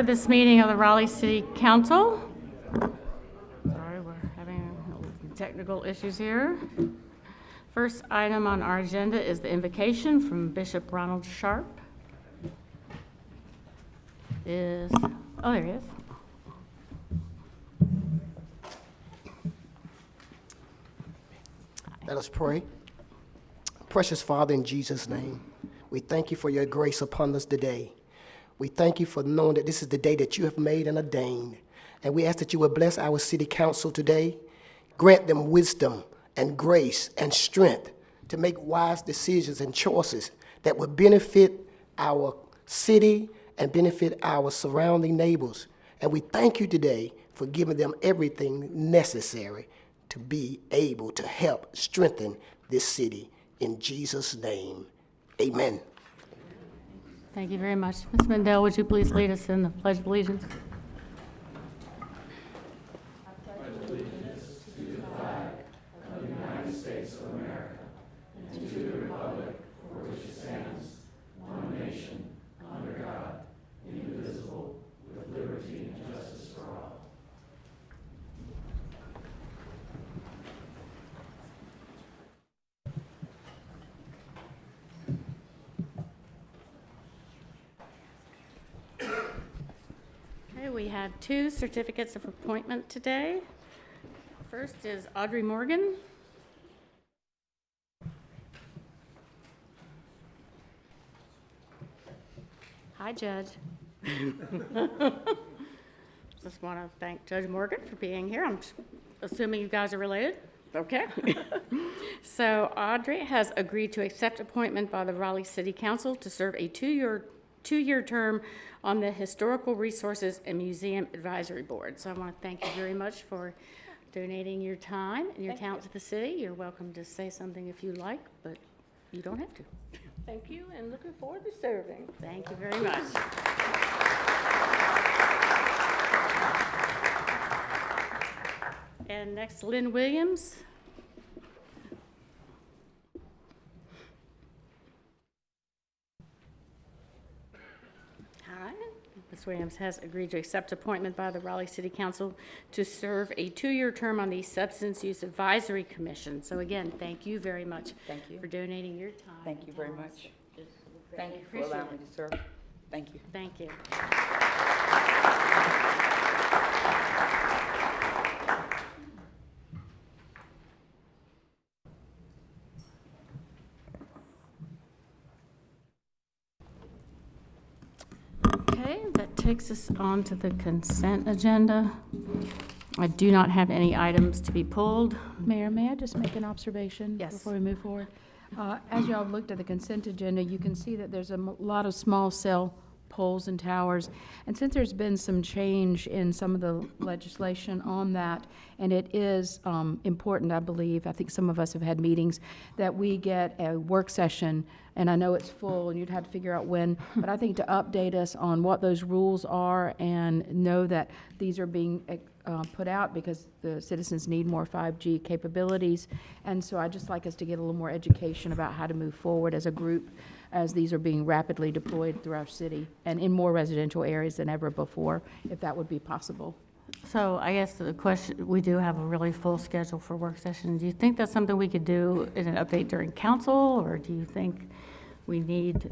order this meeting of the Raleigh City Council. Sorry, we're having technical issues here. First item on our agenda is the invocation from Bishop Ronald Sharp. Oh, there he is. Let us pray. Precious Father, in Jesus' name, we thank you for your grace upon us today. We thank you for knowing that this is the day that you have made and ordained. And we ask that you would bless our city council today, grant them wisdom and grace and strength to make wise decisions and choices that would benefit our city and benefit our surrounding neighbors. And we thank you today for giving them everything necessary to be able to help strengthen this city. In Jesus' name, amen. Thank you very much. Ms. Mendel, would you please lead us in the Pledge of Allegiance? We have two certificates of appointment today. First is Audrey Morgan. Hi, Judge. Just want to thank Judge Morgan for being here. I'm assuming you guys are related. Okay. So Audrey has agreed to accept appointment by the Raleigh City Council to serve a two-year term on the Historical Resources and Museum Advisory Board. So I want to thank you very much for donating your time and your talent to the city. You're welcome to say something if you like, but you don't have to. Thank you, and looking forward to serving. Thank you very much. And next, Lynn Williams. Hi. Ms. Williams has agreed to accept appointment by the Raleigh City Council to serve a two-year term on the Substance Use Advisory Commission. So again, thank you very much. Thank you. For donating your time. Thank you very much. Thank you for allowing me to serve. Thank you. Thank you. Okay, that takes us on to the consent agenda. I do not have any items to be pulled. Mayor, may I just make an observation Yes. before we move forward? As y'all looked at the consent agenda, you can see that there's a lot of small cell poles and towers. And since there's been some change in some of the legislation on that, and it is important, I believe, I think some of us have had meetings, that we get a work session, and I know it's full and you'd have to figure out when, but I think to update us on what those rules are and know that these are being put out because the citizens need more 5G capabilities. And so I'd just like us to get a little more education about how to move forward as a group as these are being rapidly deployed through our city and in more residential areas than ever before, if that would be possible. So I guess the question, we do have a really full schedule for work session. Do you think that's something we could do in an update during council, or do you think we need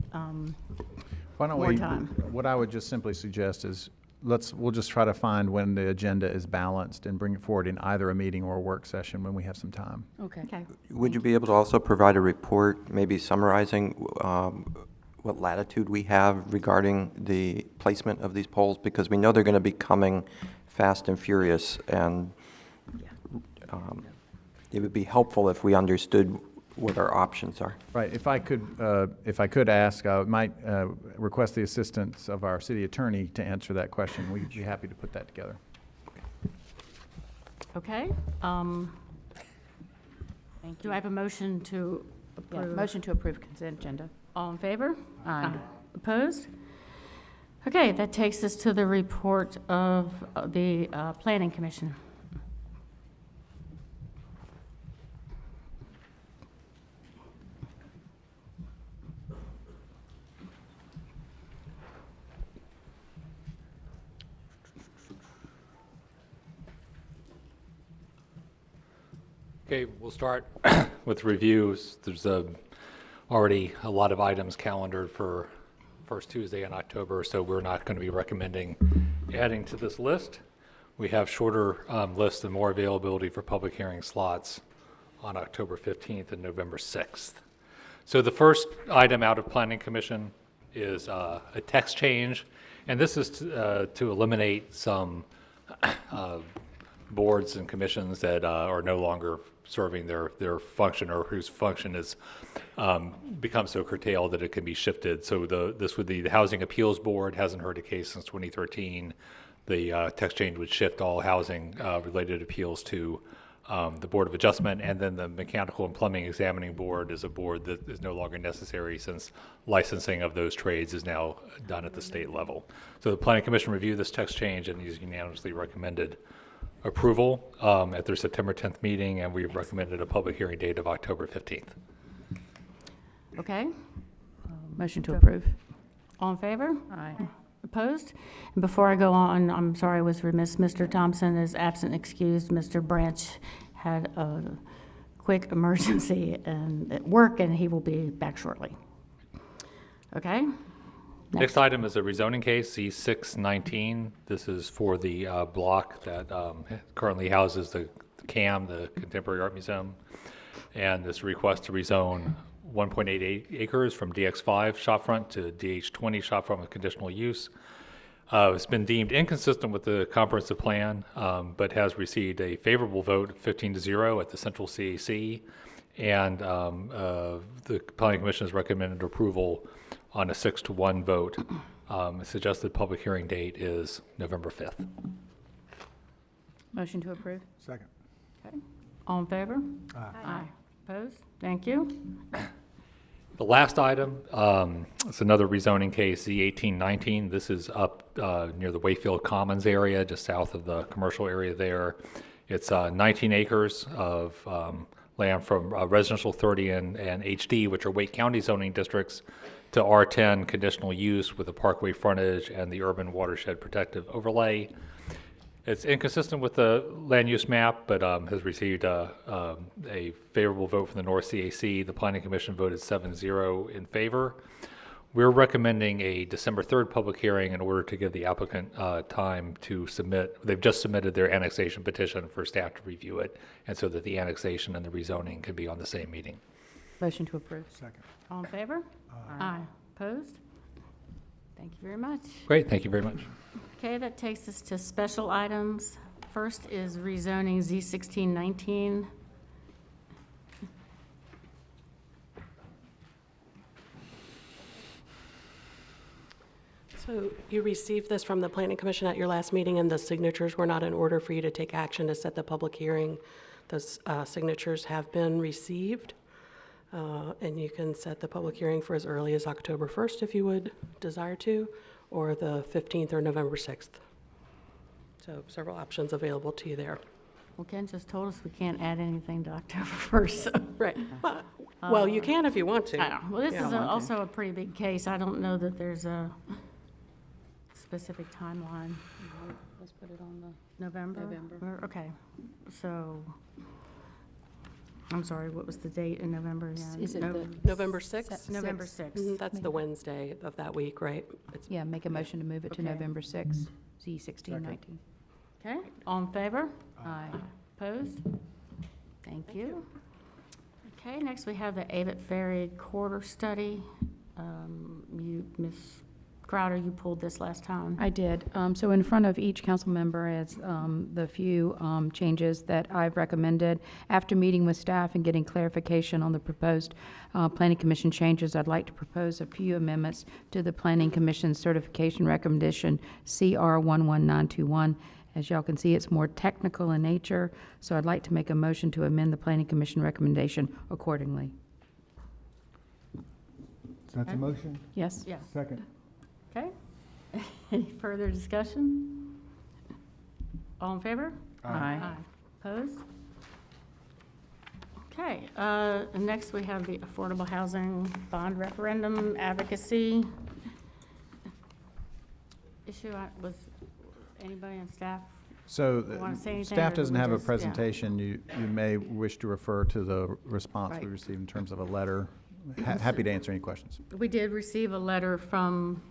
more time? What I would just simply suggest is we'll just try to find when the agenda is balanced and bring it forward in either a meeting or a work session when we have some time. Okay. Okay. Would you be able to also provide a report, maybe summarizing what latitude we have regarding the placement of these poles? Because we know they're going to be coming fast and furious, and it would be helpful if we understood what our options are. Right. If I could ask, I might request the assistance of our city attorney to answer that question. We'd be happy to put that together. Okay. Thank Do you. I have a motion to Yeah, approve? motion to approve consent agenda. All in favor? Aye. Opposed? Okay, that takes us to the report of the Planning Commission. Okay, we'll start with reviews. There's already a lot of items calendared for first Tuesday in October, so we're not going to be recommending adding to this list. We have shorter lists and more availability for public hearing slots on October 15th and November 6th. So the first item out of Planning Commission is a text change, and this is to eliminate some boards and commissions that are no longer serving their function, or whose function has become so curtailed that it can be shifted. So this would be the Housing Appeals Board, hasn't heard a case since 2013. The text change would shift all housing related appeals to the Board of Adjustment, and then the Mechanical and Plumbing Examining Board is a board that is no longer necessary since licensing of those trades is now done at the state level. So the Planning Commission reviewed this text change and is unanimously recommended approval at their September 10th meeting, and we've recommended a public hearing date of October 15th. Okay, Motion to approve. all in favor? Aye. Opposed? And before I go on, I'm sorry, I was remiss. Mr. Thompson is absent excused. Mr. Branch had a quick emergency at work, and he will be back shortly. Okay? Next item is a rezoning case, C619. This is for the block that currently houses the CAM, the Contemporary Art Museum, and this request to rezone 1.88 acres from DX5 shopfront to DH20 shopfront with conditional use. It's been deemed inconsistent with the comprehensive plan, but has received a favorable vote, 15-0 at the Central CAC, and the Planning Commission has recommended approval on a 6-1 vote. The suggested public hearing date is November 5th. Motion to approve. Second. Okay. All in favor? Aye. Opposed? Thank you. The last item, it's another rezoning case, Z1819. This is up near the Wayfield Commons area, just south of the commercial area there. It's 19 acres of land from residential 30 and HD, which are Wake County zoning districts, to R10 conditional use with a parkway frontage and the urban watershed protective overlay. It's inconsistent with the land use map, but has received a favorable vote from the North CAC. The Planning Commission voted 7-0 in favor. We're recommending a December 3rd public hearing in order to give the applicant time to submit. They've just submitted their annexation petition for staff to review it, and so that the annexation and the rezoning can be on the same meeting. Motion to approve. Second. All in favor? Aye. Opposed? Thank you very much. Great, thank you very much. Okay, that takes us to special items. First is rezoning Z1619. So you received this from the Planning Commission at your last meeting, and the signatures were not in order for you to take action to set the public hearing. Those signatures have been received, and you can set the public hearing for as early as October 1st if you would desire to, or the 15th or November 6th. So several options available to you there. Well, Ken just told us we can't add anything to October 1st. So. Right. Well, you can if you want to. I know. Well, this Yeah. is also a pretty big case. I don't know that there's a specific timeline. Let's put it on November? November. Okay. So, I'm sorry, what was the date in November again? Is it the? November 6th? November 6th. That's the Wednesday of that week, right? It's Yeah, make a motion to move it to Okay. November 6th, Z1619. Okay, all in favor? Aye. Opposed? Thank you. Okay, next we have the Avett Ferry Corridor Study. Ms. Crowder, you pulled this last time. I did. So in front of each council member is the few changes that I've recommended. After meeting with staff and getting clarification on the proposed Planning Commission changes, I'd like to propose a few amendments to the Planning Commission certification recommendation CR 11921. As y'all can see, it's more technical in nature, so I'd like to make a motion to amend the Planning Commission recommendation accordingly. Is that the motion? Yes? Yes. Second. Okay. Any further discussion? All in favor? Aye. Opposed? Okay, next we have the Affordable Housing Bond Referendum Advocacy issue. Was anybody on staff So wanna say anything, staff or doesn't we have a just- yeah. presentation. You may wish to refer to the response we Right. received in terms of a letter. Happy to answer any questions. We did receive a letter from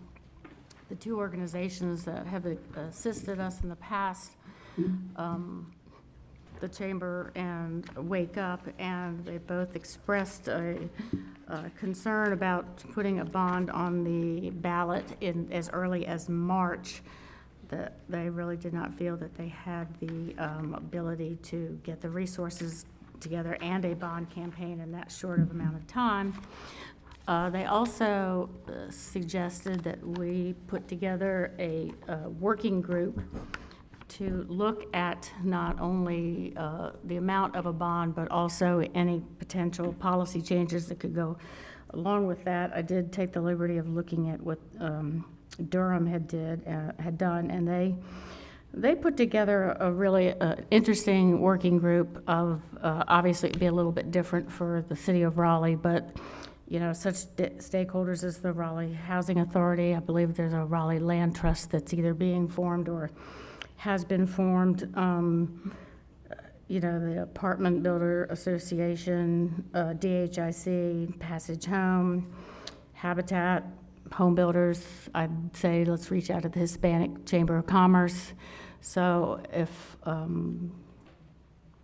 the two organizations that have assisted us in the past, the Chamber and Wake Up, and they both expressed a concern about putting a bond on the ballot in as early as March, that they really did not feel that they had the ability to get the resources together and a bond campaign in that short of amount of time. They also suggested that we put together a working group to look at not only the amount of a bond, but also any potential policy changes that could go along with that. I did take the liberty of looking at what Durham had done, and they put together a really interesting working group of, obviously it'd be a little bit different for the city of Raleigh, but, you know, such stakeholders as the Raleigh Housing Authority. I believe there's a Raleigh Land Trust that's either being formed or has been formed. You know, the Apartment Builder Association, DHIC, Passage Home, Habitat, Home Builders. I'd say let's reach out to the Hispanic Chamber of Commerce. So if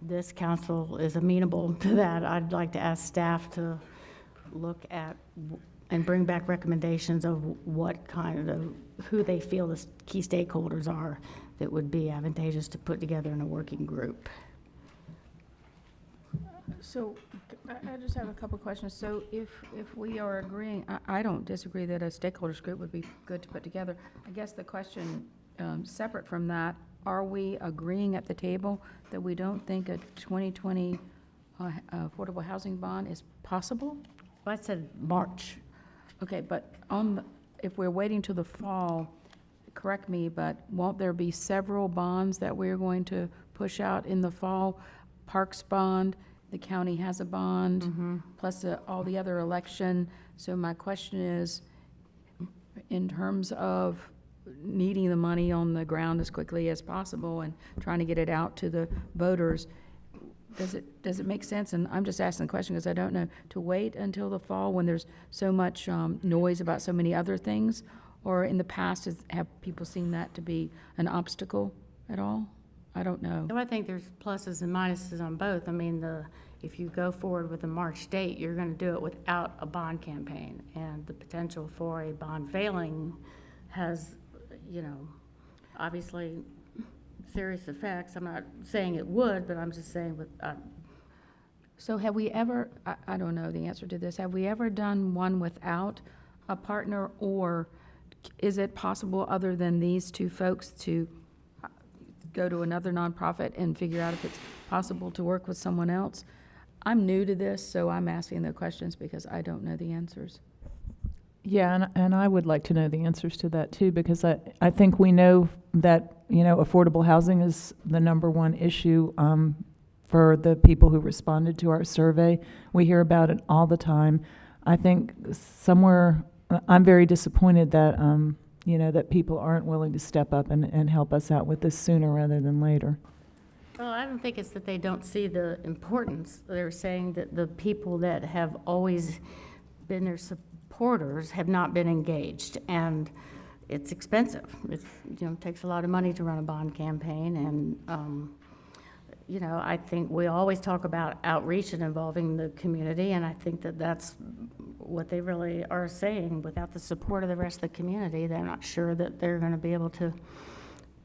this council is amenable to that, I'd like to ask staff to look at and bring back recommendations of what kind of, who they feel the key stakeholders are that would be advantageous to put together in a working group. So I just have a couple questions. So if we are agreeing, I don't disagree that a stakeholders group would be good to put together. I guess the question, separate from that, are we agreeing at the table that we don't think a 2020 affordable housing bond is possible? I said March. Okay, but if we're waiting till the fall, correct me, but won't there be several bonds that we're going to push out in the fall? Parks bond, the county has a bond, plus all the other election. So my question is, in terms of needing the money on the ground as quickly as possible and trying to get it out to the voters, does it make sense? And I'm just asking the question because I don't know, to wait until the fall when there's so much noise about so many other things? Or in the past, have people seen that to be an obstacle at all? I don't know. I think there's pluses and minuses on both. I mean, if you go forward with a March date, you're going to do it without a bond campaign. And the potential for a bond failing has, you know, obviously serious effects. I'm not saying it would, but I'm just saying with, So have we ever, I don't know the answer to this, have we ever done one without a partner? Or is it possible, other than these two folks, to go to another nonprofit and figure out if it's possible to work with someone else? I'm new to this, so I'm asking the questions because I don't know the answers. Yeah, and I would like to know the answers to that too, because I think we know that, you know, affordable housing is the #1 issue for the people who responded to our survey. We hear about it all the time. I think I'm very disappointed that, you know, that people aren't willing to step up and help us out with this sooner rather than later. well, I don't think it's that they don't see the importance. They're saying that the people that have always been their supporters have not been engaged, and it's expensive. It's, you know, takes a lot of money to run a bond campaign, and, you know, I think we always talk about outreach and involving the community, and I think that that's what they really are saying. Without the support of the rest of the community, they're not sure that they're going to be able to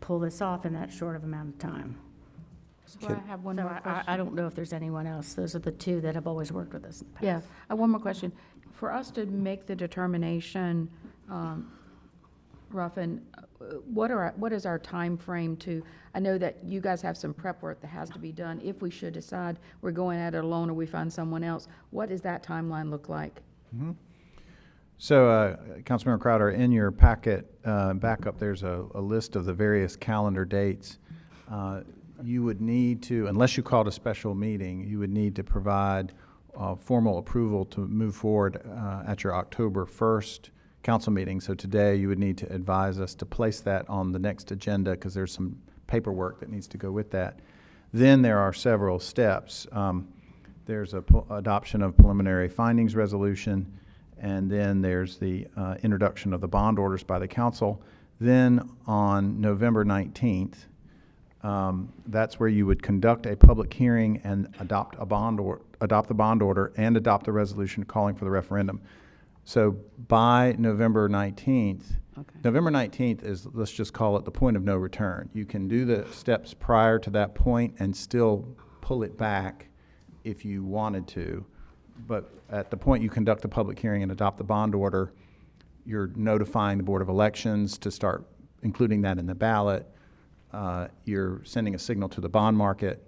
pull this off in that short of amount of time. So I have one So more question. I don't know if there's anyone else. Those are the two that have always worked with us in the past. Yeah, I have one more question. For us to make the determination, Ruffin, what is our time frame to, I know that you guys have some prep work that has to be done. If we should decide we're going at it alone or we find someone else, what does that timeline look like? So, Councilmember Crowder, in your packet backup, there's a list of the various calendar dates. You would need to, unless you called a special meeting, you would need to provide formal approval to move forward at your October 1st council meeting. So today, you would need to advise us to place that on the next agenda because there's some paperwork that needs to go with that. Then there are several steps. There's a adoption of preliminary findings resolution, and then there's the introduction of the bond orders by the council. Then on November 19th, that's where you would conduct a public hearing and adopt the bond order and adopt the resolution calling for the referendum. So by November 19th, November 19th is, let's just call it the point of no return. You can do the steps prior to that point and still pull it back if you wanted to. But at the point you conduct the public hearing and adopt the bond order, you're notifying the Board of Elections to start including that in the ballot. You're sending a signal to the bond market.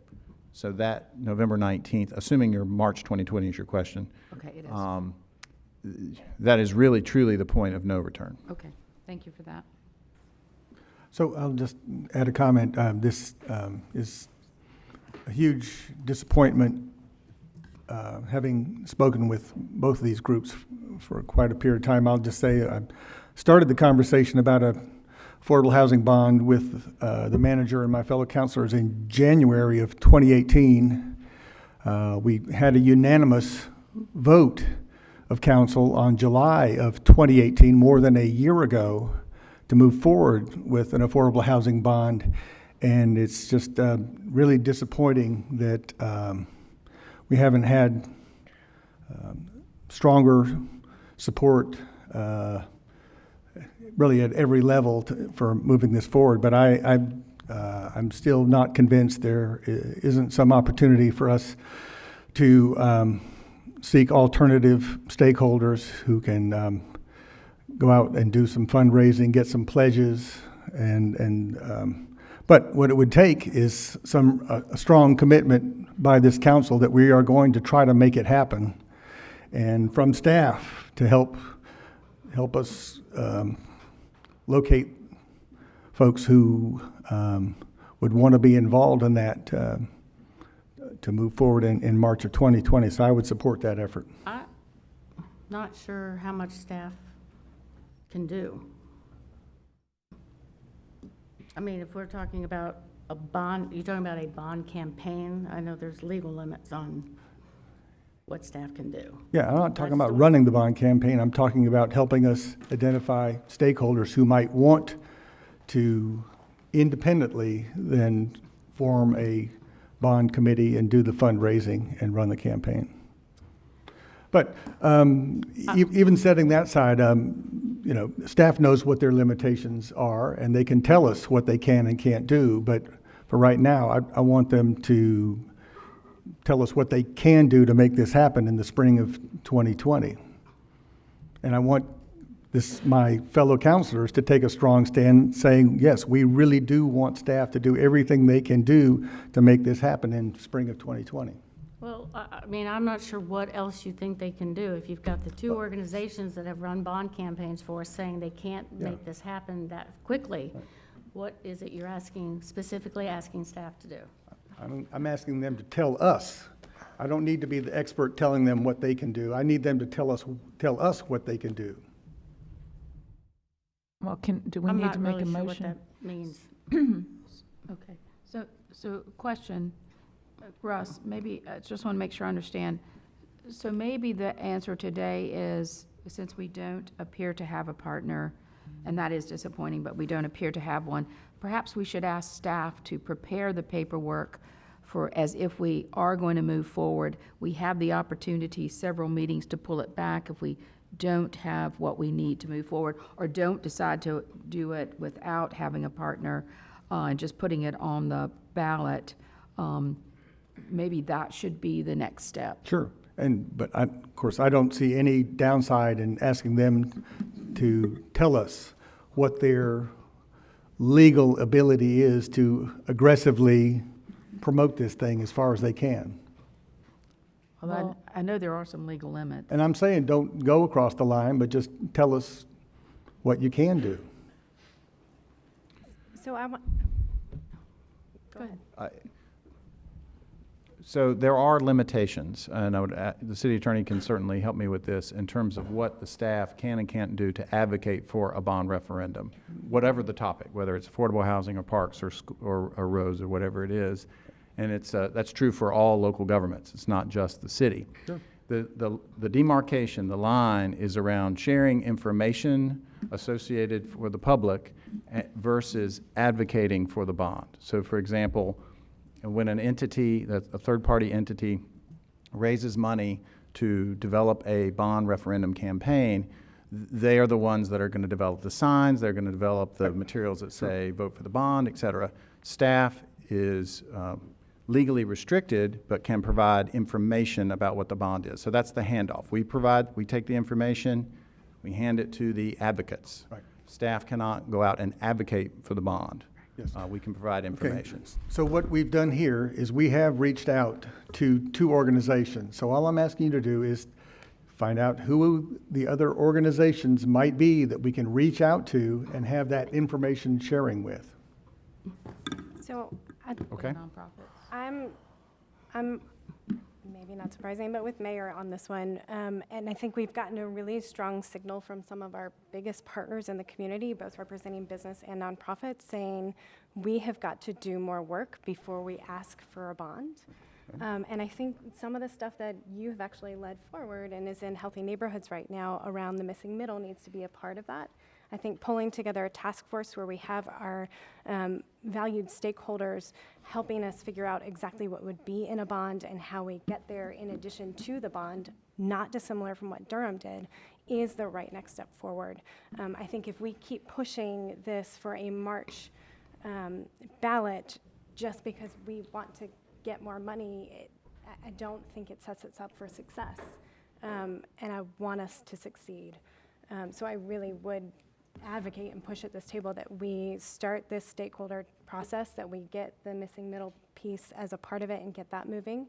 So that November 19th, assuming your March 2020 is your question. Okay, it is. That is really truly the point of no return. Okay, thank you for that. So I'll just add a comment. This is a huge disappointment. Having spoken with both of these groups for quite a period of time, I'll just say I started the conversation about a affordable housing bond with the manager and my fellow councilors in January of 2018. We had a unanimous vote of council on July of 2018, more than a year ago, to move forward with an affordable housing bond. And it's just really disappointing that we haven't had stronger support really at every level for moving this forward. But I'm still not convinced there isn't some opportunity for us to seek alternative stakeholders who can go out and do some fundraising, get some pledges, but what it would take is a strong commitment by this council that we are going to try to make it happen, and from staff to help us locate folks who would want to be involved in that to move forward in March of 2020. So I would support that effort. I'm not sure how much staff can do. I mean, if we're talking about a bond, you're talking about a bond campaign, I know there's legal limits on what staff can do. Yeah, I'm not talking about running the bond campaign. I'm talking about helping us identify stakeholders who might want to independently then form a bond committee and do the fundraising and run the campaign. But even setting that aside, staff knows what their limitations are, and they can tell us what they can and can't do. But for right now, I want them to tell us what they can do to make this happen in the spring of 2020. And I want my fellow councilors to take a strong stand saying, yes, we really do want staff to do everything they can do to make this happen in spring of 2020. Well, I mean, I'm not sure what else you think they can do. If you've got the two organizations that have run bond campaigns for us saying they can't make this happen that quickly, what is it you're specifically asking staff to do? I'm asking them to tell us. I don't need to be the expert telling them what they can do. I need them to tell us what they can do. Well, do we need to make a motion? I'm not really sure what that means. Okay, so question, Russ, maybe, I just want to make sure I understand. So maybe the answer today is, since we don't appear to have a partner, and that is disappointing, but we don't appear to have one, perhaps we should ask staff to prepare the paperwork for, as if we are going to move forward. We have the opportunity, several meetings, to pull it back if we don't have what we need to move forward, or don't decide to do it without having a partner and just putting it on the ballot. Maybe that should be the next step. Sure, but of course I don't see any downside in asking them to tell us what their legal ability is to aggressively promote this thing as far as they can. Well, I know there are some legal limits. And I'm saying don't go across the line, but just tell us what you can do. So I want, go ahead. So there are limitations, and the city attorney can certainly help me with this in terms of what the staff can and can't do to advocate for a bond referendum, whatever the topic, whether it's affordable housing or parks or roads or whatever it is. And that's true for all local governments. It's not just the city. Sure. The demarcation, the line is around sharing information associated for the public versus advocating for the bond. So for example, when an entity, a third-party entity, raises money to develop a bond referendum campaign, they are the ones that are going to develop the signs, they're going to develop the materials that say vote for the bond, et cetera. Staff is legally restricted, but can provide information about what the bond is. So that's the handoff. We take the information, we hand it to the advocates. Right. Staff cannot go out and advocate for the bond. Yes. We can provide information. Okay. So what we've done here is we have reached out to 2 organizations. So all I'm asking you to do is find out who the other organizations might be that we can reach out to and have that information sharing with. So Okay? I'm maybe not surprising, but with Mayor on this one. And I think we've gotten a really strong signal from some of our biggest partners in the community, both representing business and nonprofits, saying we have got to do more work before we ask for a bond. And I think some of the stuff that you have actually led forward and is in Healthy Neighborhoods right now around the missing middle needs to be a part of that. I think pulling together a task force where we have our valued stakeholders helping us figure out exactly what would be in a bond and how we get there in addition to the bond, not dissimilar from what Durham did, is the right next step forward. I think if we keep pushing this for a March ballot just because we want to get more money, I don't think it sets us up for success. And I want us to succeed. So I really would advocate and push at this table that we start this stakeholder process, that we get the missing middle piece as a part of it and get that moving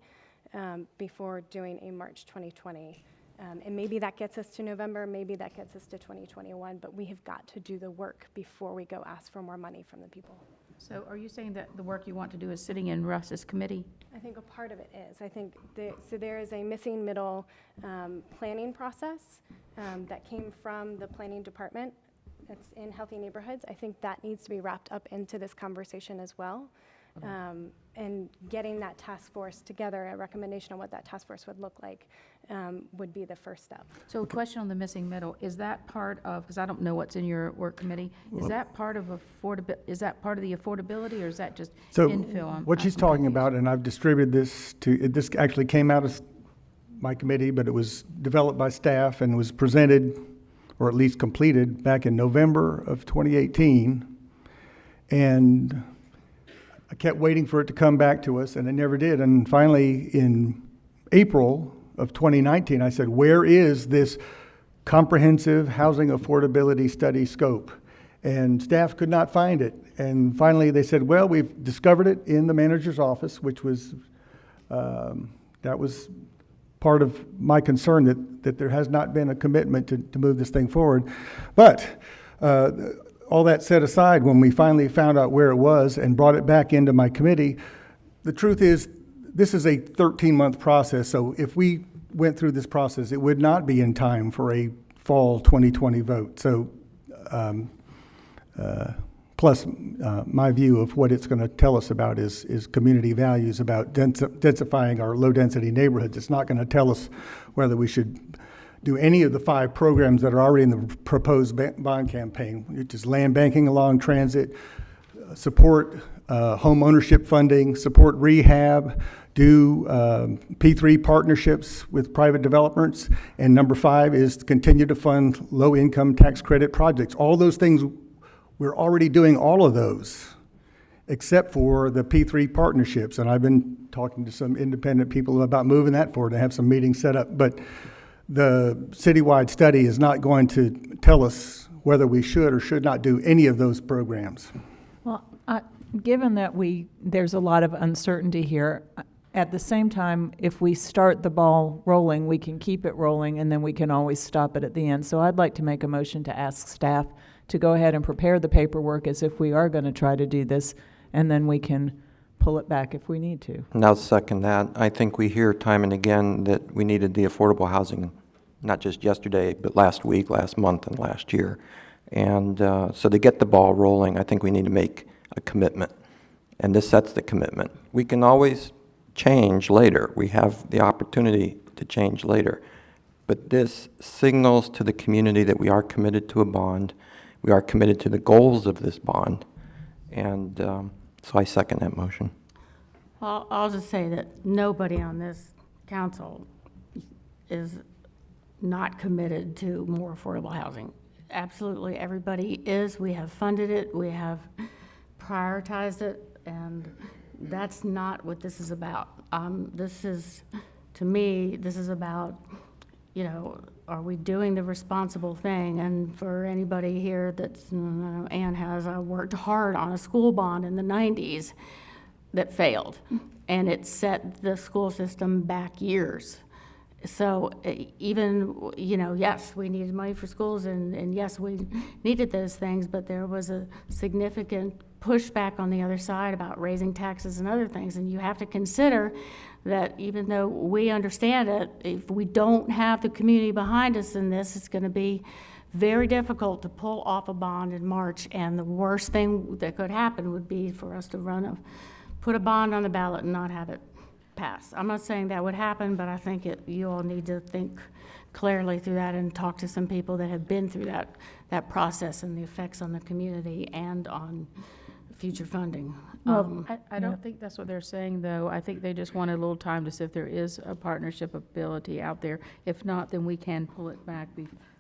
before doing a March 2020. And maybe that gets us to November, maybe that gets us to 2021, but we have got to do the work before we go ask for more money from the people. So are you saying that the work you want to do is sitting in Russ's committee? I think a part of it is. I think so there is a missing middle planning process that came from the planning department that's in Healthy Neighborhoods. I think that needs to be wrapped up into this conversation as well. And getting that task force together, a recommendation on what that task force would look like would be the first step. So a question on the missing middle, is that part of, because I don't know what's in your work committee, is that part of the affordability, or is that just So infill? what she's talking about, and I've distributed this this actually came out of my committee, but it was developed by staff and was presented, or at least completed, back in November of 2018. And I kept waiting for it to come back to us, and it never did. And finally, in April of 2019, I said, where is this comprehensive housing affordability study scope? And staff could not find it. And finally, they said, well, we've discovered it in the manager's office, which was, that was part of my concern, that there has not been a commitment to move this thing forward. But all that set aside, when we finally found out where it was and brought it back into my committee, the truth is, this is a 13-month process. So if we went through this process, it would not be in time for a fall 2020 vote. So plus my view of what it's going to tell us about is community values, about densifying our low-density neighborhoods. It's not going to tell us whether we should do any of the 5 programs that are already in the proposed bond campaign, which is land banking along transit, support home ownership funding, support rehab, do P3 partnerships with private developers, and number 5 is to continue to fund low-income tax credit projects. All those things, we're already doing all of those, except for the P3 partnerships. And I've been talking to some independent people about moving that forward and have some meetings set up. But the citywide study is not going to tell us whether we should or should not do any of those programs. Well, given that there's a lot of uncertainty here, at the same time, if we start the ball rolling, we can keep it rolling, and then we can always stop it at the end. So I'd like to make a motion to ask staff to go ahead and prepare the paperwork as if we are going to try to do this, and then we can pull it back if we need to. And I'll second that. I think we hear time and again that we needed the affordable housing, not just yesterday, but last week, last month, and last year. And so to get the ball rolling, I think we need to make a commitment. And this sets the commitment. We can always change later. We have the opportunity to change later. But this signals to the community that we are committed to a bond. We are committed to the goals of this bond. And so I second that motion. Well, I'll just say that nobody on this council is not committed to more affordable housing. Absolutely, everybody is. We have funded it, we have prioritized it, and that's not what this is about. This is, to me, this is about, you know, are we doing the responsible thing? And for anybody here that's, Ann has worked hard on a school bond in the 90s that failed, and it set the school system back years. So even, you know, yes, we needed money for schools, and yes, we needed those things, but there was a significant pushback on the other side about raising taxes and other things. And you have to consider that even though we understand it, if we don't have the community behind us in this, it's going to be very difficult to pull off a bond in March. And the worst thing that could happen would be for us to put a bond on the ballot and not have it pass. I'm not saying that would happen, but I think you all need to think clearly through that and talk to some people that have been through that process and the effects on the community and on future funding. Well, I don't think that's what they're saying, though. I think they just wanted a little time to see if there is a partnership ability out there. If not, then we can pull it back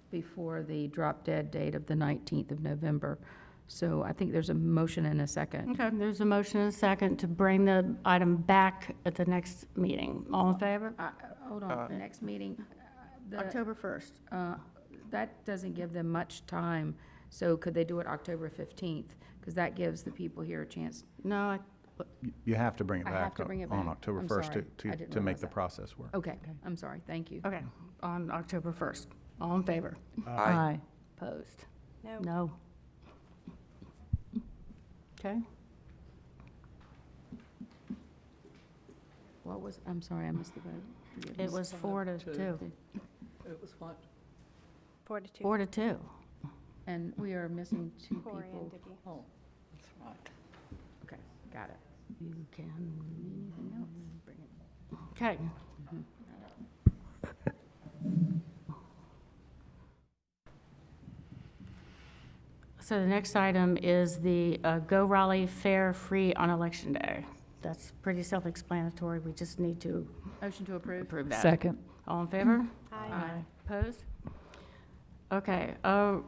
before the drop dead date of the 19th of November. So I think there's a motion and a second. Okay, there's a motion and a second to bring the item back at the next meeting. All in favor? Hold on, the next meeting. October 1st. That doesn't give them much time, so could they do it October 15th? Because that gives the people here a chance. No, You have to bring it I have back to bring it on back. October I'm 1st sorry. I didn't to make realize the that. process work. Okay, I'm sorry, thank you. okay, on October 1st. All in favor? Aye. Opposed? No. No. Okay. What was, I'm sorry, I missed the vote. Forgive me. It was 4-2. It was what? 4-2. 4-2. And we are missing two Corey and people. Dickey. Oh, that's right. Okay, got it. You can, anything else? Bring it. Okay. So the next item is the Go Raleigh Fair Free on Election Day. That's pretty self-explanatory. We just need to Motion to approve? approve that. Second. All in favor? Aye. Opposed? Okay,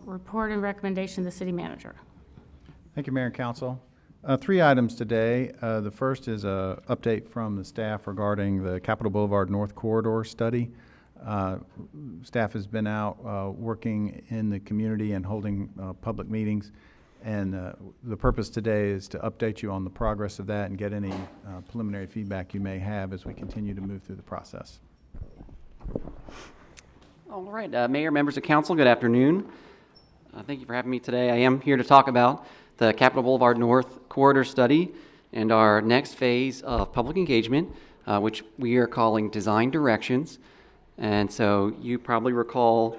report and recommendation of the city manager. Thank you, Mayor and Council. 3 items today. The first is an update from the staff regarding the Capitol Boulevard North Corridor study. Staff has been out working in the community and holding public meetings. And the purpose today is to update you on the progress of that and get any preliminary feedback you may have as we continue to move through the process. All right, Mayor, members of council, good afternoon. Thank you for having me today. I am here to talk about the Capitol Boulevard North Corridor Study and our next phase of public engagement, which we are calling Design Directions. And so you probably recall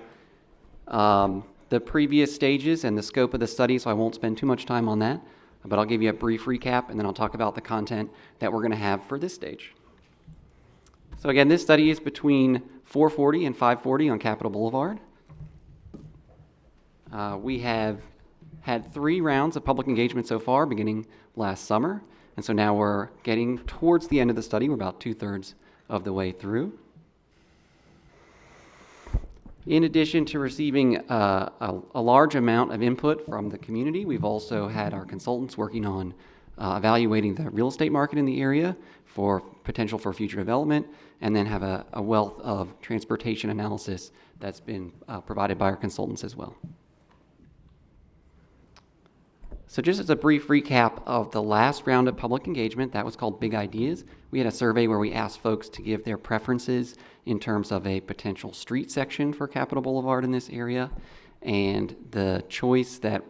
the previous stages and the scope of the study, so I won't spend too much time on that, but I'll give you a brief recap and then I'll talk about the content that we're going to have for this stage. So again, this study is between 440 and 540 on Capitol Boulevard. We have had 3 rounds of public engagement so far, beginning last summer. And so now we're getting towards the end of the study. We're about 2/3 of the way through. In addition to receiving a large amount of input from the community, we've also had our consultants working on evaluating the real estate market in the area for potential for future development, and then have a wealth of transportation analysis that's been provided by our consultants as well. So just as a brief recap of the last round of public engagement, that was called Big Ideas. We had a survey where we asked folks to give their preferences in terms of a potential street section for Capitol Boulevard in this area. And the choice that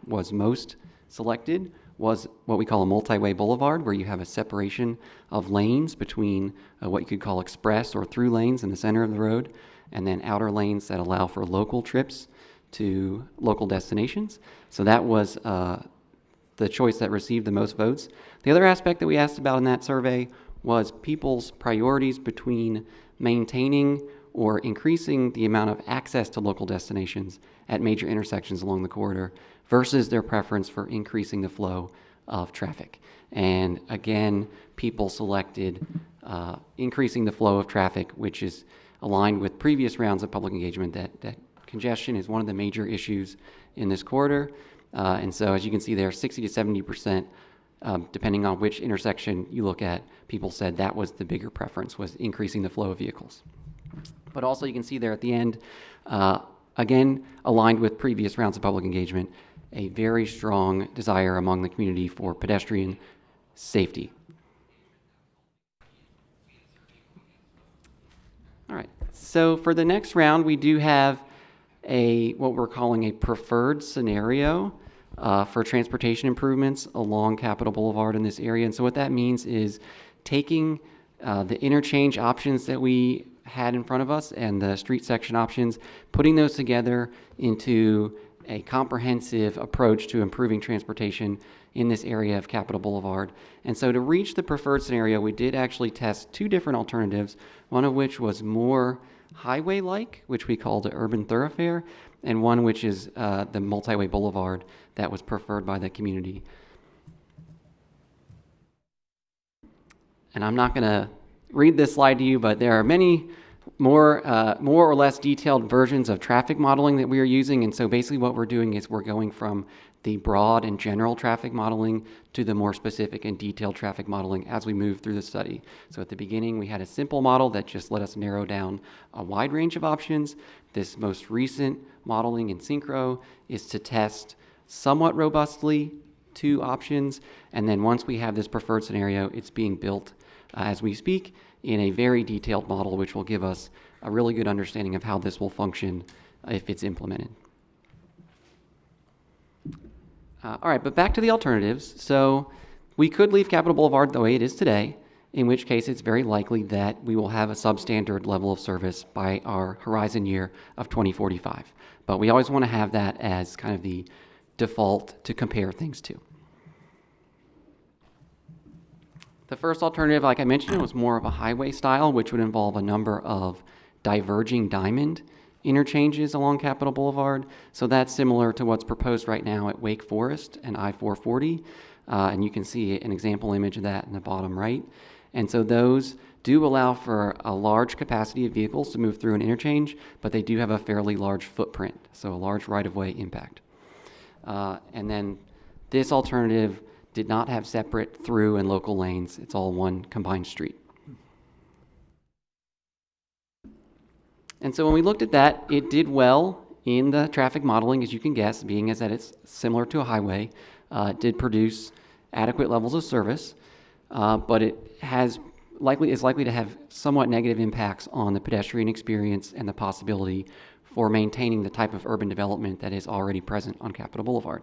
was most selected was what we call a multi-way boulevard, where you have a separation of lanes between what you could call express or through lanes in the center of the road, and then outer lanes that allow for local trips to local destinations. So that was the choice that received the most votes. The other aspect that we asked about in that survey was people's priorities between maintaining or increasing the amount of access to local destinations at major intersections along the corridor versus their preference for increasing the flow of traffic. And again, people selected increasing the flow of traffic, which is aligned with previous rounds of public engagement that congestion is one of the major issues in this corridor. And so as you can see there, 60 to 70%, depending on which intersection you look at, people said that was the bigger preference, was increasing the flow of vehicles. But also you can see there at the end, again, aligned with previous rounds of public engagement, a very strong desire among the community for pedestrian safety. All right, so for the next round, we do have what we're calling a preferred scenario for transportation improvements along Capitol Boulevard in this area. And so what that means is taking the interchange options that we had in front of us and the street section options, putting those together into a comprehensive approach to improving transportation in this area of Capitol Boulevard. And so to reach the preferred scenario, we did actually test two different alternatives, one of which was more highway-like, which we called an urban thoroughfare, and one which is the multi-way boulevard that was preferred by the community. And I'm not going to read this slide to you, but there are many more or less detailed versions of traffic modeling that we are using. And so basically what we're doing is we're going from the broad and general traffic modeling to the more specific and detailed traffic modeling as we move through the study. So at the beginning, we had a simple model that just let us narrow down a wide range of options. This most recent modeling in Synchro is to test somewhat robustly two options. And then once we have this preferred scenario, it's being built as we speak in a very detailed model, which will give us a really good understanding of how this will function if it's implemented. All right, but back to the alternatives. So we could leave Capitol Boulevard the way it is today, in which case it's very likely that we will have a substandard level of service by our horizon year of 2045. But we always want to have that as kind of the default to compare things to. The first alternative, like I mentioned, was more of a highway style, which would involve a number of diverging diamond interchanges along Capitol Boulevard. So that's similar to what's proposed right now at Wake Forest and I-440. And you can see an example image of that in the bottom right. And so those do allow for a large capacity of vehicles to move through an interchange, but they do have a fairly large footprint, so a large right-of-way impact. And then this alternative did not have separate through and local lanes. It's all one combined street. And so when we looked at that, it did well in the traffic modeling, as you can guess, being as that it's similar to a highway. It did produce adequate levels of service, but it is likely to have somewhat negative impacts on the pedestrian experience and the possibility for maintaining the type of urban development that is already present on Capitol Boulevard.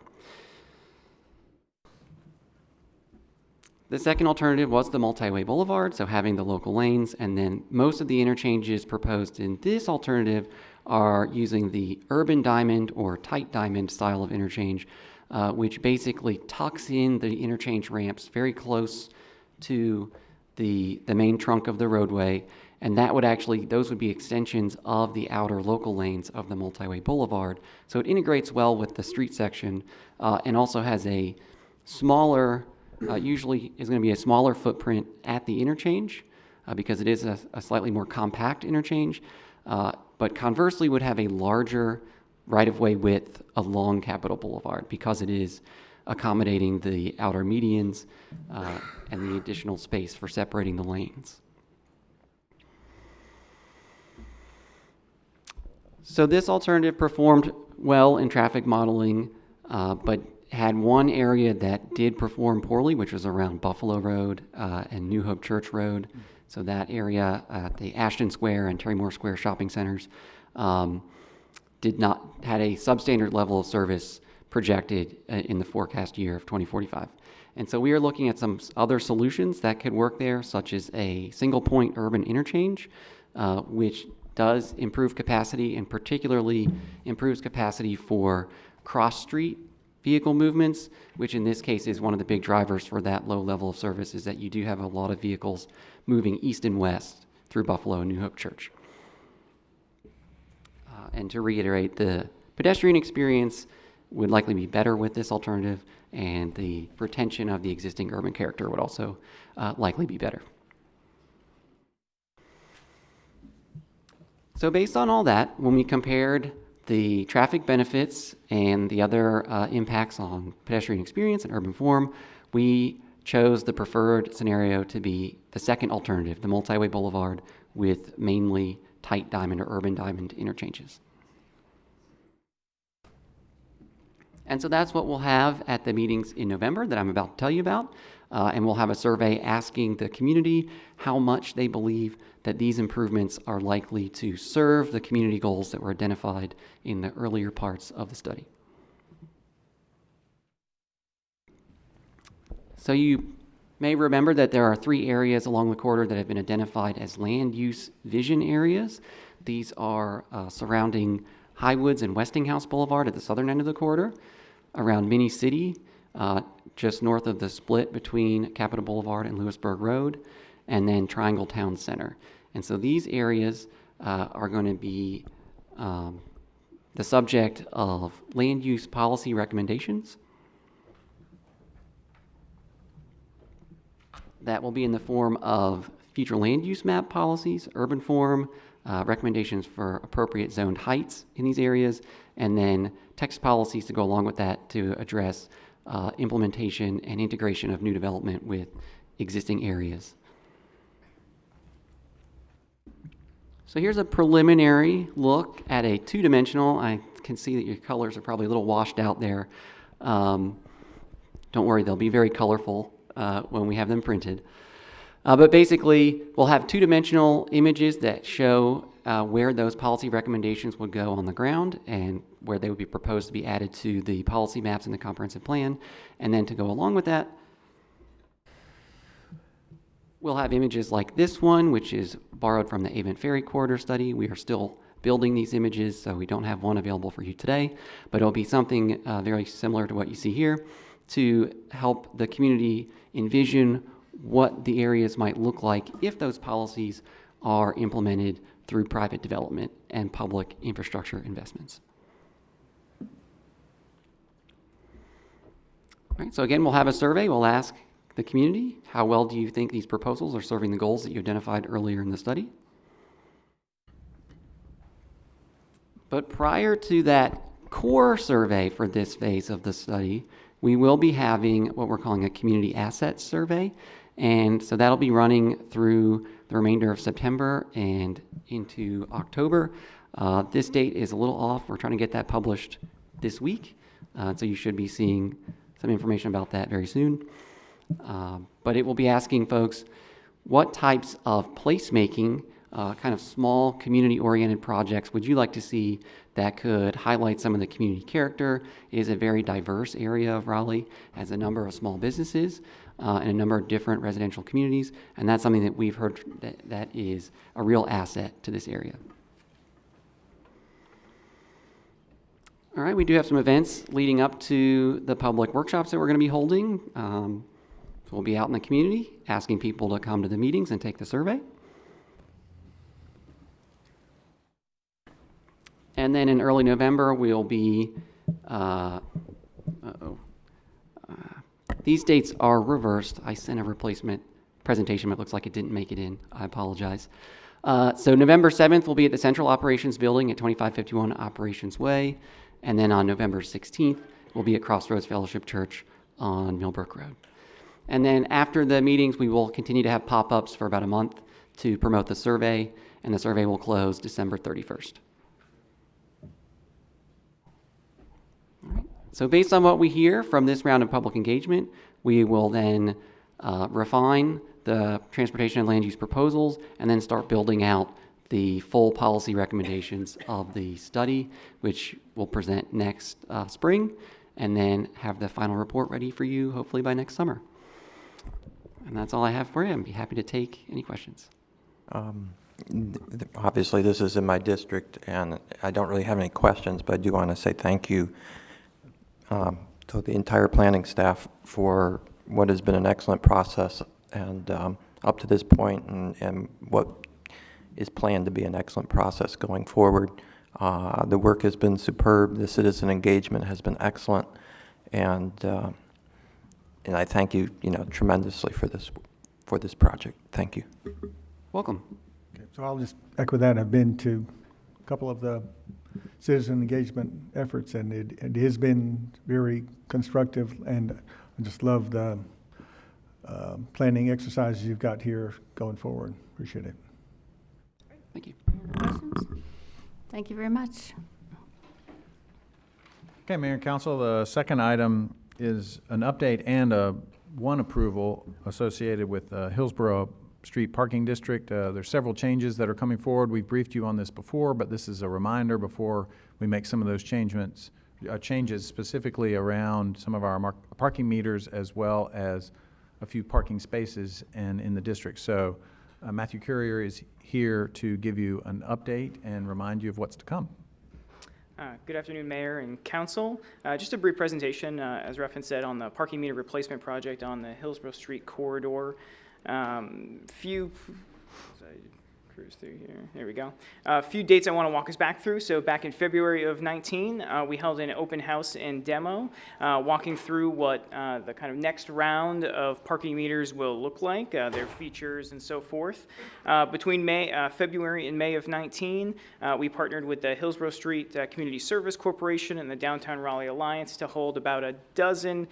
The second alternative was the multi-way boulevard, so having the local lanes, and then most of the interchanges proposed in this alternative are using the urban diamond or tight diamond style of interchange, which basically tucks in the interchange ramps very close to the main trunk of the roadway, and that would those would be extensions of the outer local lanes of the multi-way boulevard. So it integrates well with the street section and also has a smaller usually is going to be a smaller footprint at the interchange because it is a slightly more compact interchange, but conversely would have a larger right-of-way width along Capitol Boulevard because it is accommodating the outer medians and the additional space for separating the lanes. So this alternative performed well in traffic modeling, but had one area that did perform poorly, which was around Buffalo Road and New Hope Church Road. So that area, the Ashton Square and Terry Moore Square shopping centers, had a substandard level of service projected in the forecast year of 2045. And so we are looking at some other solutions that could work there, such as a single point urban interchange, which does improve capacity and particularly improves capacity for cross-street vehicle movements, which in this case is one of the big drivers for that low level of service, is that you do have a lot of vehicles moving east and west through Buffalo and New Hope Church. And to reiterate, the pedestrian experience would likely be better with this alternative, and the retention of the existing urban character would also likely be better. So based on all that, when we compared the traffic benefits and the other impacts on pedestrian experience and urban form, we chose the preferred scenario to be the second alternative, the multi-way boulevard with mainly tight diamond or urban diamond interchanges. And so that's what we'll have at the meetings in November that I'm about to tell you about. And we'll have a survey asking the community how much they believe that these improvements are likely to serve the community goals that were identified in the earlier parts of the study. So you may remember that there are 3 areas along the corridor that have been identified as land use vision areas. These are surrounding Highwoods and Westinghouse Boulevard at the southern end of the corridor, around Mini City, just north of the split between Capitol Boulevard and Lewisburg Road, and then Triangle Town Center. And so these areas are going to be the subject of land use policy recommendations. That will be in the form of future land use map policies, urban form, recommendations for appropriate zoned heights in these areas, and then text policies to go along with that to address implementation and integration of new development with existing areas. So here's a preliminary look at a two-dimensional. I can see that your colors are probably a little washed out there. Don't worry, they'll be very colorful when we have them printed. But basically, we'll have two-dimensional images that show where those policy recommendations would go on the ground and where they would be proposed to be added to the policy maps in the comprehensive plan. And then to go along with that, we'll have images like this one, which is borrowed from the Avon Ferry Corridor study. We are still building these images, so we don't have one available for you today, but it'll be something very similar to what you see here to help the community envision what the areas might look like if those policies are implemented through private development and public infrastructure investments. All right, so again, we'll have a survey. We'll ask the community, how well do you think these proposals are serving the goals that you identified earlier in the study? But prior to that core survey for this phase of the study, we will be having what we're calling a community assets survey. And so that'll be running through the remainder of September and into October. This date is a little off. We're trying to get that published this week. So you should be seeing some information about that very soon. But it will be asking folks what types of placemaking, kind of small community-oriented projects would you like to see that could highlight some of the community character. It is a very diverse area of Raleigh, has a number of small businesses and a number of different residential communities, and that's something that we've heard that is a real asset to this area. All right, we do have some events leading up to the public workshops that we're going to be holding. So we'll be out in the community asking people to come to the meetings and take the survey. And then in early November, we'll be, these dates are reversed. I sent a replacement presentation, but it looks like it didn't make it in. I apologize. So November 7th, we'll be at the Central Operations Building at 2551 Operations Way. And then on November 16th, we'll be at Crossroads Fellowship Church on Millbrook Road. And then after the meetings, we will continue to have pop-ups for about a month to promote the survey, and the survey will close December 31st. All right. So based on what we hear from this round of public engagement, we will then refine the transportation and land use proposals and then start building out the full policy recommendations of the study, which we'll present next spring. and then have the final report ready for you hopefully by next summer. And that's all I have for you. I'd be happy to take any questions. Obviously, this is in my district, and I don't really have any questions, but I do want to say thank you to the entire planning staff for what has been an excellent process and up to this point, and what is planned to be an excellent process going forward. The work has been superb. The citizen engagement has been excellent, and I thank you, tremendously for this project. Thank you. Welcome. Okay, so I'll just echo that. I've been to a couple of the citizen engagement efforts, and it has been very constructive, and I just love the planning exercises you've got here going forward. Appreciate it. Thank you. Questions? Thank you very much. Okay, Mayor and Council, the second item is an update and one approval associated with Hillsborough Street Parking District. There's several changes that are coming forward. We've briefed you on this before, but this is a reminder before we make some of those changes specifically around some of our parking meters as well as a few parking spaces in the district. So Matthew Courier is here to give you an update and remind you of what's to come. Good afternoon, Mayor and Council. Just a brief presentation, as referenced said, on the parking meter replacement project on the Hillsborough Street corridor. Cruise through here. There we go. A few dates I want to walk us back through. So back in February of 19, we held an open house and demo, walking through what the kind of next round of parking meters will look like, their features and so forth. Between February and May of 19, we partnered with the Hillsborough Street Community Service Corporation and the Downtown Raleigh Alliance to hold about a dozen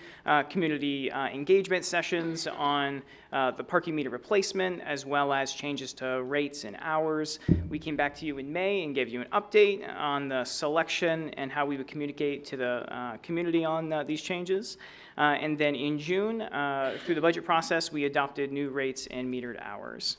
community engagement sessions on the parking meter replacement, as well as changes to rates and hours. We came back to you in May and gave you an update on the selection and how we would communicate to the community on these changes. And then in June, through the budget process, we adopted new rates and metered hours.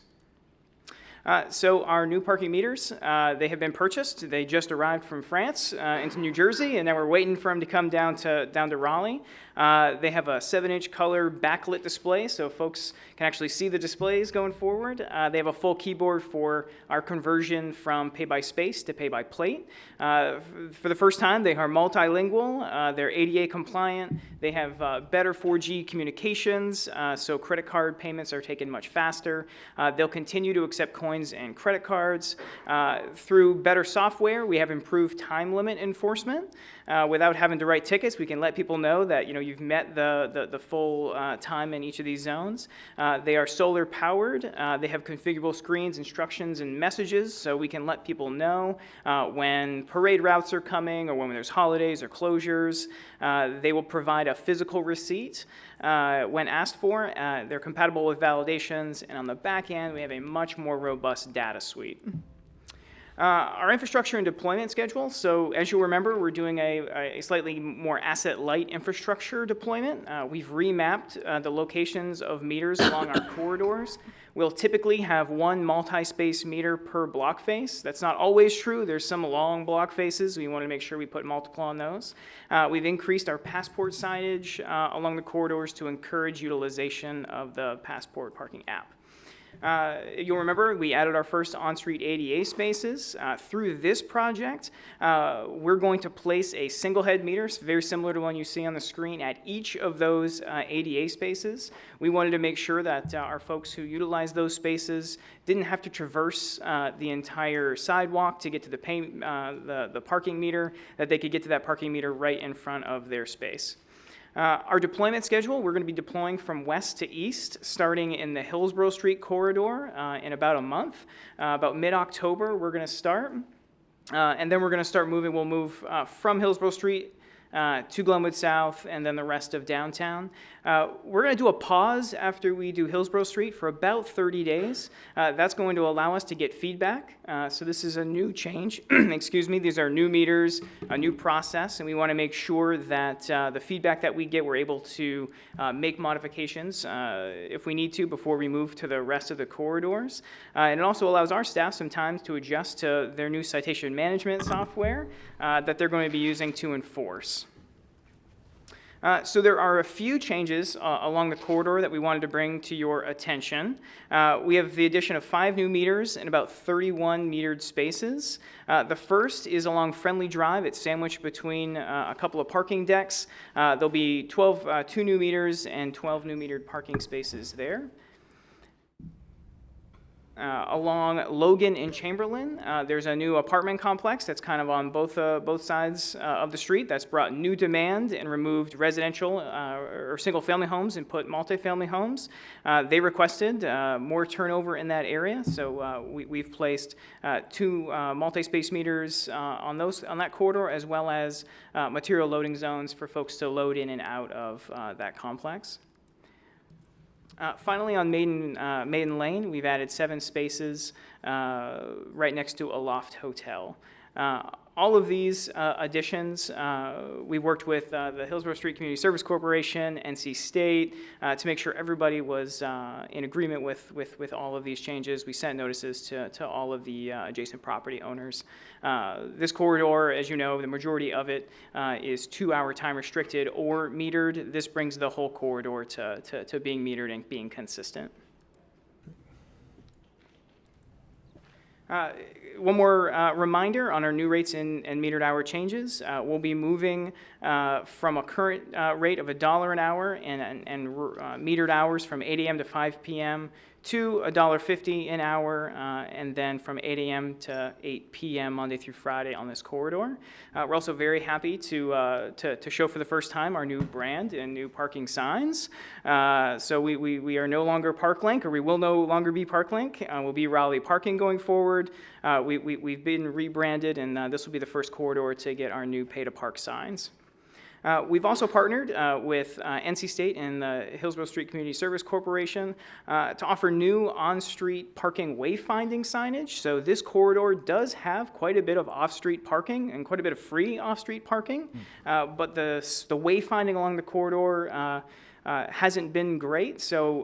So our new parking meters, they have been purchased. They just arrived from France into New Jersey, and now we're waiting for them to come down to Raleigh. They have a 7-inch color backlit display, so folks can actually see the displays going forward. They have a full keyboard for our conversion from pay-by-space to pay-by-plate. For the first time, they are multilingual. They're ADA compliant. They have better 4G communications, so credit card payments are taken much faster. They'll continue to accept coins and credit cards. Through better software, we have improved time limit enforcement. Without having to write tickets, we can let people know that you've met the full time in each of these zones. They are solar powered. They have configurable screens, instructions, and messages, so we can let people know when parade routes are coming or when there's holidays or closures. They will provide a physical receipt when asked for. They're compatible with validations, and on the back end, we have a much more robust data suite. Our infrastructure and deployment schedule. So as you'll remember, we're doing a slightly more asset-light infrastructure deployment. We've remapped the locations of meters along our corridors. We'll typically have one multi-space meter per block face. That's not always true. There's some long block faces. We want to make sure we put multiple on those. We've increased our passport signage along the corridors to encourage utilization of the passport parking app. You'll remember we added our first on-street ADA spaces. Through this project, we're going to place a single head meter, very similar to one you see on the screen, at each of those ADA spaces. We wanted to make sure that our folks who utilize those spaces didn't have to traverse the entire sidewalk to get to the parking meter, that they could get to that parking meter right in front of their space. Our deployment schedule, we're going to be deploying from west to east, starting in the Hillsborough Street corridor in about a month. About mid-October, we're going to start. And then we're going to start moving. We'll move from Hillsborough Street to Glenwood South, and then the rest of downtown. We're going to do a pause after we do Hillsborough Street for about 30 days. That's going to allow us to get feedback. So this is a new change. Excuse me. These are new meters, a new process, and we want to make sure that the feedback that we get, we're able to make modifications if we need to before we move to the rest of the corridors. And it also allows our staff some time to adjust to their new citation management software that they're going to be using to enforce. So there are a few changes along the corridor that we wanted to bring to your attention. We have the addition of 5 new meters and about 31 metered spaces. The first is along Friendly Drive. It's sandwiched between a couple of parking decks. There'll be 2 new meters and 12 new metered parking spaces there. Along Logan and Chamberlain, there's a new apartment complex that's kind of on both sides of the street that's brought new demand and removed residential or single-family homes and put multifamily homes. They requested more turnover in that area, so we've placed 2 multi-space meters on that corridor, as well as material loading zones for folks to load in and out of that complex. Finally, on Maiden Lane, we've added 7 spaces right next to a loft hotel. All of these additions, we worked with the Hillsborough Street Community Service Corporation, NC State, to make sure everybody was in agreement with all of these changes. We sent notices to all of the adjacent property owners. This corridor, as you know, the majority of it is 2-hour time restricted or metered. This brings the whole corridor to being metered and being consistent. One more reminder on our new rates and metered hour changes. We'll be moving from a current rate of $1 an hour and metered hours from 8 a.m. to 5 p.m. to $1.50 an hour, and then from 8 a.m. to 8 p.m. Monday through Friday on this corridor. We're also very happy to show for the first time our new brand and new parking signs. So we are no longer ParkLink, or we will no longer be ParkLink. We'll be Raleigh Parking going forward. We've been rebranded, and this will be the first corridor to get our new pay-to-park signs. We've also partnered with NC State and the Hillsborough Street Community Service Corporation to offer new on-street parking wayfinding signage. So this corridor does have quite a bit of off-street parking and quite a bit of free off-street parking, but the wayfinding along the corridor hasn't been great. So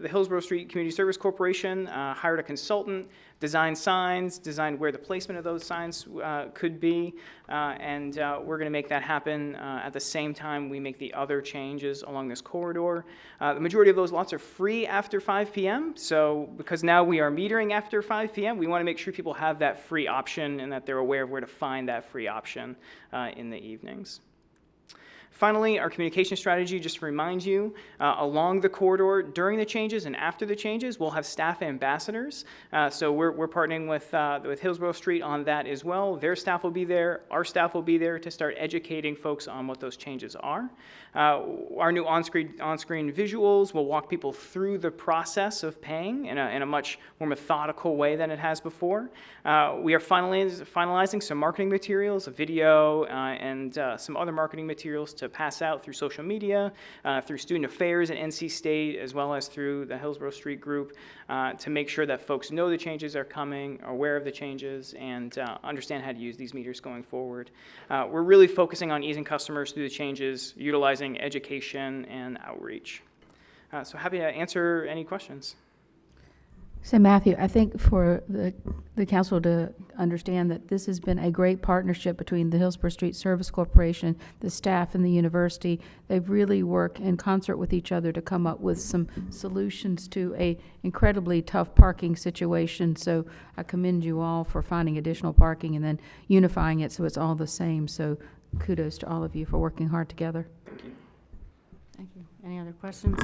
the Hillsborough Street Community Service Corporation hired a consultant, designed signs, designed where the placement of those signs could be, and we're going to make that happen at the same time we make the other changes along this corridor. The majority of those lots are free after 5 p.m., so because now we are metering after 5 p.m., we want to make sure people have that free option and that they're aware of where to find that free option in the evenings. Finally, our communication strategy, just to remind you, along the corridor during the changes and after the changes, we'll have staff ambassadors. So we're partnering with Hillsborough Street on that as well. Their staff will be there. Our staff will be there to start educating folks on what those changes are. Our new on-screen visuals will walk people through the process of paying in a much more methodical way than it has before. We are finalizing some marketing materials, a video, and some other marketing materials to pass out through social media, through student affairs at NC State, as well as through the Hillsborough Street group, to make sure that folks know the changes are coming, are aware of the changes, and understand how to use these meters going forward. We're really focusing on easing customers through the changes, utilizing education and outreach. So happy to answer any questions. So Matthew, I think for the council to understand that this has been a great partnership between the Hillsborough Street Service Corporation, the staff, and the university. They've really worked in concert with each other to come up with some solutions to a incredibly tough parking situation. So I commend you all for finding additional parking and then unifying it so it's all the same. So kudos to all of you for working hard together. Thank you. Thank you. Any other questions?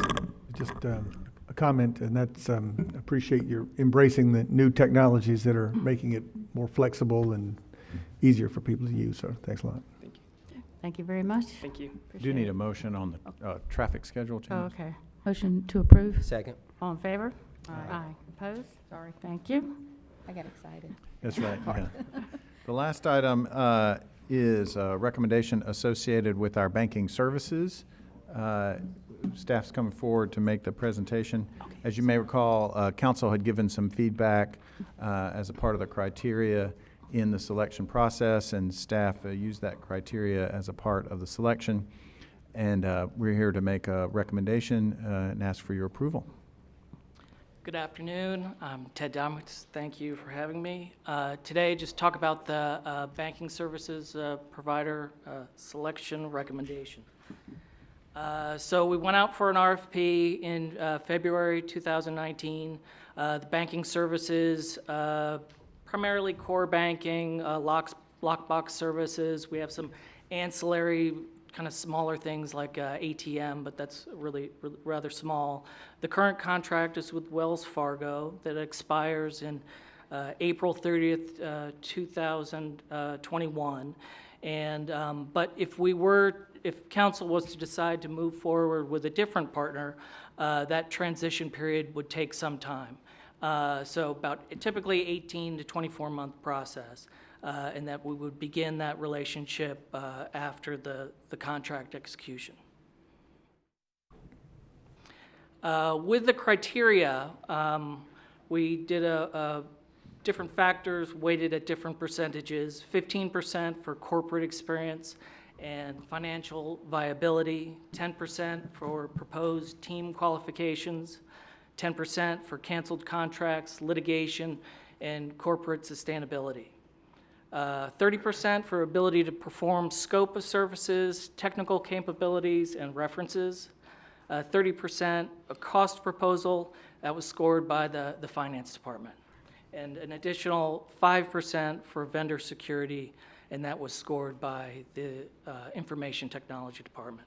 Just a comment, and that's appreciate your embracing the new technologies that are making it more flexible and easier for people to use. So thanks a lot. Thank you. Thank you very much. Thank you. Do need a motion on the traffic schedule change? Oh, okay. Motion to approve? Second. All in favor? Aye. Opposed? Sorry. Thank you. I got excited. That's right, yeah. The last item is a recommendation associated with our banking services. Staff's coming forward to make the presentation. As you may recall, council had given some feedback as a part of the criteria in the selection process, and staff used that criteria as a part of the selection. And we're here to make a recommendation and ask for your approval. Good afternoon. I'm Ted Domitz. Thank you for having me. Today, just talk about the banking services provider selection recommendation. So we went out for an RFP in February 2019. The banking services, primarily core banking, lockbox services. We have some ancillary kind of smaller things like ATM, but that's really rather small. The current contract is with Wells Fargo that expires in April 30th, 2021. And but if council was to decide to move forward with a different partner, that transition period would take some time. So about typically 18 to 24-month process, and that we would begin that relationship after the contract execution. With the criteria, we did different factors weighted at different percentages, 15% for corporate experience and financial viability, 10% for proposed team qualifications, 10% for canceled contracts, litigation, and corporate sustainability. 30% for ability to perform scope of services, technical capabilities, and references. 30% a cost proposal that was scored by the finance department. And an additional 5% for vendor security, and that was scored by the information technology department.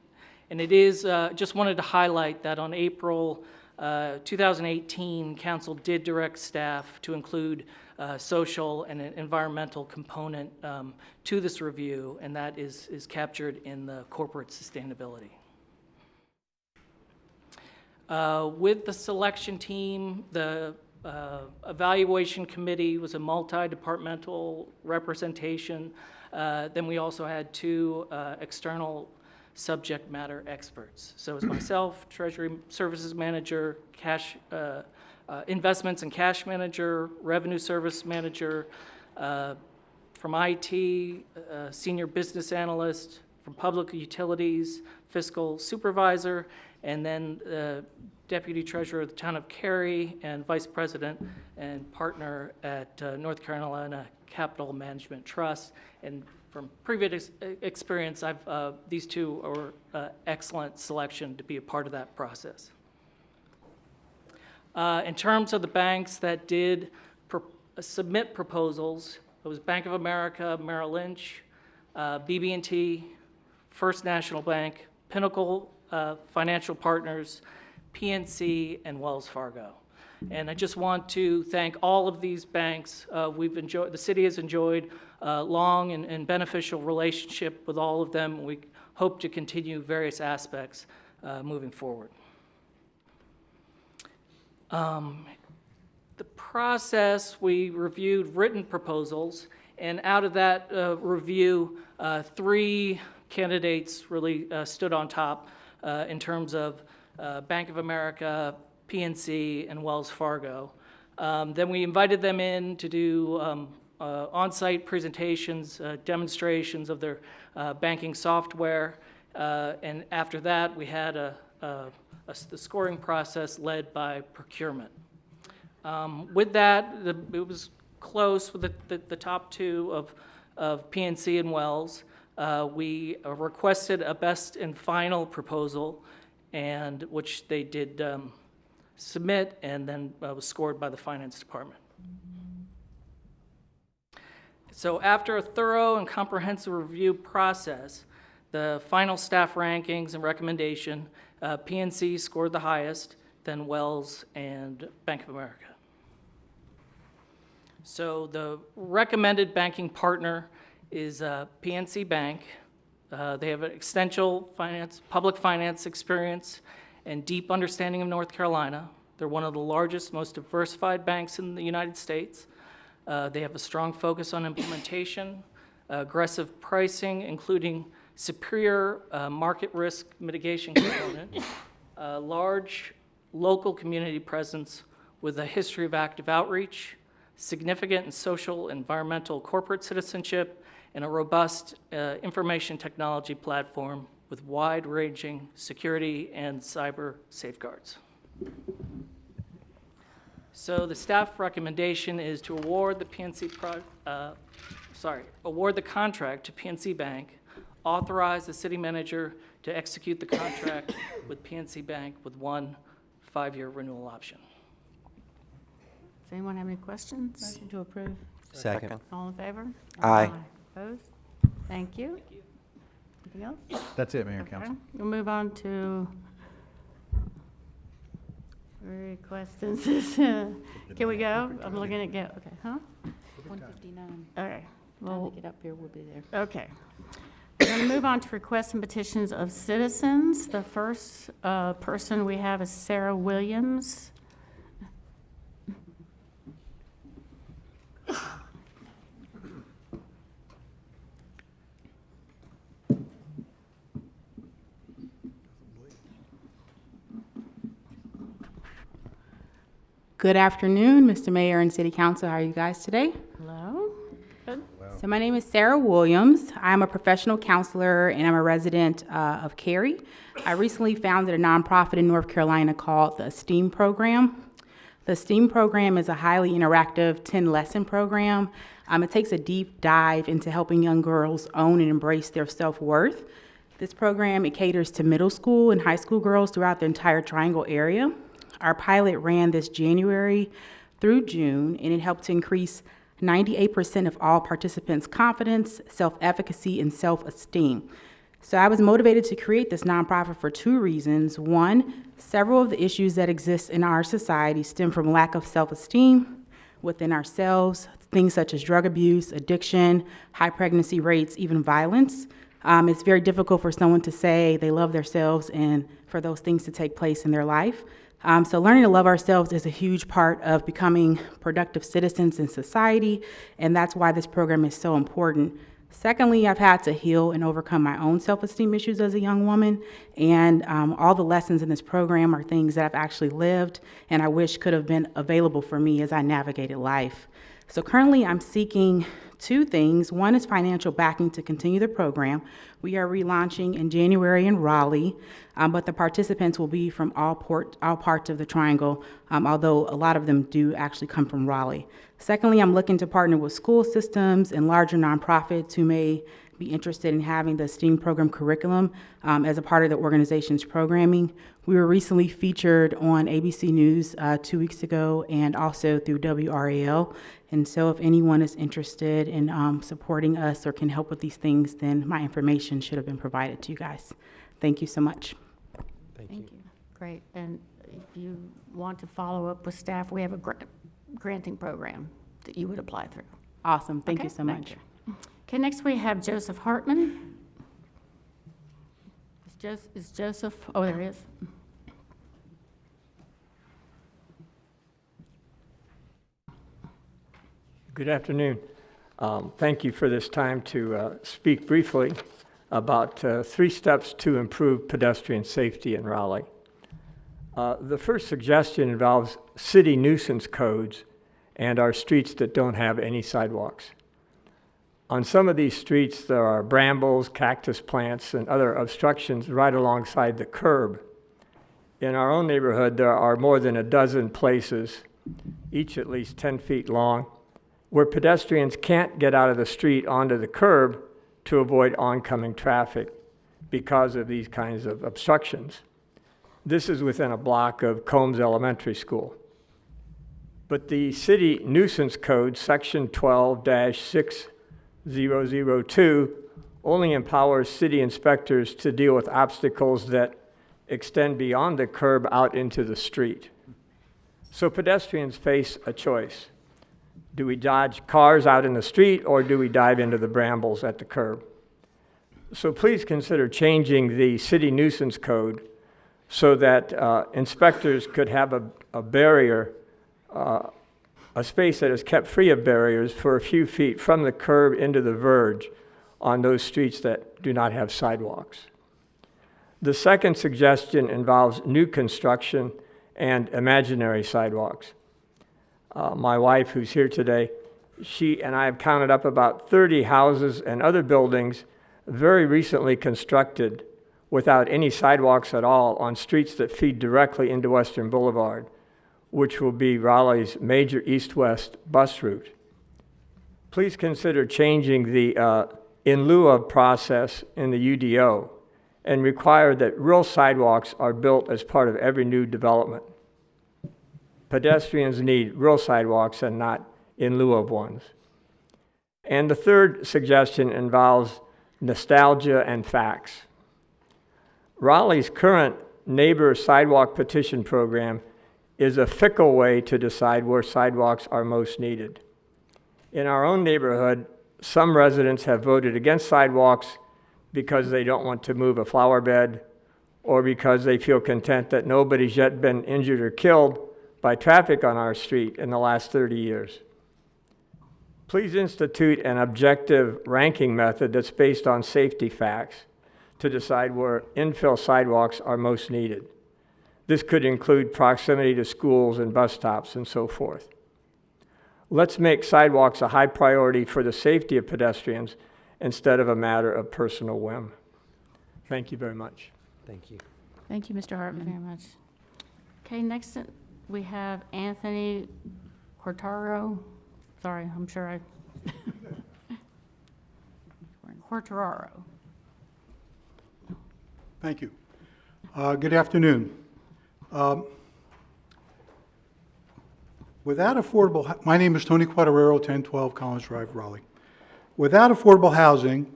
And it is, just wanted to highlight that on April 2018, council did direct staff to include social and an environmental component to this review, and that is captured in the corporate sustainability. With the selection team, the evaluation committee was a multi-departmental representation. Then we also had 2 external subject matter experts. So it was myself, Treasury Services Manager, Investments and Cash Manager, Revenue Service Manager, from IT, Senior Business Analyst, from Public Utilities, Fiscal Supervisor, and then Deputy Treasurer of the Town of Cary and Vice President and partner at North Carolina Capital Management Trust. And from previous experience, these 2 are excellent selection to be a part of that process. In terms of the banks that did submit proposals, it was Bank of America, Merrill Lynch, BB&T, First National Bank, Pinnacle Financial Partners, PNC, and Wells Fargo. And I just want to thank all of these banks. The city has enjoyed a long and beneficial relationship with all of them. We hope to continue various aspects moving forward. The process, we reviewed written proposals, and out of that review, 3 candidates really stood on top in terms of Bank of America, PNC, and Wells Fargo. Then we invited them in to do on-site presentations, demonstrations of their banking software, and after that we had the scoring process led by procurement. With that, it was close with the top 2 of PNC and Wells. We requested a best and final proposal, and which they did submit, and then was scored by the finance department. So after a thorough and comprehensive review process, the final staff rankings and recommendation, PNC scored the highest, then Wells and Bank of America. So the recommended banking partner is PNC Bank. They have an extensive public finance experience and deep understanding of North Carolina. They're one of the largest, most diversified banks in the United States. They have a strong focus on implementation, aggressive pricing, including superior market risk mitigation component, large local community presence with a history of active outreach, significant and social, environmental, corporate citizenship, and a robust information technology platform with wide-ranging security and cyber safeguards. So the staff recommendation is to award the award the contract to PNC Bank, authorize the city manager to execute the contract with PNC Bank with one 5-year renewal option. Does anyone have any questions? Motion to approve. Second. All in favor? Aye. Opposed? Thank you. Anything else? That's it, Mayor and Okay. Council. We'll move on to requests. Can we go? I'm looking at go. Okay, huh? 159. Okay. When Well, we get up here, we'll be there. okay. We're going to move on to requests and petitions of citizens. The first person we have is Sarah Williams. Good afternoon, Mr. Mayor and City Council. How are you guys today? Hello. Good. So my name is Sarah Williams. I'm a professional counselor and I'm a resident of Cary. I recently founded a nonprofit in North Carolina called the STEAM Program. The STEAM Program is a highly interactive 10-lesson program. It takes a deep dive into helping young girls own and embrace their self-worth. This program, it caters to middle school and high school girls throughout the entire Triangle area. Our pilot ran this January through June, and it helped to increase 98% of all participants' confidence, self-efficacy, and self-esteem. So I was motivated to create this nonprofit for 2 reasons. One, several of the issues that exist in our society stem from lack of self-esteem within ourselves, things such as drug abuse, addiction, high pregnancy rates, even violence. It's very difficult for someone to say they love themselves and for those things to take place in their life. So learning to love ourselves is a huge part of becoming productive citizens in society, and that's why this program is so important. Secondly, I've had to heal and overcome my own self-esteem issues as a young woman, and all the lessons in this program are things that I've actually lived and I wish could have been available for me as I navigated life. So currently I'm seeking 2 things. One is financial backing to continue the program. We are relaunching in January in Raleigh, but the participants will be from all parts of the Triangle, although a lot of them do actually come from Raleigh. Secondly, I'm looking to partner with school systems and larger nonprofits who may be interested in having the STEAM program curriculum as a part of the organization's programming. We were recently featured on ABC News 2 weeks ago and also through WRAL. And so if anyone is interested in supporting us or can help with these things, then my information should have been provided to you guys. Thank you so much. Thank you. Great. And if you want to follow up with staff, we have a granting program that you would apply through. Awesome. Thank Okay, you so much. you. Okay, next we have Joseph Hartman. Is Joseph, oh, there he is. Good afternoon. Thank you for this time to speak briefly about 3 steps to improve pedestrian safety in Raleigh. The first suggestion involves city nuisance codes and our streets that don't have any sidewalks. On some of these streets, there are brambles, cactus plants, and other obstructions right alongside the curb. In our own neighborhood, there are more than a dozen places, each at least 10 feet long, where pedestrians can't get out of the street onto the curb to avoid oncoming traffic because of these kinds of obstructions. This is within a block of Combs Elementary School. But the city nuisance code, section 12-6002, only empowers city inspectors to deal with obstacles that extend beyond the curb out into the street. So pedestrians face a choice. Do we dodge cars out in the street or do we dive into the brambles at the curb? So please consider changing the city nuisance code so that inspectors could have a barrier, a space that is kept free of barriers for a few feet from the curb into the verge on those streets that do not have sidewalks. The second suggestion involves new construction and imaginary sidewalks. My wife, who's here today, she and I have counted up about 30 houses and other buildings very recently constructed without any sidewalks at all on streets that feed directly into Western Boulevard, which will be Raleigh's major east-west bus route. Please consider changing the in lieu of process in the UDO and require that real sidewalks are built as part of every new development. Pedestrians need real sidewalks and not in lieu of ones. And the third suggestion involves nostalgia and facts. Raleigh's current neighbor sidewalk petition program is a fickle way to decide where sidewalks are most needed. In our own neighborhood, some residents have voted against sidewalks because they don't want to move a flower bed, or because they feel content that nobody's yet been injured or killed by traffic on our street in the last 30 years. Please institute an objective ranking method that's based on safety facts to decide where infill sidewalks are most needed. This could include proximity to schools and bus stops and so forth. Let's make sidewalks a high priority for the safety of pedestrians instead of a matter of personal whim. Thank you very much. Thank you. Thank you, Mr. Hartman. Very much. Okay, next we have Anthony Quartaro. Sorry, I'm sure I. Quartararo. Thank you. Good afternoon. Without affordable, my name is Tony Quaterero, 1012 Collins Drive, Raleigh. Without affordable housing,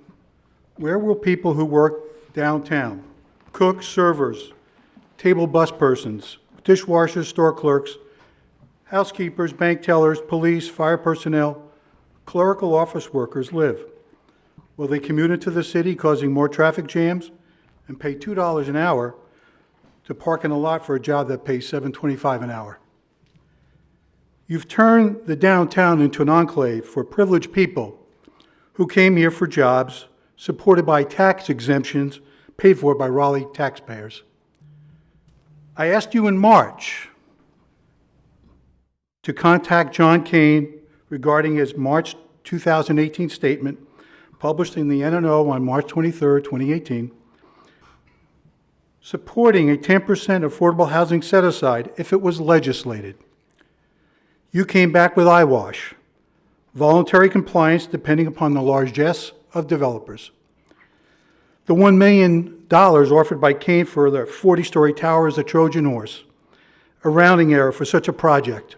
where will people who work downtown, cooks, servers, table bus persons, dishwashers, store clerks, housekeepers, bank tellers, police, fire personnel, clerical office workers live? Will they commute into the city, causing more traffic jams, and pay $2 an hour to park in a lot for a job that pays $7.25 an hour? You've turned the downtown into an enclave for privileged people who came here for jobs supported by tax exemptions paid for by Raleigh taxpayers. I asked you in March to contact John Kane regarding his March 2018 statement published in the NNO on March 23, 2018, supporting a 10% affordable housing set-aside if it was legislated. You came back with eyewash, voluntary compliance depending upon the largesse of developers. The $1 million offered by Kane for the 40-story tower is a Trojan horse, a rounding error for such a project.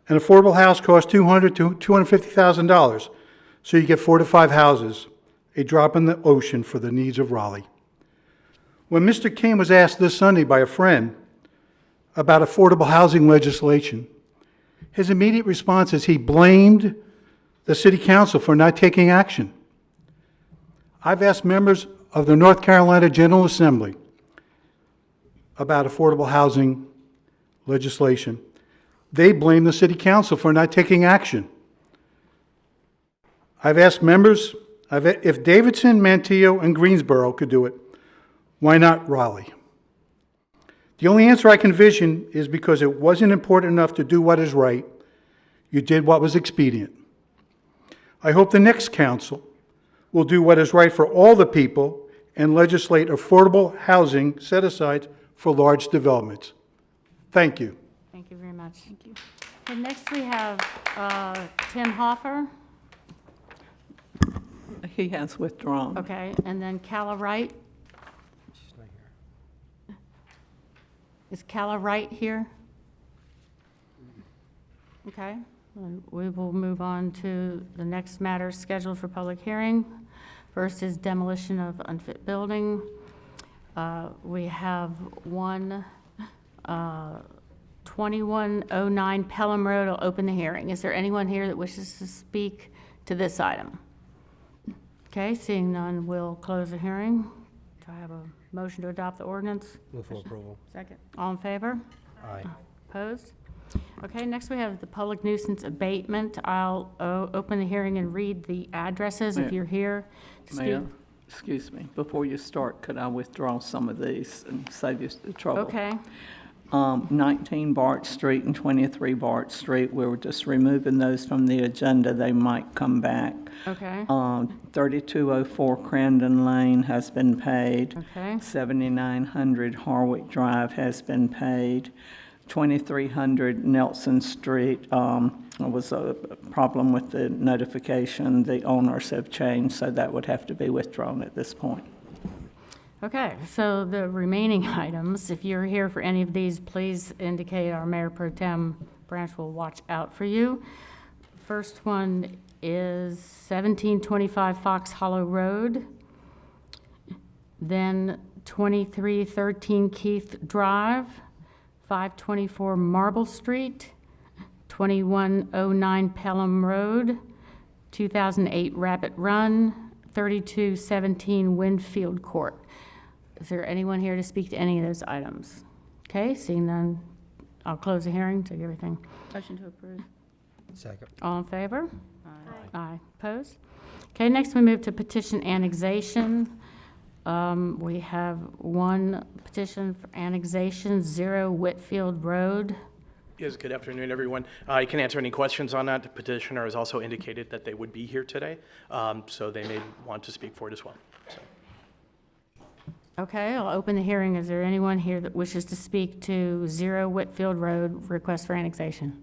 An affordable house costs $200,000 to $250,000, so you get 4 to 5 houses, a drop in the ocean for the needs of Raleigh. When Mr. Kane was asked this Sunday by a friend about affordable housing legislation, his immediate response is he blamed the City Council for not taking action. I've asked members of the North Carolina General Assembly about affordable housing legislation. They blame the City Council for not taking action. I've asked members, if Davidson, Manteo, and Greensboro could do it, why not Raleigh? The only answer I can envision is because it wasn't important enough to do what is right. You did what was expedient. I hope the next council will do what is right for all the people and legislate affordable housing set-asides for large developments. Thank you. Thank you very much. Thank you. And next we have Tim Hoffer. He has withdrawn. Okay, and then Calla Wright. Is Calla Wright here? Okay, and we will move on to the next matter scheduled for public hearing. First is demolition of unfit building. We have one 2109 Pelham Road. I'll open the hearing. Is there anyone here that wishes to speak to this item? Okay, seeing none, we'll close the hearing. Do I have a motion to adopt the ordinance? Move for approval. Second. All in favor? Aye. Opposed? Okay, next we have the public nuisance abatement. I'll open the hearing and read the addresses if you're here to speak. Mayor, excuse me, before you start, could I withdraw some of these and save you the trouble? Okay. 19 Bart Street and 23 Bart Street, we were just removing those from the agenda. They might come back. Okay. 3204 Crandon Lane has been paid. Okay. 7900 Harwick Drive has been paid. 2300 Nelson Street, there was a problem with the notification. The owners have changed, so that would have to be withdrawn at this point. Okay, so the remaining items, if you're here for any of these, please indicate. Our Mayor Pro Tem Branch will watch out for you. First one is 1725 Fox Hollow Road, then 2313 Keith Drive, 524 Marble Street, 2109 Pelham Road, 2008 Rabbit Run, 3217 Winfield Court. Is there anyone here to speak to any of those items? Okay, seeing none, I'll close the hearing, take everything. Motion to approve. Second. All in favor? Aye. Aye. Opposed? Okay, next we move to petition annexation. We have one petition for annexation, 0 Whitfield Road. Yes, good afternoon, everyone. I can answer any questions on that. The petitioner has also indicated that they would be here today, so they may want to speak for it as well. So. Okay, I'll open the hearing. Is there anyone here that wishes to speak to 0 Whitfield Road, request for annexation?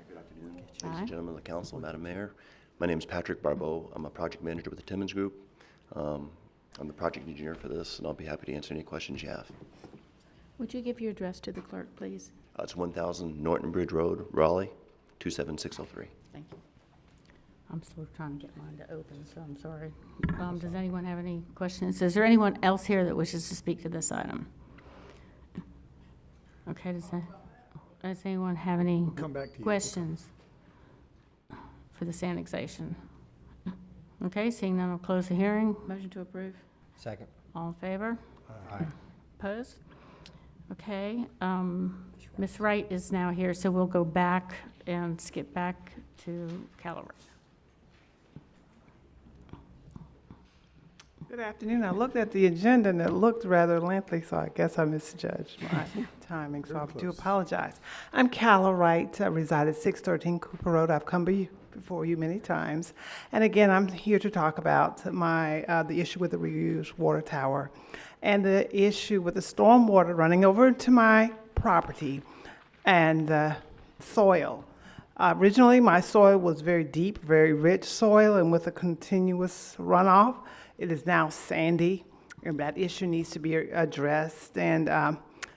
Good afternoon, ladies and gentlemen of the council, Madam Mayor. My name is Patrick Barbeau. I'm a project manager with the Timmons Group. I'm the project engineer for this, and I'll be happy to answer any questions you have. Would you give your address to the clerk, please? It's 1000 Norton Bridge Road, Raleigh, 27603. Thank you. I'm still trying to get mine to open, so I'm sorry. Does anyone have any questions? Is there anyone else here that wishes to speak to this item? Okay, does anyone have any Come back to you. questions for this annexation? Okay, seeing none, I'll close the hearing. Motion to approve. Second. All in favor? Aye. Opposed? Okay, Ms. Wright is now here, so we'll go back and skip back to Callaway. Good afternoon. I looked at the agenda and it looked rather lengthy, so I guess I misjudged my timing, so I do apologize. I'm Calla Wright. I reside at 613 Cooper Road. I've come before you many times. And again, I'm here to talk about the issue with the reused water tower and the issue with the storm water running over to my property and the soil. Originally, my soil was very deep, very rich soil, and with a continuous runoff, it is now sandy, and that issue needs to be addressed. And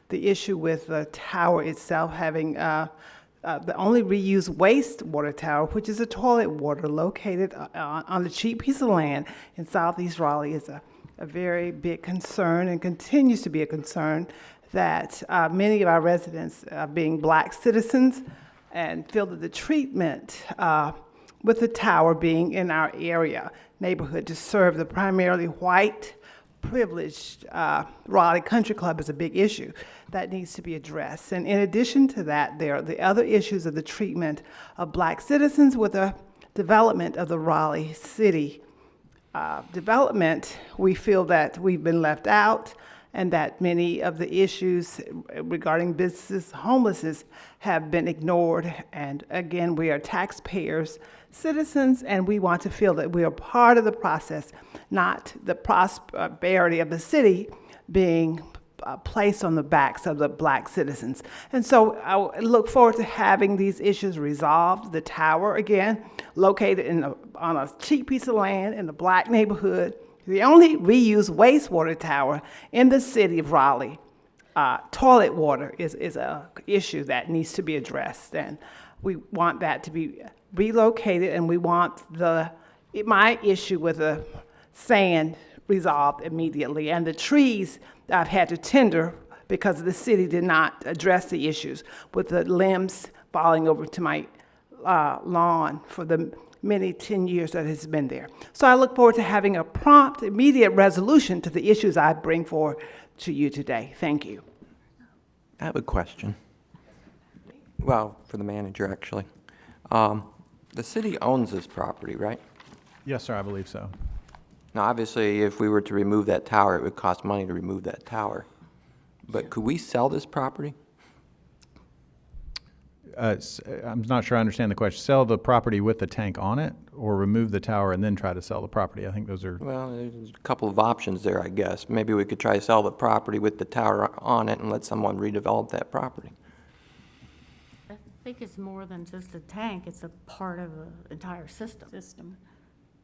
the issue with the tower itself having the only reused wastewater tower, which is a toilet water located on a cheap piece of land in southeast Raleigh, is a very big concern and continues to be a concern that many of our residents, being Black citizens, and feel that the treatment with the tower being in our area neighborhood to serve the primarily white, privileged Raleigh Country Club is a big issue that needs to be addressed. And in addition to that, there are the other issues of the treatment of Black citizens with the development of the Raleigh City development. We feel that we've been left out and that many of the issues regarding business homelessness have been ignored. And again, we are taxpayers, citizens, and we want to feel that we are part of the process, not the prosperity of the city being placed on the backs of the Black citizens. And so I look forward to having these issues resolved. The tower, again, located on a cheap piece of land in the Black neighborhood, the only reused wastewater tower in the city of Raleigh. Toilet water is an issue that needs to be addressed, and we want that to be relocated, and we want my issue with the sand resolved immediately, and the trees that I've had to tender because the city did not address the issues with the limbs falling over to my lawn for the many 10 years that it's been there. So I look forward to having a prompt, immediate resolution to the issues I bring forward to you today. Thank you. I have a question. Well, for the manager, actually. The city owns this property, right? Yes, sir, I believe so. Now, obviously, if we were to remove that tower, it would cost money to remove that tower. But could we sell this property? I'm not sure I understand the question. Sell the property with the tank on it, or remove the tower and then try to sell the property? I think those are... Well, there's a couple of options there, I guess. Maybe we could try to sell the property with the tower on it and let someone redevelop that property. I think it's more than just a tank. It's a part of the entire system.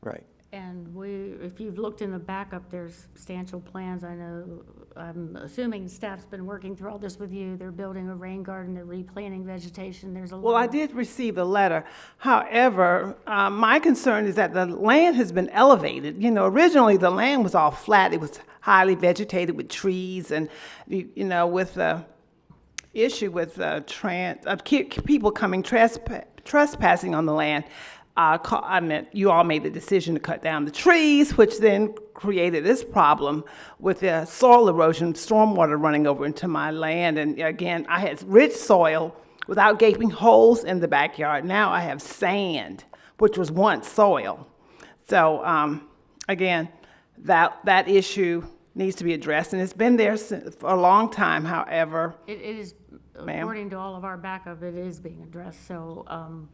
Right. And if you've looked in the backup, there's substantial plans. I'm assuming staff's been working through all this with you. They're building a rain garden, they're replanting vegetation, there's a lot. Well, I did receive a letter. However, my concern is that the land has been elevated. You know, originally the land was all flat. It was highly vegetated with trees and, with the issue with people coming trespassing on the land. You all made the decision to cut down the trees, which then created this problem with the soil erosion, stormwater running over into my land. And again, I had rich soil without gaping holes in the backyard. Now I have sand, which was once soil. So again, that issue needs to be addressed, and it's been there for a long time. However, It is, according to all of our backup, it is being addressed, so.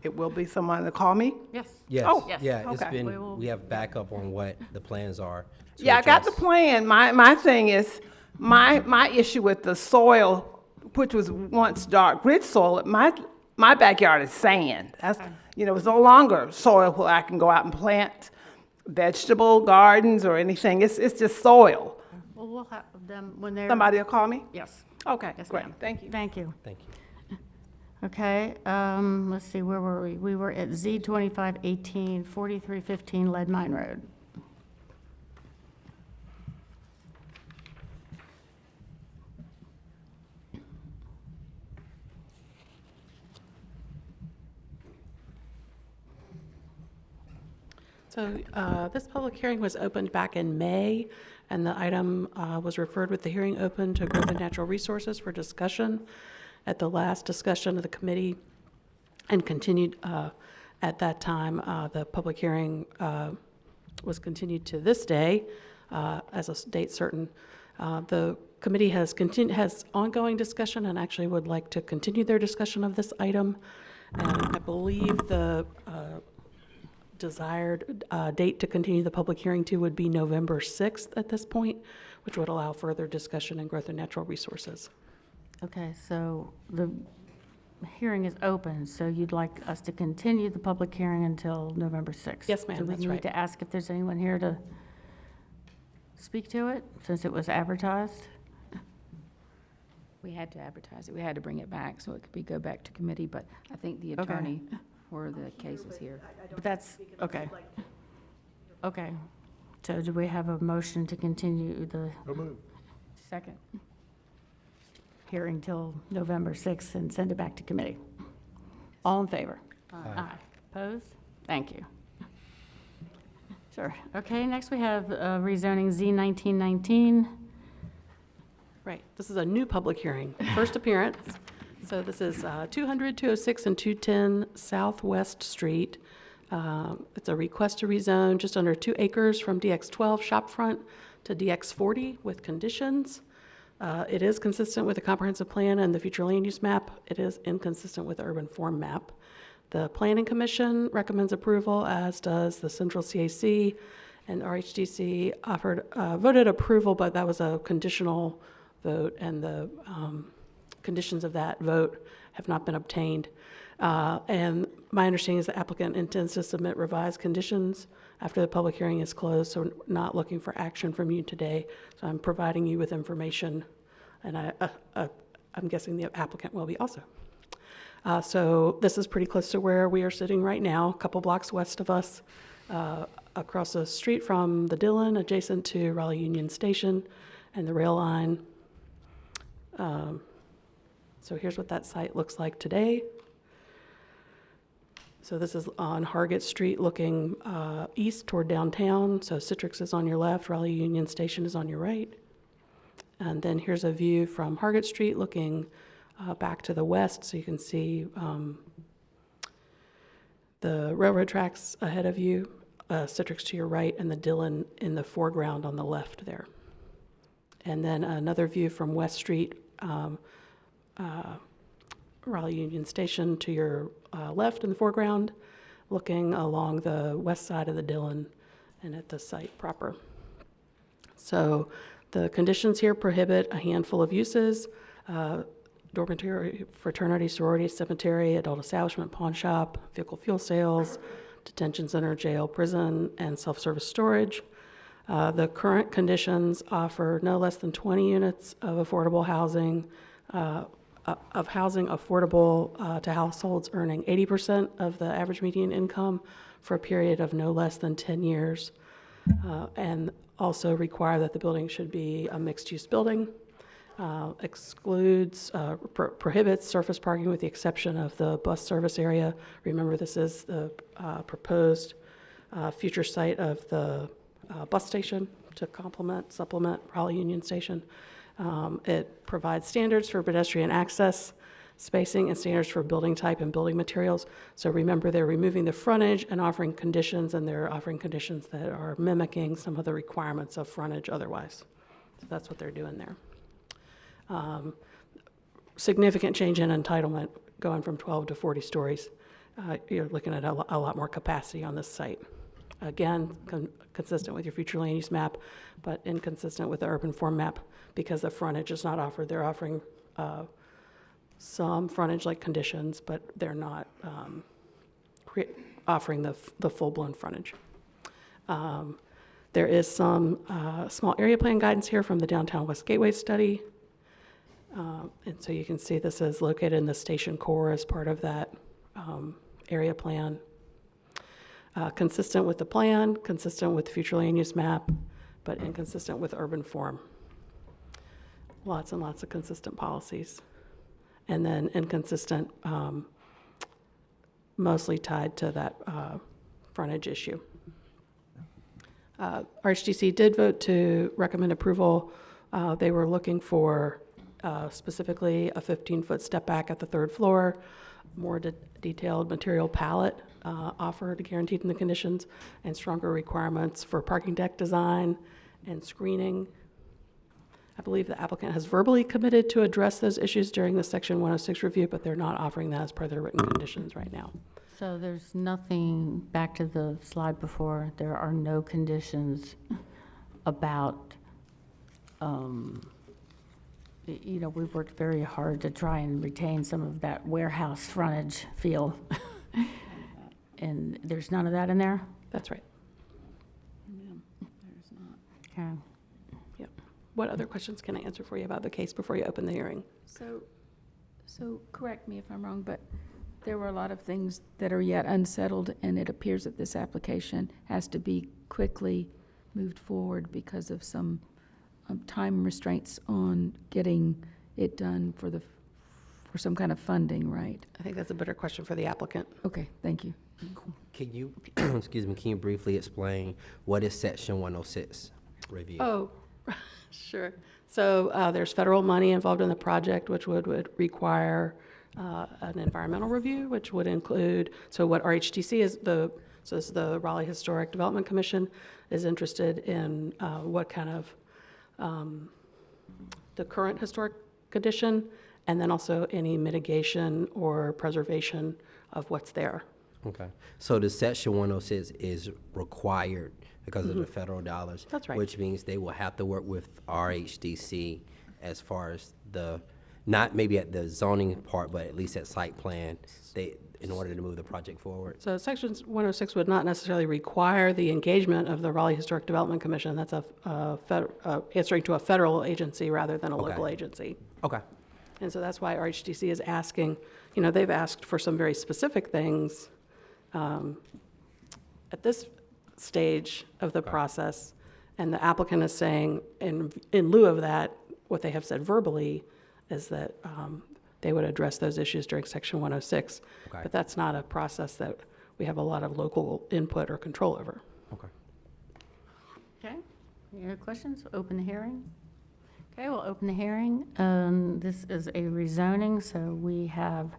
It will be someone to call me? Yes. Yes. Oh, Yeah, it's okay. been, we have backup on what the plans are. to Yeah, I got the address. plan. My thing is, my issue with the soil, which was once dark, rich soil, my backyard is sand. That's, it's no longer soil where I can go out and plant vegetable gardens or anything. It's just soil. Well, we'll have them when they're. Somebody will call me? Yes. Okay, Yes, great. ma'am. Thank you. Thank you. Thank you. Okay, let's see, where were we? We were at Z2518, 4315 Lead Mine Road. So this public hearing was opened back in May, and the item was referred with the hearing open to Growth and Natural Resources for discussion at the last discussion of the committee, and continued at that time. The public hearing was continued to this day as a date certain. The committee has ongoing discussion and actually would like to continue their discussion of this item. And I believe the desired date to continue the public hearing to would be November 6th at this point, which would allow further discussion in Growth and Natural Resources. Okay, so the hearing is open, so you'd like us to continue the public hearing until November 6th? Yes, ma'am, Do we that's need right. to ask if there's anyone here to speak to it, since it was advertised? We had to advertise it. We had to bring it back so it could go back to committee, but I think the attorney for the case is here. But that's, okay. Okay, so do we have a motion to continue the second hearing till November 6th and send it back to committee? All in favor? Aye. Opposed? Thank you. Sure. Okay, next we have rezoning Z1919. Right, this is a new public hearing, first appearance. So this is 200, 206, and 210 Southwest Street. It's a request to rezone just under 2 acres from DX12 shopfront to DX40 with conditions. It is consistent with the comprehensive plan and the future land use map. It is inconsistent with the urban form map. The Planning Commission recommends approval, as does the Central CAC, and RHDC voted approval, but that was a conditional vote, and the conditions of that vote have not been obtained. And my understanding is the applicant intends to submit revised conditions after the public hearing is closed, so we're not looking for action from you today. So I'm providing you with information, and I'm guessing the applicant will be also. So this is pretty close to where we are sitting right now, a couple blocks west of us, across the street from the Dillon, adjacent to Raleigh Union Station and the rail line. So here's what that site looks like today. So this is on Hargett Street looking east toward downtown. So Citrix is on your left, Raleigh Union Station is on your right. And then here's a view from Hargett Street looking back to the west, so you can see the railroad tracks ahead of you, Citrix to your right, and the Dillon in the foreground on the left there. And then another view from West Street, Raleigh Union Station to your left in the foreground, looking along the west side of the Dillon and at the site proper. So the conditions here prohibit a handful of uses: dormitory, fraternity, sorority, cemetery, adult establishment, pawn shop, vehicle fuel sales, detention center, jail, prison, and self-service storage. The current conditions offer no less than 20 units of affordable housing, affordable to households earning 80% of the average median income for a period of no less than 10 years, and also require that the building should be a mixed-use building. Prohibits surface parking with the exception of the bus service area. Remember, this is the proposed future site of the bus station to supplement Raleigh Union Station. It provides standards for pedestrian access, spacing, and standards for building type and building materials. So remember, they're removing the frontage and offering conditions, and they're offering conditions that are mimicking some of the requirements of frontage otherwise. So that's what they're doing there. Significant change in entitlement, going from 12 to 40 stories. You're looking at a lot more capacity on this site. Again, consistent with your future land use map, but inconsistent with the urban form map because the frontage is not offered. They're offering some frontage-like conditions, but they're not offering the full-blown frontage. There is some small area plan guidance here from the Downtown West Gateway study. And so you can see this is located in the station core as part of that area plan. Consistent with the plan, consistent with the future land use map, but inconsistent with urban form. Lots and lots of consistent policies. And then inconsistent, mostly tied to that frontage issue. RHDC did vote to recommend approval. They were looking for specifically a 15-foot step back at the third floor, more detailed material palette offered guaranteed in the conditions, and stronger requirements for parking deck design and screening. I believe the applicant has verbally committed to address those issues during the Section 106 review, but they're not offering that as part of their written conditions right now. So there's nothing, back to the slide before, there are no conditions about, you know, we've worked very hard to try and retain some of that warehouse frontage feel. And there's none of that in there? That's right. There's not. Okay. Yep. What other questions can I answer for you about the case before you open the hearing? So correct me if I'm wrong, but there were a lot of things that are yet unsettled, and it appears that this application has to be quickly moved forward because of some time restraints on getting it done for some kind of funding, right? I think that's a better question for the applicant. Okay, thank you. Can you, excuse me, can you briefly explain what is Section 106 review? Oh, sure. So there's federal money involved in the project, which would require an environmental review, which would include, so what RHTC is, so this is the Raleigh Historic Development Commission, is interested in what kind of the current historic condition, and then also any mitigation or preservation of what's there. Okay. So the Section 106 is required because of the federal dollars. That's right. Which means they will have to work with RHDC as far as not maybe at the zoning part, but at least at site plan, in order to move the project forward. So Section 106 would not necessarily require the engagement of the Raleigh Historic Development Commission. That's answering to a federal agency rather than a local agency. Okay. And so that's why RHDC is asking, you know, they've asked for some very specific things at this stage of the process, and the applicant is saying, in lieu of that, what they have said verbally is that they would address those issues during Section 106. Okay. But that's not a process that we have a lot of local input or control over. Okay. Okay. Any other questions? Open the hearing. Okay, we'll open the hearing. This is a rezoning, so we have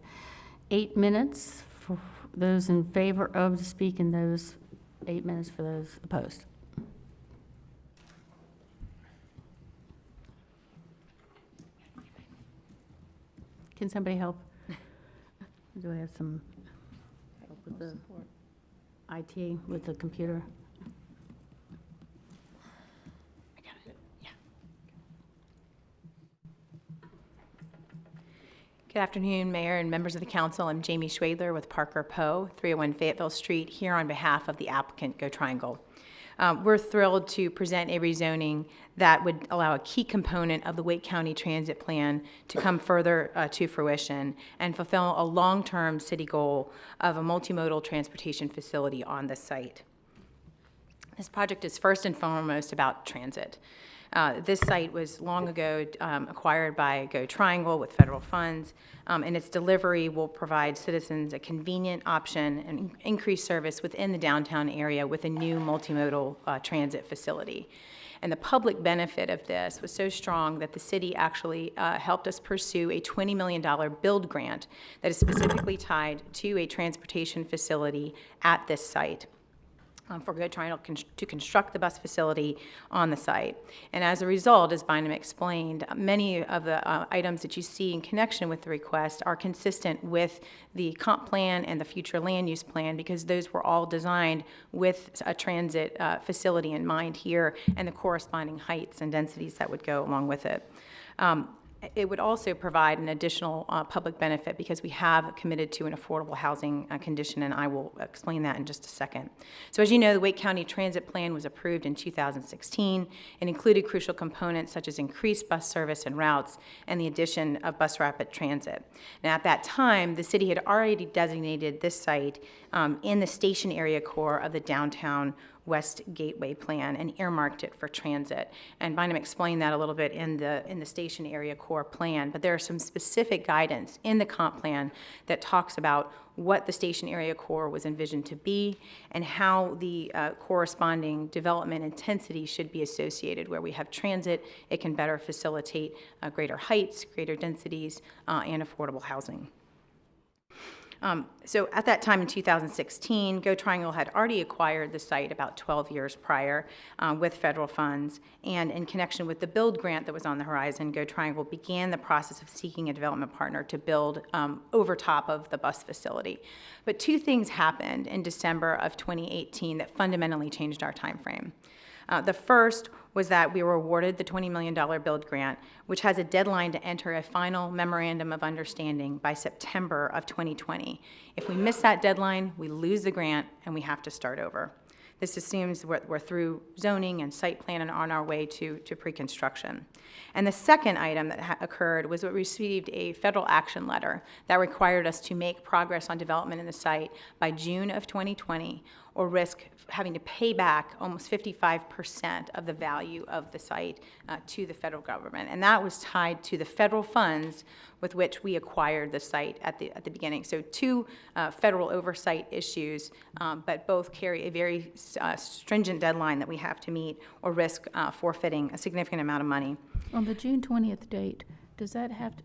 8 minutes for those in favor of to speak and those 8 minutes for those opposed. Can somebody help? Do I have some help with the IT, with the computer? I got it, yeah. Good afternoon, Mayor and members of the council. I'm Jamie Schwadler with Parker Poe, 301 Fayetteville Street, here on behalf of the applicant, Go Triangle. We're thrilled to present a rezoning that would allow a key component of the Wake County Transit Plan to come further to fruition and fulfill a long-term city goal of a multimodal transportation facility on the site. This project is first and foremost about transit. This site was long ago acquired by Go Triangle with federal funds, and its delivery will provide citizens a convenient option and increased service within the downtown area with a new multimodal transit facility. And the public benefit of this was so strong that the city actually helped us pursue a $20 million build grant that is specifically tied to a transportation facility at this site. For Go Triangle to construct the bus facility on the site. And as a result, as Bynum explained, many of the items that you see in connection with the request are consistent with the comp plan and the future land use plan, because those were all designed with a transit facility in mind here and the corresponding heights and densities that would go along with it. It would also provide an additional public benefit because we have committed to an affordable housing condition, and I will explain that in just a second. So as you know, the Wake County Transit Plan was approved in 2016 and included crucial components such as increased bus service and routes and the addition of bus rapid transit. Now at that time, the city had already designated this site in the station area core of the downtown West Gateway Plan and earmarked it for transit. And Bynum explained that a little bit in the station area core plan, but there are some specific guidance in the comp plan that talks about what the station area core was envisioned to be and how the corresponding development intensity should be associated. Where we have transit, it can better facilitate greater heights, greater densities, and affordable housing. So at that time in 2016, Go Triangle had already acquired the site about 12 years prior with federal funds, and in connection with the build grant that was on the horizon, Go Triangle began the process of seeking a development partner to build over top of the bus facility. But two things happened in December of 2018 that fundamentally changed our time frame. The first was that we were awarded the $20 million build grant, which has a deadline to enter a final memorandum of understanding by September of 2020. If we miss that deadline, we lose the grant and we have to start over. This assumes we're through zoning and site plan and on our way to pre-construction. And the second item that occurred was that we received a federal action letter that required us to make progress on development in the site by June of 2020, or risk having to pay back almost 55% of the value of the site to the federal government. And that was tied to the federal funds with which we acquired the site at the beginning. So two federal oversight issues, but both carry a very stringent deadline that we have to meet or risk forfeiting a significant amount of money. On the June 20th date, does that have to,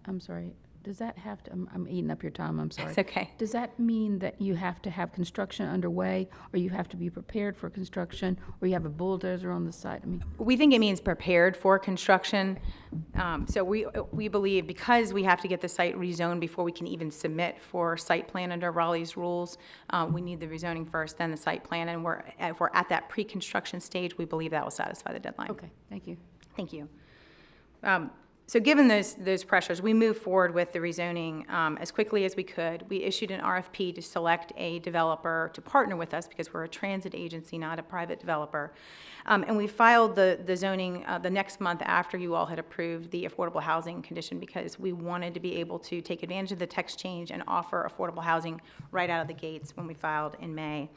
I'm eating up your time, I'm sorry. It's okay. Does that mean that you have to have construction underway, or you have to be prepared for construction, or you have a bulldozer on the site? I mean, we think it means prepared for construction. So we believe because we have to get the site rezoned before we can even submit for site plan under Raleigh's rules, we need the rezoning first, then the site plan, and if we're at that pre-construction stage, we believe that will satisfy the deadline. okay, thank you. Thank you. So given those pressures, we moved forward with the rezoning as quickly as we could. We issued an RFP to select a developer to partner with us because we're a transit agency, not a private developer. And we filed the zoning the next month after you all had approved the affordable housing condition, because we wanted to be able to take advantage of the text change and offer affordable housing right out of the gates when we filed in May.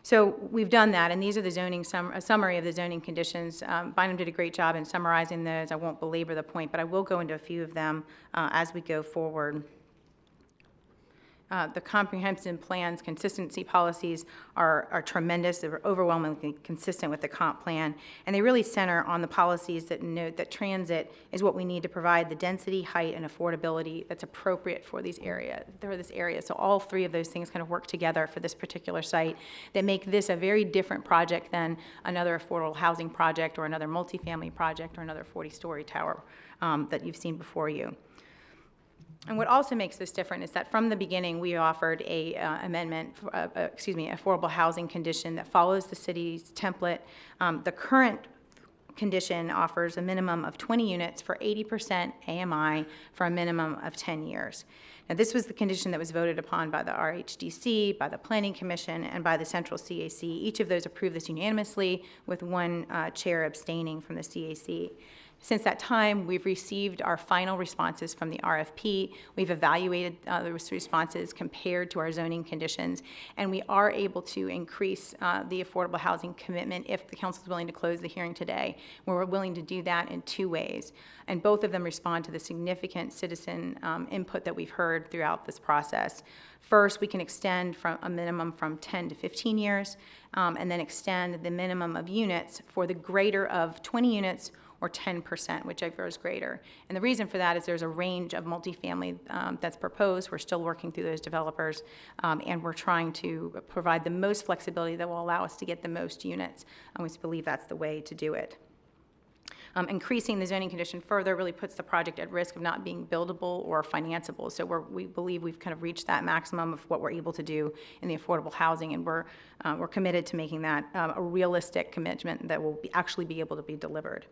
So we've done that, and these are the zoning a summary of the zoning conditions. Bynum did a great job in summarizing those. I won't belabor the point, but I will go into a few of them as we go forward. The comprehensive plan's consistency policies are tremendous. They're overwhelmingly consistent with the comp plan, and they really center on the policies that note that transit is what we need to provide the density, height, and affordability that's appropriate for this area. So all three of those things kind of work together for this particular site that make this a very different project than another affordable housing project or another multifamily project or another 40-story tower that you've seen before you. And what also makes this different is that from the beginning, we offered a affordable housing condition that follows the city's template. The current condition offers a minimum of 20 units for 80% AMI for a minimum of 10 years. Now, this was the condition that was voted upon by the RHDC, by the Planning Commission, and by the Central CAC. Each of those approved this unanimously, with one chair abstaining from the CAC. Since that time, we've received our final responses from the RFP. We've evaluated those responses compared to our zoning conditions, and we are able to increase the affordable housing commitment if the council is willing to close the hearing today. We're willing to do that in two ways, and both of them respond to the significant citizen input that we've heard throughout this process. First, we can extend from a minimum from 10 to 15 years, and then extend the minimum of units for the greater of 20 units or 10%, whichever is greater. And the reason for that is there's a range of multifamily that's proposed. We're still working through those developers, and we're trying to provide the most flexibility that will allow us to get the most units, and we believe that's the way to do it. Increasing the zoning condition further really puts the project at risk of not being buildable or financeable. So we believe we've kind of reached that maximum of what we're able to do in the affordable housing, and we're committed to making that a realistic commitment that will actually be able to be delivered.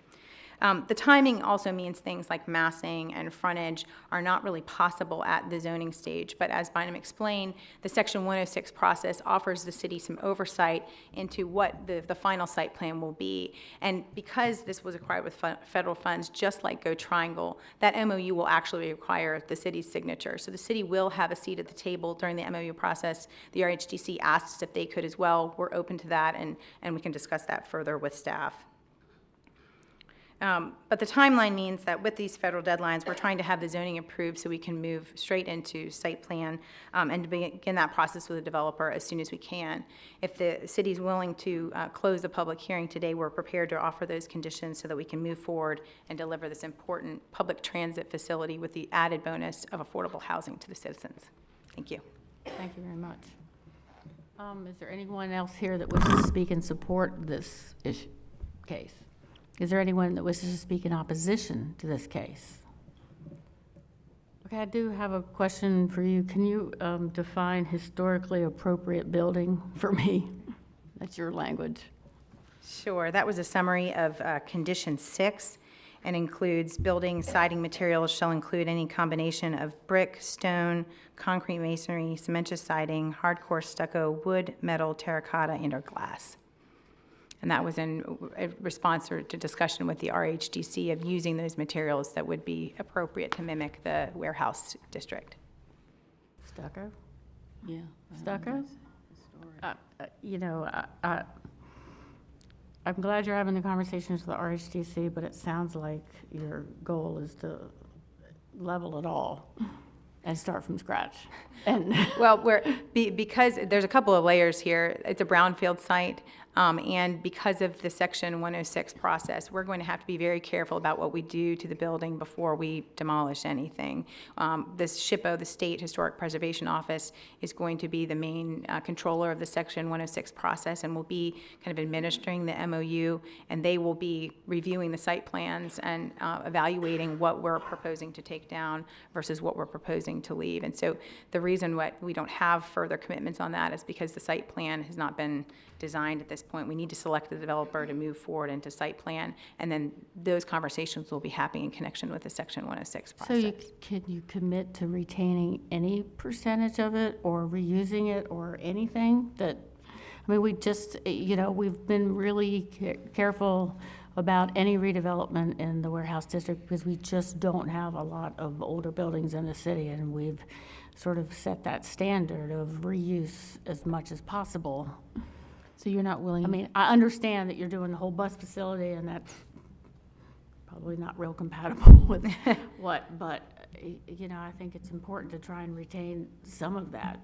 The timing also means things like massing and frontage are not really possible at the zoning stage, but as Bynum explained, the Section 106 process offers the city some oversight into what the final site plan will be. And because this was acquired with federal funds, just like Go Triangle, that MOU will actually require the city's signature. So the city will have a seat at the table during the MOU process. The RHDC asked us if they could as well. We're open to that, and we can discuss that further with staff. But the timeline means that with these federal deadlines, we're trying to have the zoning approved so we can move straight into site plan and to begin that process with the developer as soon as we can. If the city's willing to close the public hearing today, we're prepared to offer those conditions so that we can move forward and deliver this important public transit facility with the added bonus of affordable housing to the citizens. Thank you. Thank you very much. Is there anyone else here that wishes to speak in support of this case? Is there anyone that wishes to speak in opposition to this case? Okay, I do have a question for you. Can you define historically appropriate building for me? That's your language. Sure. That was a summary of Condition 6 and includes building siding materials shall include any combination of brick, stone, concrete masonry, cementous siding, hardcore stucco, wood, metal, terracotta, and/or glass. And that was in response to discussion with the RHDC of using those materials that would be appropriate to mimic the warehouse district. Stucco? Yeah. Stucco? You know, I'm glad you're having the conversations with the RHDC, but it sounds like your goal is to level it all and start from scratch. And well, because there's a couple of layers here. It's a brownfield site, and because of the Section 106 process, we're going to have to be very careful about what we do to the building before we demolish anything. This SHPO, the State Historic Preservation Office, is going to be the main controller of the Section 106 process and will be kind of administering the MOU, and they will be reviewing the site plans and evaluating what we're proposing to take down versus what we're proposing to leave. And so the reason why we don't have further commitments on that is because the site plan has not been designed at this point. We need to select the developer to move forward into site plan, and then those conversations will be happening in connection with the Section 106 process. so can you commit to retaining any percentage of it or reusing it or anything that, I mean, we just, you know, we've been really careful about any redevelopment in the warehouse district because we just don't have a lot of older buildings in the city, and we've sort of set that standard of reuse as much as possible. So you're not willing? I mean, I understand that you're doing the whole bus facility, and that's probably not real compatible with but, you know, I think it's important to try and retain some of that.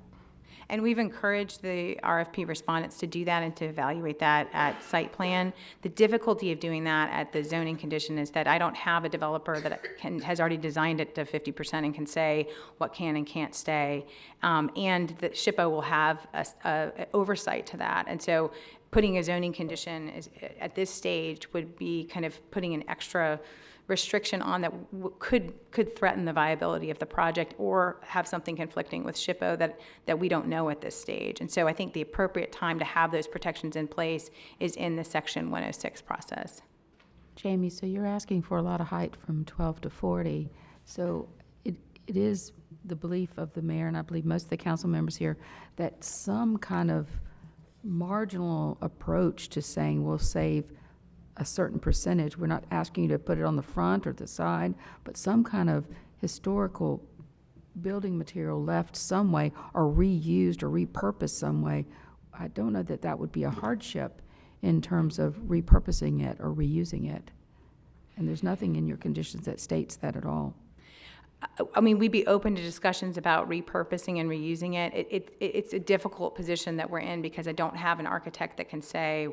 And we've encouraged the RFP respondents to do that and to evaluate that at site plan. The difficulty of doing that at the zoning condition is that I don't have a developer that has already designed it to 50% and can say what can and can't stay. And the SHPO will have a oversight to that. And so putting a zoning condition at this stage would be kind of putting an extra restriction on that could threaten the viability of the project or have something conflicting with SHPO that we don't know at this stage. And so I think the appropriate time to have those protections in place is in the Section 106 process. Jamie, so you're asking for a lot of height from 12 to 40. So it is the belief of the mayor, and I believe most of the council members here, that some kind of marginal approach to saying we'll save a certain percentage. We're not asking you to put it on the front or the side, but some kind of historical building material left some way or reused or repurposed some way. I don't know that that would be a hardship in terms of repurposing it or reusing it. And there's nothing in your conditions that states that at all. I mean, we'd be open to discussions about repurposing and reusing it. It's a difficult position that we're in because I don't have an architect that can say,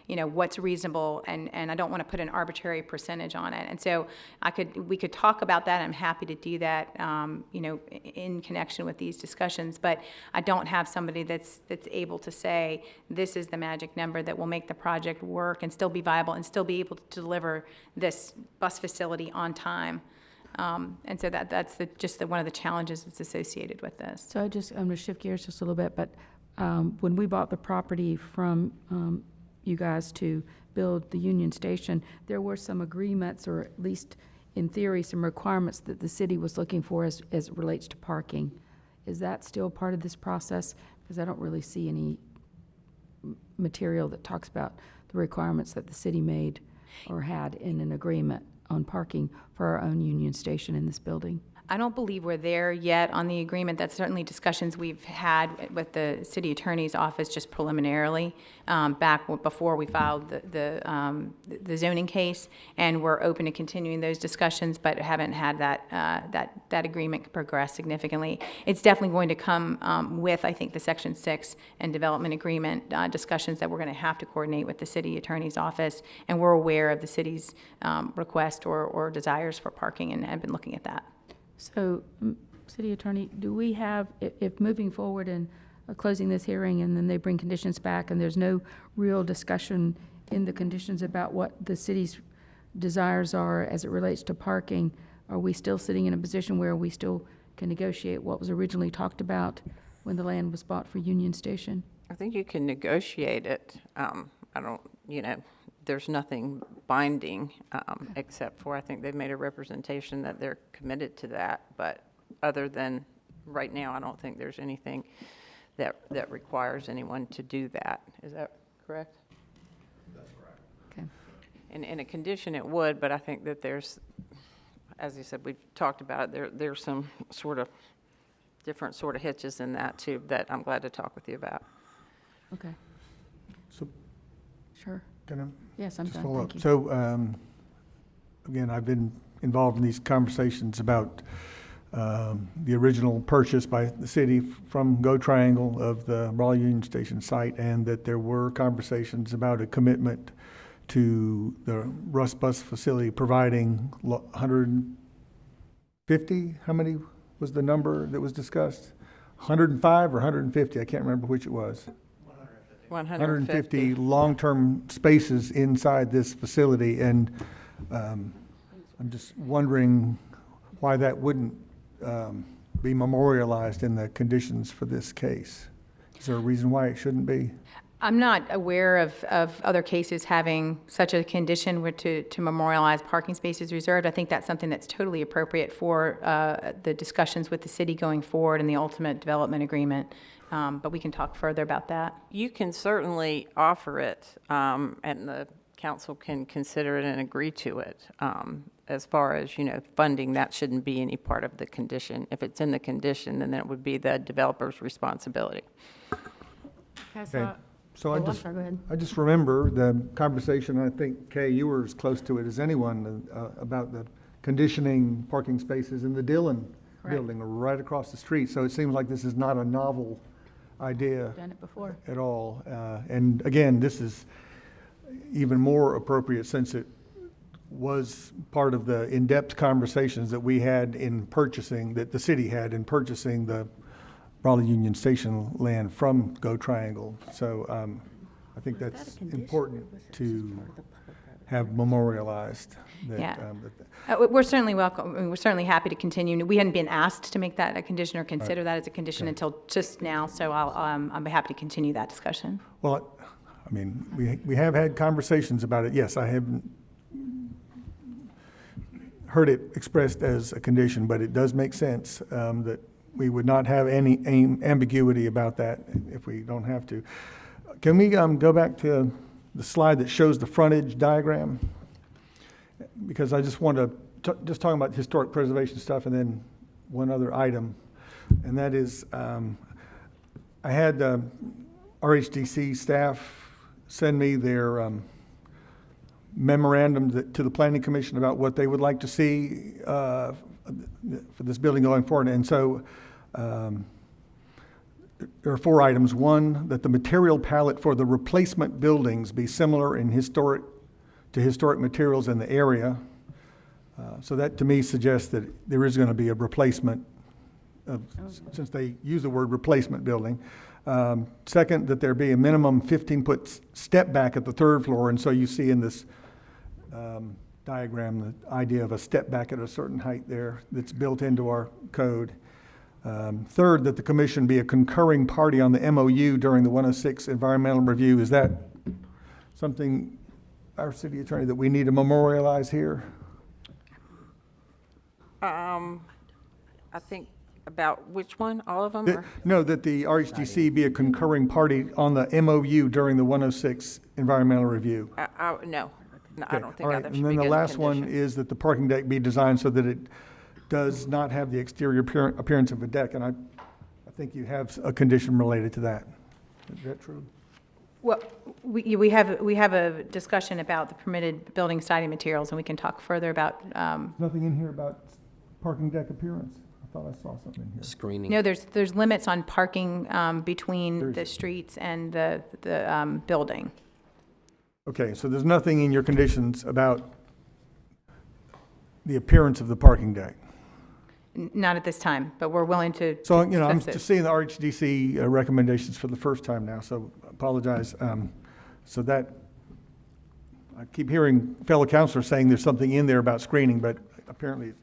you know, what's reasonable, and I don't want to put an arbitrary percentage on it. And so we could talk about that. I'm happy to do that, you know, in connection with these discussions. But I don't have somebody that's able to say this is the magic number that will make the project work and still be viable and still be able to deliver this bus facility on time. And so that's one of the challenges that's associated with this. So I'm going to shift gears just a little bit, but when we bought the property from you guys to build the Union Station, there were some agreements, or at least in theory, some requirements that the city was looking for as it relates to parking. Is that still part of this process? Because I don't really see any material that talks about the requirements that the city made or had in an agreement on parking for our own Union Station in this building. I don't believe we're there yet on the agreement. That's certainly discussions we've had with the city attorney's office just preliminarily back before we filed the zoning case, and we're open to continuing those discussions, but haven't had that agreement progress significantly. It's definitely going to come with, I think, the Section 6 and development agreement discussions that we're going to have to coordinate with the city attorney's office, and we're aware of the city's request or desires for parking and have been looking at that. So, City Attorney, do we have, if moving forward and closing this hearing and then they bring conditions back and there's no real discussion in the conditions about what the city's desires are as it relates to parking, are we still sitting in a position where we still can negotiate what was originally talked about when the land was bought for Union Station? I think you can negotiate it. I don't, you know, there's nothing binding except for I think they've made a representation that they're committed to that. But other than right now, I don't think there's anything that requires anyone to do that. Is that correct? That's correct. Okay. And in a condition it would, but I think that there's, as you said, we've talked about it, there's some sort of different sort of hitches in that too that I'm glad to talk with you about. Okay. So, sure. Can I yes, I'm just done. follow Thank up? you. So, again, I've been involved in these conversations about the original purchase by the city from Go Triangle of the Raleigh Union Station site, and that there were conversations about a commitment to the Russ Bus facility providing 150, how many was the number that was discussed? 105 or 150, I can't remember which it was. 150 long-term spaces inside this facility, and I'm just wondering why that wouldn't be memorialized in the conditions for this case. Is there a reason why it shouldn't be? I'm not aware of other cases having such a condition to memorialize parking spaces reserved. I think that's something that's totally appropriate for the discussions with the city going forward and the ultimate development agreement. But we can talk further about that. You can certainly offer it, and the council can consider it and agree to it. As far as, you know, funding, that shouldn't be any part of the condition. If it's in the condition, then that would be the developer's responsibility. Okay, so I'm sorry, go ahead. I just remember the conversation, I think, Kay, you were as close to it as anyone, about the conditioning parking spaces in the Dillon building right across the street. So it seems like this is not a novel idea Done it before. at all. And again, this is even more appropriate since it was part of the in-depth conversations that we had in purchasing, that the city had in purchasing the Raleigh Union Station land from Go Triangle. So I think that's important to have memorialized. That, yeah. We're certainly welcome. I mean, we're certainly happy to continue. We hadn't been asked to make that a condition or consider that as a condition until just now, so I'll be happy to continue that discussion. Well, I mean, we have had conversations about it. Yes, I haven't heard it expressed as a condition, but it does make sense that we would not have any ambiguity about that if we don't have to. Can we go back to the slide that shows the frontage diagram? Because I just want to, just talking about historic preservation stuff, and then one other item, and that is, I had RHDC staff send me their memorandum to the Planning Commission about what they would like to see for this building going forward. And so there are 4 items. One, that the material palette for the replacement buildings be similar in historic materials in the area. So that to me suggests that there is going to be a replacement since they use the word replacement building. Second, that there be a minimum 15-foot step back at the 3rd floor. And so you see in this diagram the idea of a step back at a certain height there that's built into our code. Third, that the commission be a concurring party on the MOU during the 106 environmental review. Is that something, our city attorney, that we need to memorialize here? I think about which one, all of them? Or? No, that the RHDC be a concurring party on the MOU during the 106 environmental review. No, Okay. I don't think All right. that And should then be the given last one condition. is that the parking deck be designed so that it does not have the exterior appearance of a deck. And I think you have a condition related to that. Is that true? Well, we have a discussion about the permitted building siding materials, and we can talk further about. Nothing in here about parking deck appearance? I thought I saw something in here. Screening. No, there's limits on parking between the streets and the building. Okay, so there's nothing in your conditions about the appearance of the parking deck? Not at this time, but we're willing to. So, I'm discuss it. just seeing the RHDC recommendations for the first time now, so I apologize. So that, I keep hearing fellow counselors saying there's something in there about screening, but apparently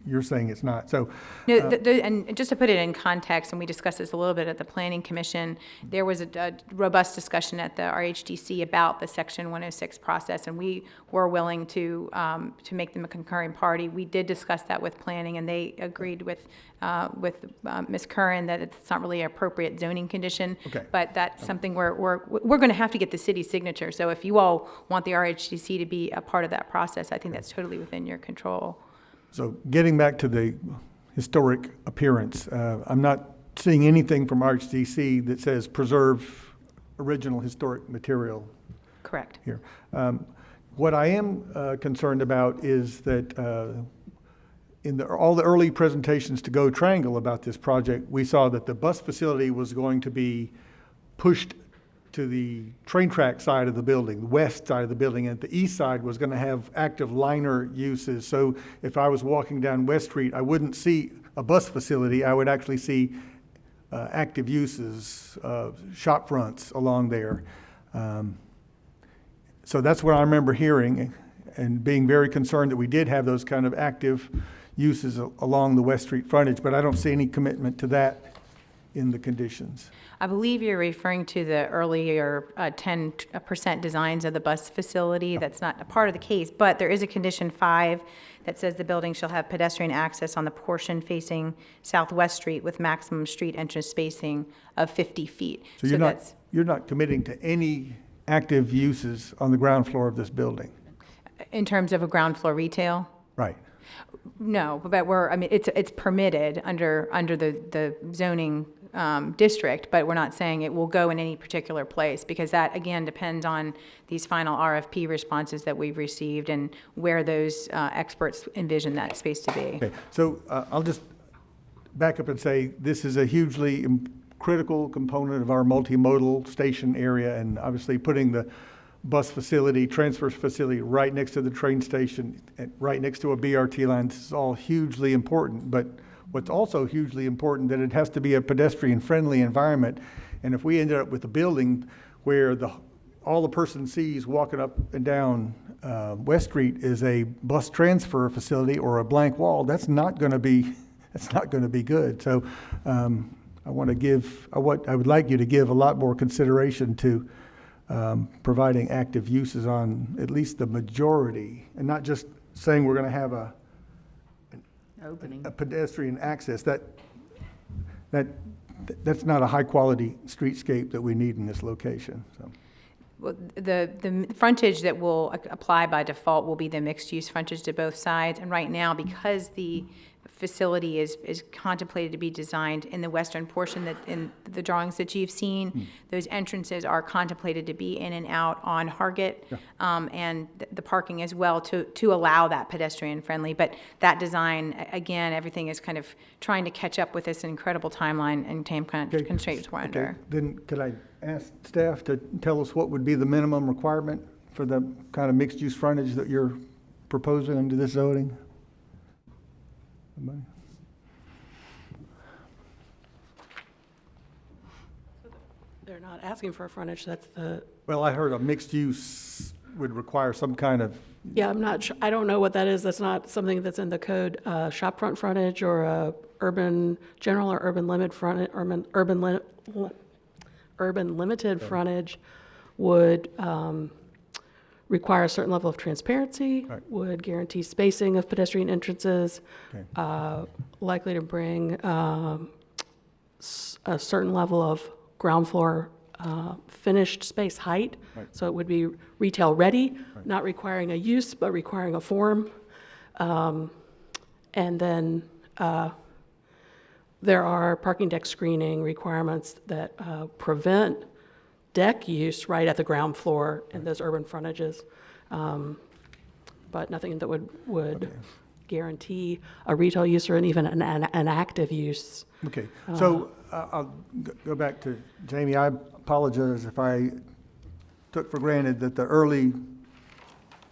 you're saying it's not. So, No, and just to put it in context, and we discussed this a little bit at the Planning Commission, there was a robust discussion at the RHDC about the Section 106 process, and we were willing to make them a concurring party. We did discuss that with Planning, and they agreed with Ms. Curran that it's not really an appropriate zoning condition. Okay. But that's something we're going to have to get the city's signature. So if you all want the RHDC to be a part of that process, I think that's totally within your control. so getting back to the historic appearance, I'm not seeing anything from RHDC that says preserve original historic material. Correct. Here. What I am concerned about is that in all the early presentations to Go Triangle about this project, we saw that the bus facility was going to be pushed to the train track side of the building, the west side of the building, and the east side was going to have active liner uses. So if I was walking down West Street, I wouldn't see a bus facility. I would actually see active uses, shop fronts along there. So that's what I remember hearing and being very concerned that we did have those kind of active uses along the West Street frontage, but I don't see any commitment to that in the conditions. I believe you're referring to the earlier 10% designs of the bus facility. That's not a part of the case, but there is a condition 5 that says the building shall have pedestrian access on the portion facing Southwest Street with maximum street entrance spacing of 50 feet. So you're not committing to any active uses on the ground floor of this building? In terms of a ground floor retail? Right. No, but it's permitted under the zoning district, but we're not saying it will go in any particular place, because that, again, depends on these final RFP responses that we've received and where those experts envision that space to be. Okay, so I'll just back up and say this is a hugely critical component of our multimodal station area, and obviously putting the bus facility, transfer facility right next to the train station, and right next to a BRT line, this is all hugely important. But what's also hugely important, that it has to be a pedestrian-friendly environment. And if we ended up with a building where all the person sees walking up and down West Street is a bus transfer facility or a blank wall, that's not going to be good. So I would like you to give a lot more consideration to providing active uses on at least the majority, and not just saying we're going to have a opening. a pedestrian access. That's not a high-quality streetscape that we need in this location, so. Well, the frontage that will apply by default will be the mixed-use frontage to both sides. And right now, because the facility is contemplated to be designed in the western portion, that in the drawings that you've seen, those entrances are contemplated to be in and out on Hargett, and the parking as well to allow that pedestrian friendly. But that design, again, everything is kind of trying to catch up with this incredible timeline and time constraints we're under. Then could I ask staff to tell us what would be the minimum requirement for the kind of mixed-use frontage that you're proposing under this zoning? Anybody? They're not asking for a frontage, that's the, Well, I heard a mixed use would require some kind of, yeah, I'm not sure, I don't know what that is, that's not something that's in the code. Shopfront frontage or a urban, general or urban limit frontage, urban limited frontage would require a certain level of transparency, would guarantee spacing of pedestrian entrances, likely to bring a certain level of ground floor finished space height. So it would be retail ready, not requiring a use, but requiring a form. And then there are parking deck screening requirements that prevent deck use right at the ground floor in those urban frontages, but nothing that would guarantee a retail use or even an active use. okay. So I'll go back to Jamie. I apologize if I took for granted that the early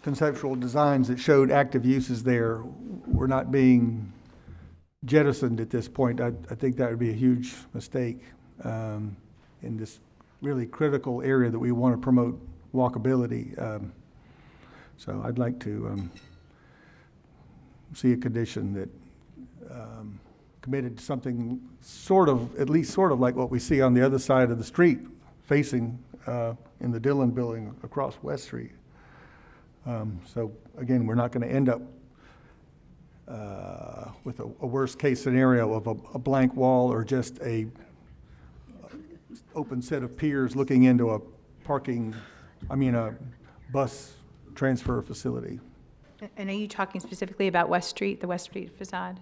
conceptual designs that showed active uses there were not being jettisoned at this point. I think that would be a huge mistake in this really critical area that we want to promote walkability. So I'd like to see a condition that committed to something sort of, at least sort of like what we see on the other side of the street facing in the Dillon building across West Street. So again, we're not going to end up with a worst case scenario of a blank wall or just a open set of piers looking into a bus transfer facility. And are you talking specifically about West Street, the West Street facade?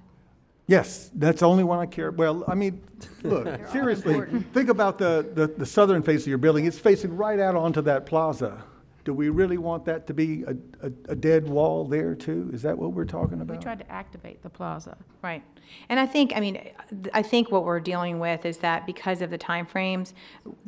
Yes, that's the only one I care. Well, I mean, look, seriously, think about the southern face of your building. It's facing right out onto that plaza. Do we really want that to be a dead wall there too? Is that what we're talking about? We tried to activate the plaza. Right. And I think what we're dealing with is that because of the timeframes,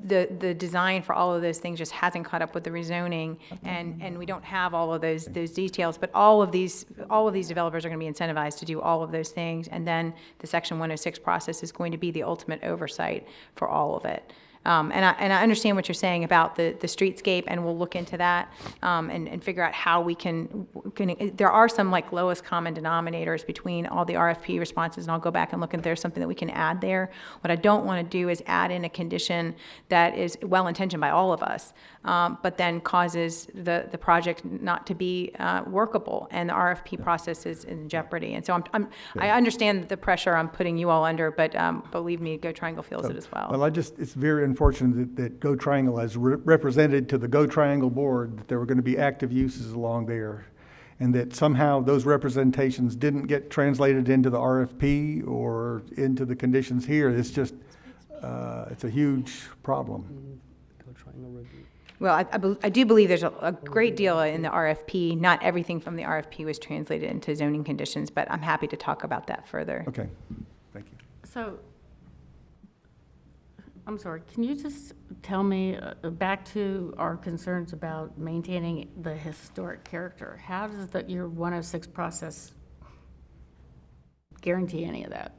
the design for all of those things just hasn't caught up with the rezoning, and we don't have all of those details. But all of these developers are going to be incentivized to do all of those things, and then the Section 106 process is going to be the ultimate oversight for all of it. And I understand what you're saying about the streetscape, and we'll look into that and figure out how we can. There are some like lowest common denominators between all the RFP responses, and I'll go back and look if there's something that we can add there. What I don't want to do is add in a condition that is well-intentioned by all of us, but then causes the project not to be workable, and the RFP process is in jeopardy. And so I understand the pressure I'm putting you all under, but believe me, Go Triangle feels it as well. Well, it's very unfortunate that Go Triangle has represented to the Go Triangle board that there were going to be active uses along there, and that somehow those representations didn't get translated into the RFP or into the conditions here. It's just, it's a huge problem. Well, I do believe there's a great deal in the RFP. Not everything from the RFP was translated into zoning conditions, but I'm happy to talk about that further. Okay, thank you. So, I'm sorry, can you just tell me, back to our concerns about maintaining the historic character, how does your 106 process guarantee any of that?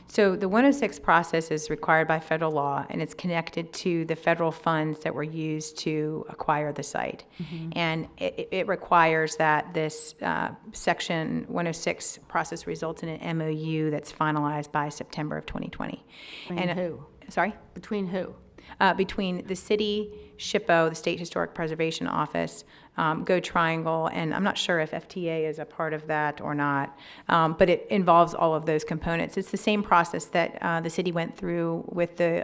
So the 106 process is required by federal law, and it's connected to the federal funds that were used to acquire the site. And it requires that this Section 106 process results in an MOU that's finalized by September of 2020. Between who? Sorry? Between who? Between the city, SHPO, the State Historic Preservation Office, Go Triangle, and I'm not sure if FTA is a part of that or not, but it involves all of those components. It's the same process that the city went through with the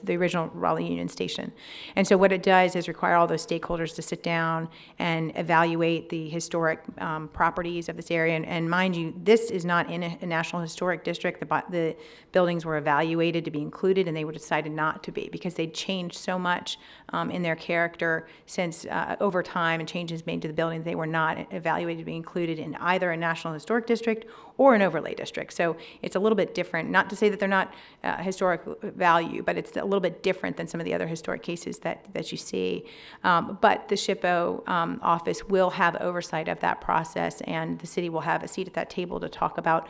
original Raleigh Union Station. And so what it does is require all those stakeholders to sit down and evaluate the historic properties of this area. And mind you, this is not in a National Historic District. The buildings were evaluated to be included, and they were decided not to be because they'd changed so much in their character since over time and changes made to the buildings. They were not evaluated to be included in either a National Historic District or an overlay district. So it's a little bit different. Not to say that they're not historic value, but it's a little bit different than some of the other historic cases that you see. But the SHPO office will have oversight of that process, and the city will have a seat at that table to talk about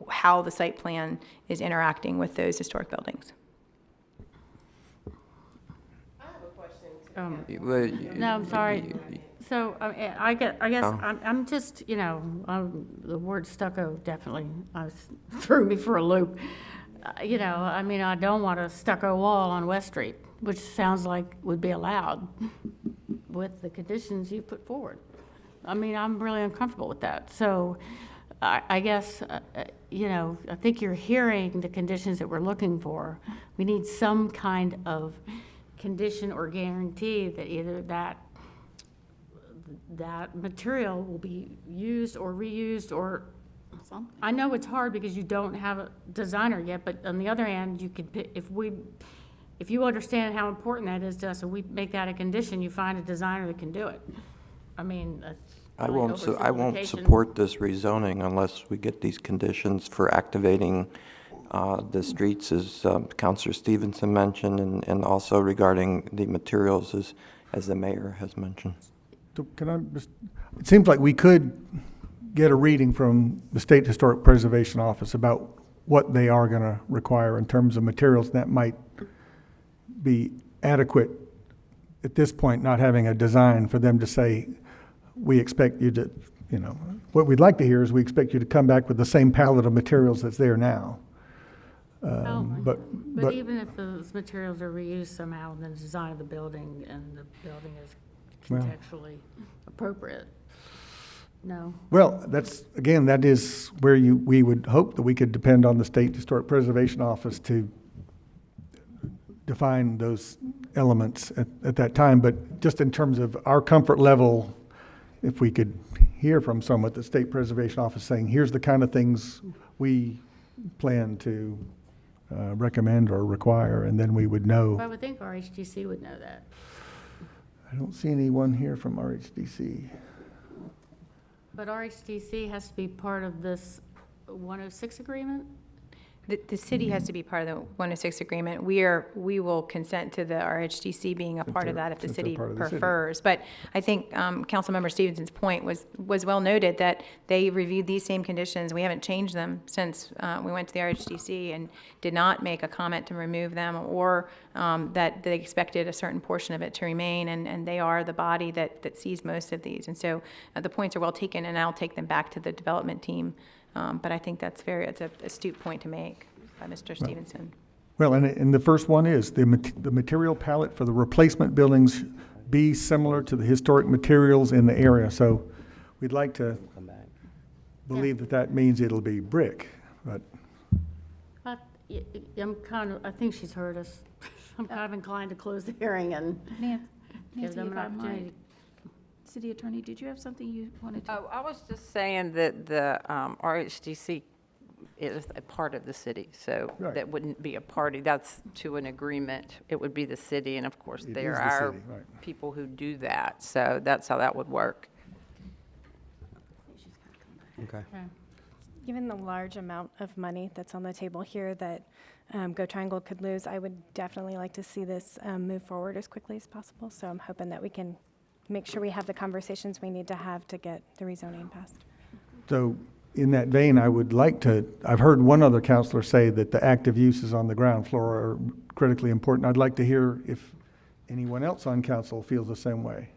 how the site plan is interacting with those historic buildings. No, I'm sorry. So I guess I'm just, the word stucco definitely threw me for a loop. I mean, I don't want a stucco wall on West Street, which sounds like would be allowed with the conditions you put forward. I mean, I'm really uncomfortable with that. So I guess, I think you're hearing the conditions that we're looking for. We need some kind of condition or guarantee that either that material will be used or reused or something. I know it's hard because you don't have a designer yet, but on the other hand, you could pick, if you understand how important that is to us, and we make that a condition, you find a designer that can do it. I mean, that's I really won't oversimplification. support this rezoning unless we get these conditions for activating the streets, as Councilor Stevenson mentioned, and also regarding the materials, as the mayor has mentioned. So can I just, it seems like we could get a reading from the State Historic Preservation Office about what they are going to require in terms of materials that might be adequate at this point, not having a design for them to say, we expect you to, what we'd like to hear is we expect you to come back with the same palette of materials that's there now. But even if those materials are reused somehow in the design of the building and the building is contextually appropriate, no. Well, that is where we would hope that we could depend on the State Historic Preservation Office to define those elements at that time. But just in terms of our comfort level, if we could hear from someone at the State Preservation Office saying, here's the kind of things we plan to recommend or require, and then we would know. I would think RHDC would know that. I don't see anyone here from RHDC. But RHDC has to be part of this 106 agreement? The city has to be part of the 106 agreement. We will consent to the RHDC being a part of that if the city prefers. But I think Councilmember Stevenson's point was well noted, that they reviewed these same conditions. We haven't changed them since we went to the RHDC, and did not make a comment to remove them, or that they expected a certain portion of it to remain, and they are the body that sees most of these. And so the points are well taken, and I'll take them back to the development team. But I think it's an astute point to make by Mr. Stevenson. Well, and the first one is the material palette for the replacement buildings be similar to the historic materials in the area. So we'd like to believe that means it'll be brick, but. I think she's heard us. I'm kind of inclined to close the hearing and give them an opportunity. City Attorney, did you have something you wanted to? Oh, I was just saying that the RHDC is a part of the city, so that wouldn't be a party. That's to an agreement. It would be the city, and of course, there are people who do that. So that's how that would work. Okay. Given the large amount of money that's on the table here that Go Triangle could lose, I would definitely like to see this move forward as quickly as possible. So I'm hoping that we can make sure we have the conversations we need to have to get the rezoning passed. So in that vein, I've heard one other counselor say that the active uses on the ground floor are critically important. I'd like to hear if anyone else on council feels the same way.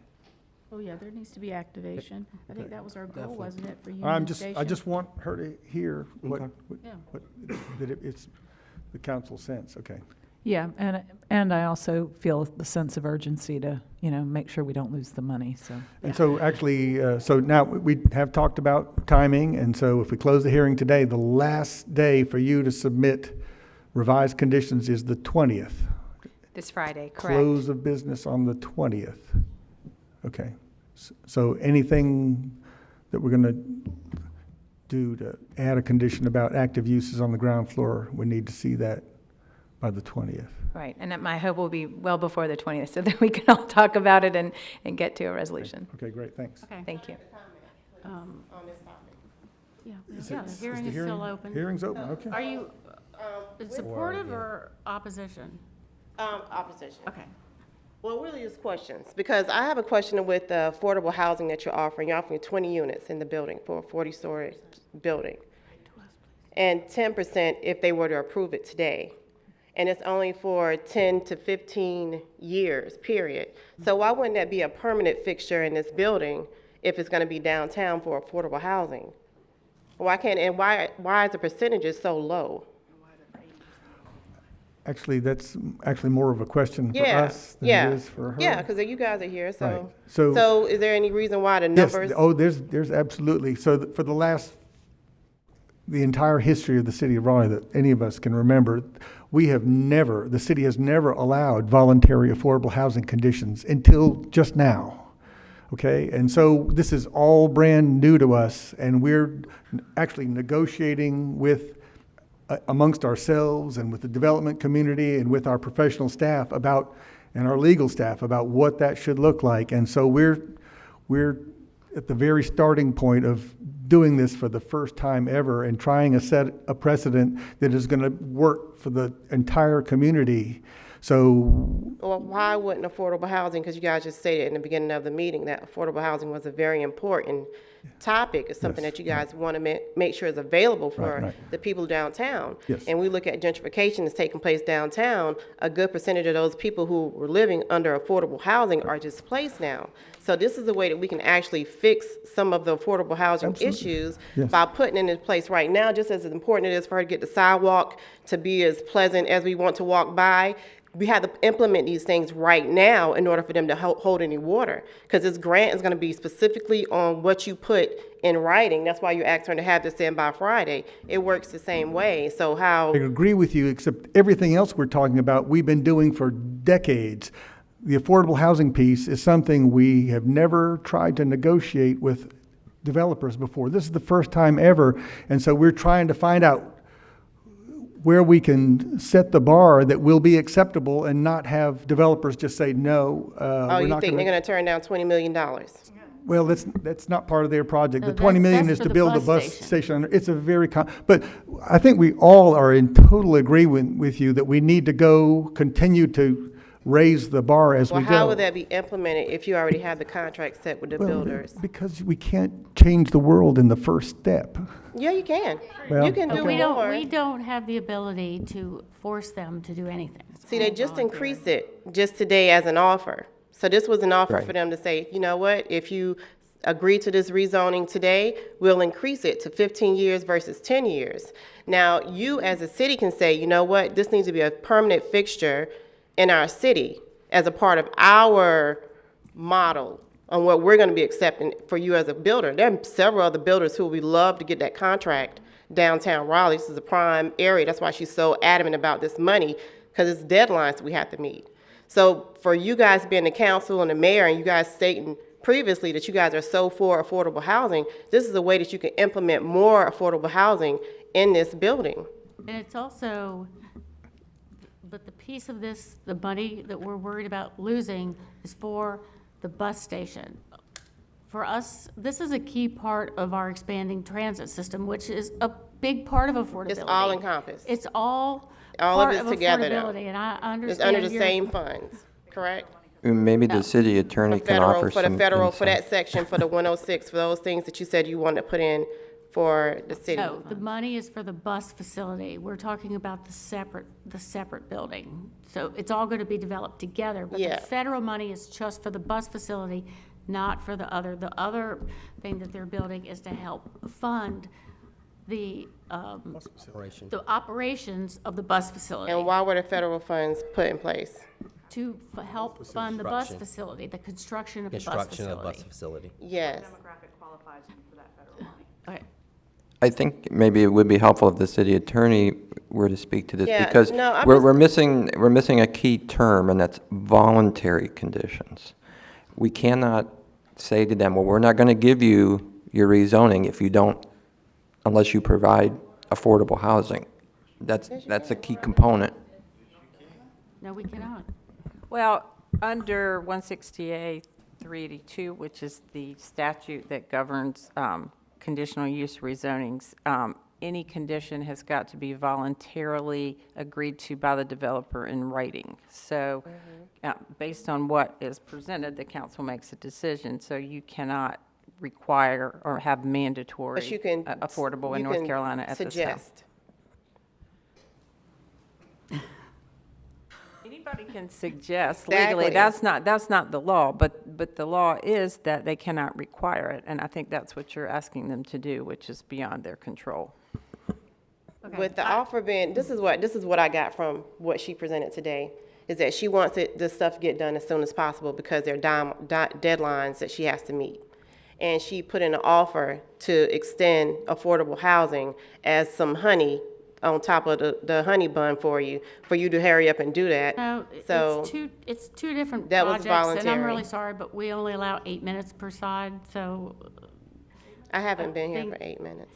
Oh, yeah, there needs to be activation. I think that was our goal, wasn't it, for Union Station? I just want her to hear it's the council sense. Okay. Yeah, and I also feel the sense of urgency to, make sure we don't lose the money, so. And so actually, so now we have talked about timing, and so if we close the hearing today, the last day for you to submit revised conditions is the 20th. This Friday, correct? Close of business on the 20th. Okay. So anything that we're going to do to add a condition about active uses on the ground floor, we need to see that by the 20th. Right, and that my hope will be well before the 20th, so that we can all talk about it and get to a resolution. Okay, great, thanks. Okay. Thank you. Yeah, Is yeah, it- the is hearing the is still hearing- open. hearing's open, okay. Are you supportive or opposition? Opposition. Okay. Well, really it's questions, because I have a question with the affordable housing that you're offering. You're offering 20 units in the building for a 40-story building. And 10% if they were to approve it today. And it's only for 10 to 15 years, period. So why wouldn't that be a permanent fixture in this building if it's going to be downtown for affordable housing? Why can't, and why is the percentages so low? Actually, that's actually more of a question for us than it is for her. Yeah, because you guys are here, so. Right. So is there any reason why the Yes, numbers? oh, there's absolutely. So for the entire history of the city of Raleigh that any of us can remember, the city has never allowed voluntary affordable housing conditions until just now. Okay, and so this is all brand new to us, and we're actually negotiating with amongst ourselves and with the development community and with our professional staff and our legal staff about what that should look like. And so we're at the very starting point of doing this for the first time ever and trying to set a precedent that is going to work for the entire community. So, Well, why wouldn't affordable housing, because you guys just stated in the beginning of the meeting that affordable housing was a very important topic. It's something that you guys want to make sure is available for the people downtown. Yes. And we look at gentrification that's taking place downtown, a good percentage of those people who were living under affordable housing are displaced now. So this is a way that we can actually fix some of the affordable housing issues by putting it in place right now, just as important it is for her to get the sidewalk to be as pleasant as we want to walk by. We have to implement these things right now in order for them to hold any water, because this grant is going to be specifically on what you put in writing. That's why you asked her to have this in by Friday. It works the same way. So how? I agree with you, except everything else we're talking about, we've been doing for decades. The affordable housing piece is something we have never tried to negotiate with developers before. This is the first time ever, and so we're trying to find out where we can set the bar that will be acceptable and not have developers just say, no. Oh, you think they're going to turn down $20 million? Well, that's not part of their project. No, The $20 million that's is for to the build a bus bus station. station. It's a very, but I think we all are in total agreement with you that we need to continue to raise the bar as Well, we go. how would that be implemented if you already have the contract set with the Well, builders? Because we can't change the world in the first step. Yeah, you can. Well, You can do We more. we don't have the ability to force them to do anything. It's See, they all just voluntary. increased it just today as an offer. So this was an offer Right. for them to say, you know what, if you agree to this rezoning today, we'll increase it to 15 years versus 10 years. Now, you as a city can say, you know what, this needs to be a permanent fixture in our city as a part of our model on what we're going to be accepting for you as a builder. There are several other builders who would love to get that contract downtown Raleigh. This is a prime area. That's why she's so adamant about this money, because it's deadlines we have to meet. So for you guys being the council and the mayor, and you guys stating previously that you guys are so for affordable housing, this is a way that you can implement more affordable housing in this building. And it's also, but the piece of this, the money that we're worried about losing is for the bus station. For us, this is a key part of our expanding transit system, which is a big part of affordability. It's all encompassed. It's all All of part it's of together now. affordability, and I understand. It's under the your- same funds, correct? Maybe the city attorney can offer For some the federal, for insight. that section, for the 106, for those things that you said you wanted to put in for the city. No, the money is for the bus facility. We're talking about the separate building. So it's all going to be developed together. But Yeah. the federal money is just for the bus facility, not for the other. The other thing that they're building is to help fund the, Operation. the operations of the bus facility. And why were the federal funds put in place? To help fund the bus Construction. facility, the construction of the bus Construction of facility. bus facility. Yes. Okay. I think maybe it would be helpful if the city attorney were to speak to this, Yeah, because no, I'm we're missing a key term, and that's voluntary conditions. We cannot say to them, well, we're not going to give you your rezoning if you don't, unless you provide affordable housing. That's a key component. No, we cannot. Well, under 168 382, which is the statute that governs conditional use rezonings, any condition has got to be voluntarily agreed to by the developer in writing. So based on what is presented, the council makes a decision. So you cannot require or have mandatory But you can affordable in you North can Carolina at this time. suggest. Anybody can suggest legally, Exactly. that's not the law, but the law is that they cannot require it, and I think that's what you're asking them to do, which is beyond their control. With the offer being, this is what I got from what she presented today, is that she wants this stuff to get done as soon as possible because there are deadlines that she has to meet. And she put in an offer to extend affordable housing as some honey on top of the honey bun for you to hurry up and do that. No, So it's two different that was projects, and I'm voluntary. really sorry, but we only allow 8 minutes per side, so, I haven't been here think- for 8 minutes.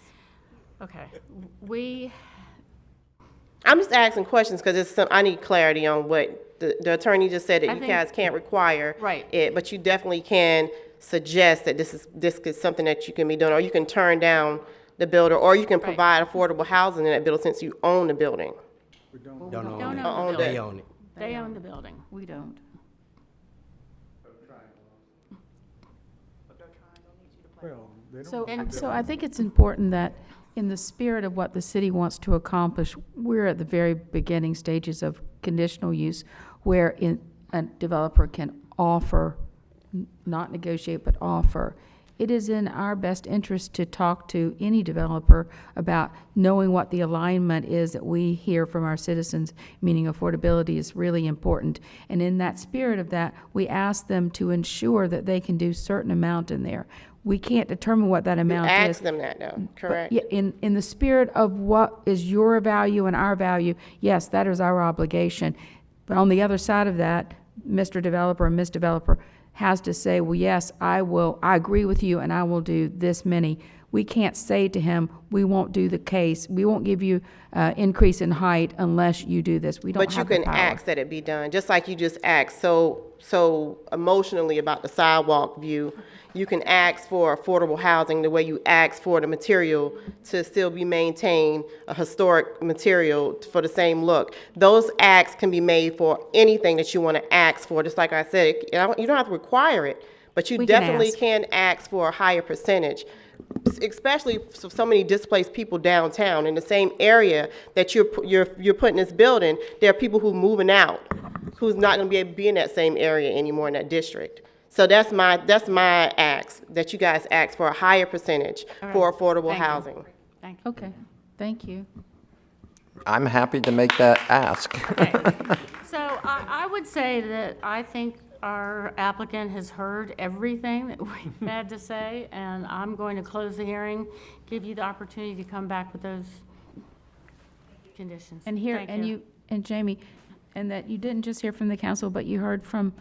okay. I'm just asking questions because I need clarity on what the attorney just said, that I you think- guys can't require Right. it, but you definitely can suggest that this is something that you can be done, or you can turn down the builder, or you can Right. provide affordable housing in that building since you own the building. Don't Don't own own it. the Own building. They own it. They own the building. We don't. So I think it's important that in the spirit of what the city wants to accomplish, we're at the very beginning stages of conditional use where a developer can offer, not negotiate, but offer. It is in our best interest to talk to any developer about knowing what the alignment is that we hear from our citizens, meaning affordability is really important. And in that spirit of that, we ask them to ensure that they can do certain amount in there. We can't determine what that You amount is. ask them that though, But correct? yeah, in the spirit of what is your value and our value, yes, that is our obligation. But on the other side of that, Mr. Developer and Ms. Developer has to say, well, yes, I agree with you and I will do this many. We can't say to him, we won't do the case, we won't give you increase in height unless you do this. We don't But you have the can power. ask that it be done, just like you just asked so emotionally about the sidewalk view. You can ask for affordable housing the way you ask for the material to still be maintained, a historic material for the same look. Those acts can be made for anything that you want to ask for, just like I said, you don't have to require it, but you We can definitely ask. can ask for a higher percentage, especially for so many displaced people downtown in the same area that you're putting this building. There are people who moving out, who's not going to be able to be in that same area anymore in that district. So that's my ask, that you guys ask for a higher percentage for affordable Thank you. housing. Thank you. Okay, thank you. I'm happy to make that ask. So I would say that I think our applicant has heard everything that we've had to say, and I'm going to close the hearing, give you the opportunity to come back with those conditions. And here, Thank and you, and Jamie, and that you didn't just hear from the council, but you heard from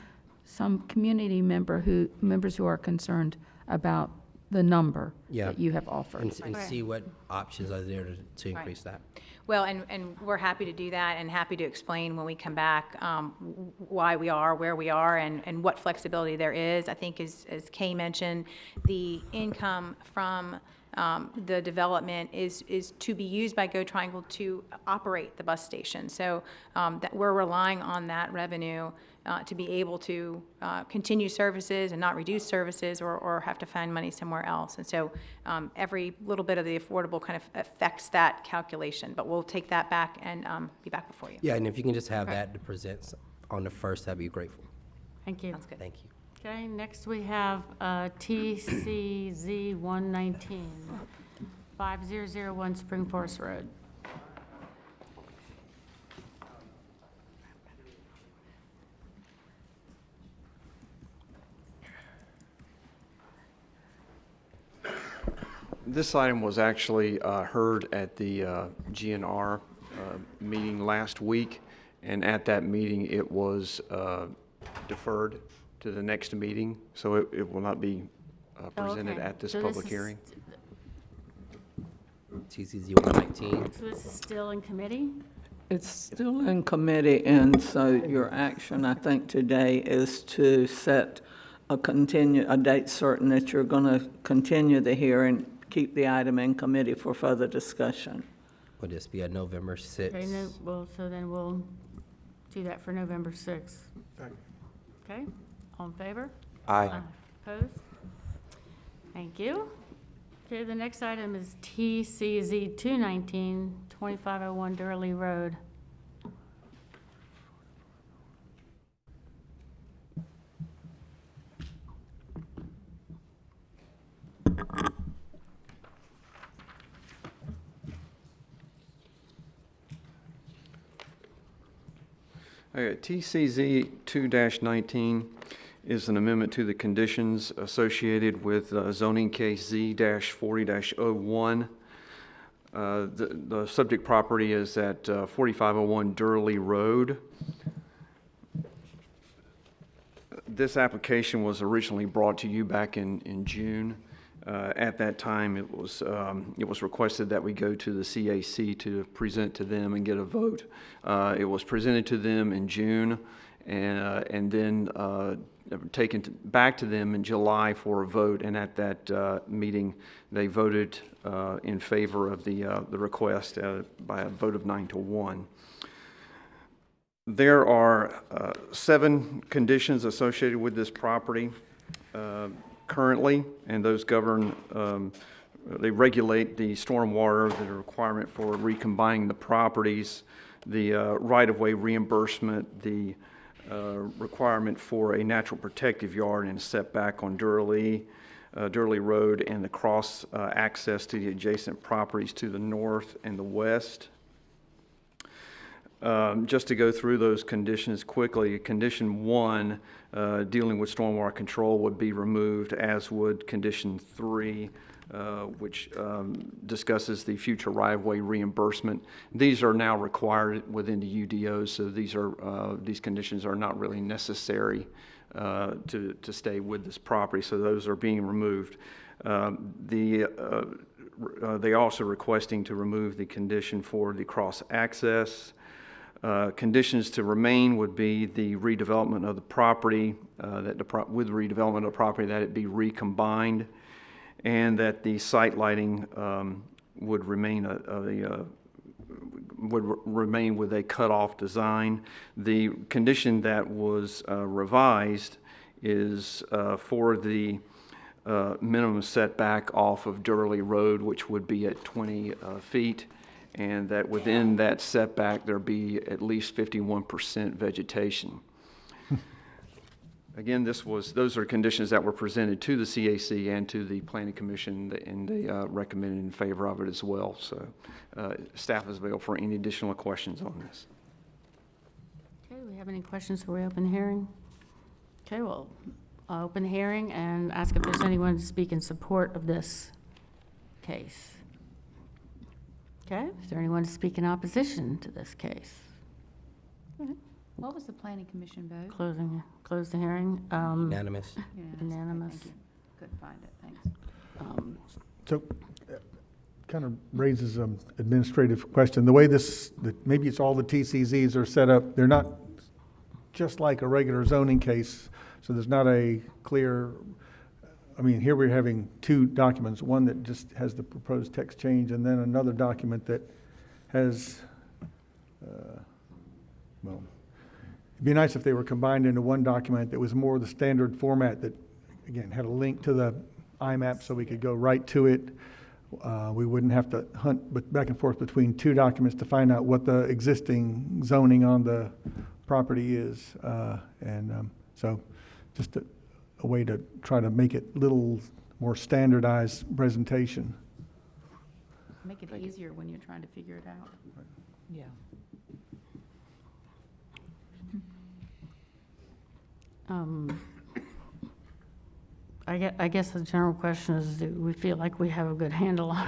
some community members who are concerned about the number Yeah. that you have offered. And see what options are there to increase that. Well, and we're happy to do that and happy to explain when we come back why we are where we are and what flexibility there is. I think as Kay mentioned, the income from the development is to be used by Go Triangle to operate the bus station. So that we're relying on that revenue to be able to continue services and not reduce services or have to find money somewhere else. And so every little bit of the affordable kind of affects that calculation. But we'll take that back and be back before you. Yeah, and if you can just have that to present on the first, I'd be grateful. Thank you. Sounds good. Thank you. Okay, next we have TCZ 119. 5001 Spring Forest Road. This item was actually heard at the GNR meeting last week, and at that meeting, it was deferred to the next meeting, so it will not be presented Okay. at this So public is- hearing. TCZ 119. So this is still in committee? It's still in committee, and so your action, I think, today is to set a date certain that you're going to continue the hearing, keep the item in committee for further discussion. Would this be a November 6th? Okay, no, well, so then we'll do that for November 6th. Okay, all in favor? Aye. Opposed? Thank you. Okay, the next item is TCZ 219, 2501 Durley Road. Okay, TCZ 2-19 is an amendment to the conditions associated with zoning case Z-40-01. The subject property is at 4501 Durley Road. This application was originally brought to you back in June. At that time, it was requested that we go to the CAC to present to them and get a vote. It was presented to them in June, and then taken back to them in July for a vote. And at that meeting, they voted in favor of the request by a vote of 9-1. There are 7 conditions associated with this property currently, and those govern, they regulate the stormwater, the requirement for recombining the properties, the right-of-way reimbursement, the requirement for a natural protective yard and a setback on Durley Road, and the cross access to the adjacent properties to the north and the west. Just to go through those conditions quickly, condition 1, dealing with stormwater control, would be removed, as would condition 3, which discusses the future right-of-way reimbursement. These are now required within the UDO, so these conditions are not really necessary to stay with this property, so those are being removed. They also requesting to remove the condition for the cross access. Conditions to remain would be the redevelopment of the property, with redevelopment of the property, that it be recombined, and that the site lighting would remain with a cutoff design. The condition that was revised is for the minimum setback off of Durley Road, which would be at 20 feet. And that within that setback, there be at least 51% vegetation. Again, those are conditions that were presented to the CAC and to the Planning Commission, and they recommended in favor of it as well. So staff is available for any additional questions on this. Okay, do we have any questions before we open the hearing? Okay, well, I'll open the hearing and ask if there's anyone to speak in support of this case. Okay, is there anyone to speak in opposition to this case? Okay. What was the planning commission vote? Close the hearing. Unanimous. Unanimous. Thank you. Couldn't find it, thanks. So, kind of raises an administrative question. The way maybe it's all the TCZs are set up, they're not just like a regular zoning case, so there's not a clear, I mean, here we're having 2 documents, one that just has the proposed text change, and then another document that has, well, it'd be nice if they were combined into one document that was more the standard format that, again, had a link to the IMAP so we could go right to it. We wouldn't have to hunt back and forth between 2 documents to find out what the existing zoning on the property is. So just a way to try to make it a little more standardized presentation. Make it easier when you're trying to figure it out. Yeah. I guess the general question is, do we feel like we have a good handle on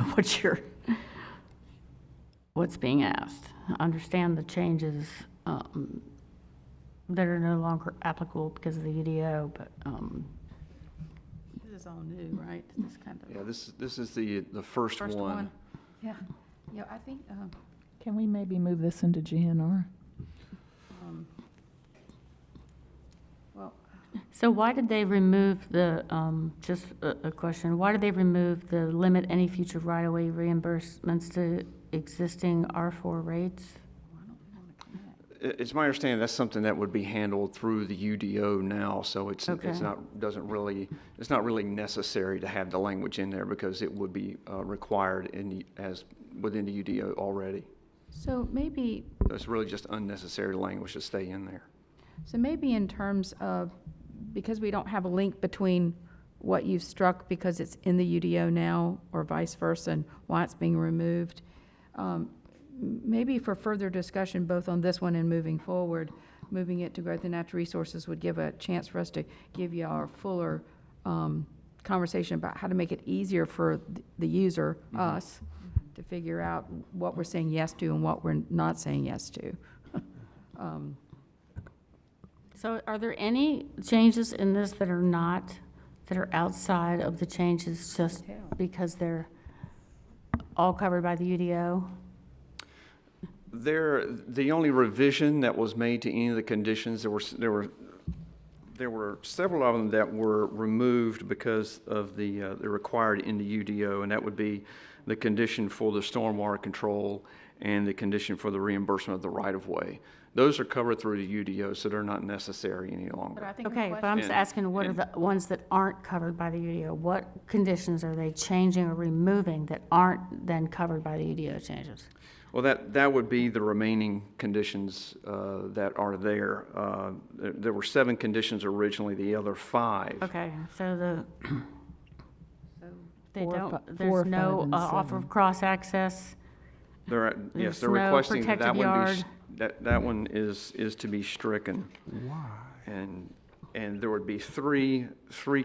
what's being asked? I understand the changes that are no longer applicable because of the UDO, but This is all new, right? This kind of. Yeah, this is the first one. Yeah, yeah, I think, Can we maybe move this into GNR? well, so why did they remove the, just a question, why did they remove the limit any future right-of-way reimbursements to existing R4 rates? It's my understanding that's something that would be handled through the UDO now, so it's Okay. it's not really necessary to have the language in there because it would be required within the UDO already. so maybe, So it's really just unnecessary language to stay in there. so maybe in terms of, because we don't have a link between what you've struck because it's in the UDO now, or vice versa, and why it's being removed, maybe for further discussion, both on this one and moving forward, moving it to Growth and Natural Resources would give a chance for us to give you our fuller conversation about how to make it easier for the user, us, to figure out what we're saying yes to and what we're not saying yes to. So are there any changes in this that are outside of the changes just because they're all covered by the UDO? The only revision that was made to any of the conditions, there were several of them that were removed because of they're required in the UDO, and that would be the condition for the stormwater control and the condition for the reimbursement of the right-of-way. Those are covered through the UDO, so they're not necessary any longer. Okay, but I'm just asking, what are the ones that aren't covered by the UDO? What conditions are they changing or removing that aren't then covered by the UDO changes? Well, that would be the remaining conditions that are there. There were 7 conditions originally, the other 5. Okay, so they Four, don't, four, there's no 5, and offer 7. of cross-access? Yes, There's they're no requesting that protected one yard? that one is to be stricken. Why? And there would be three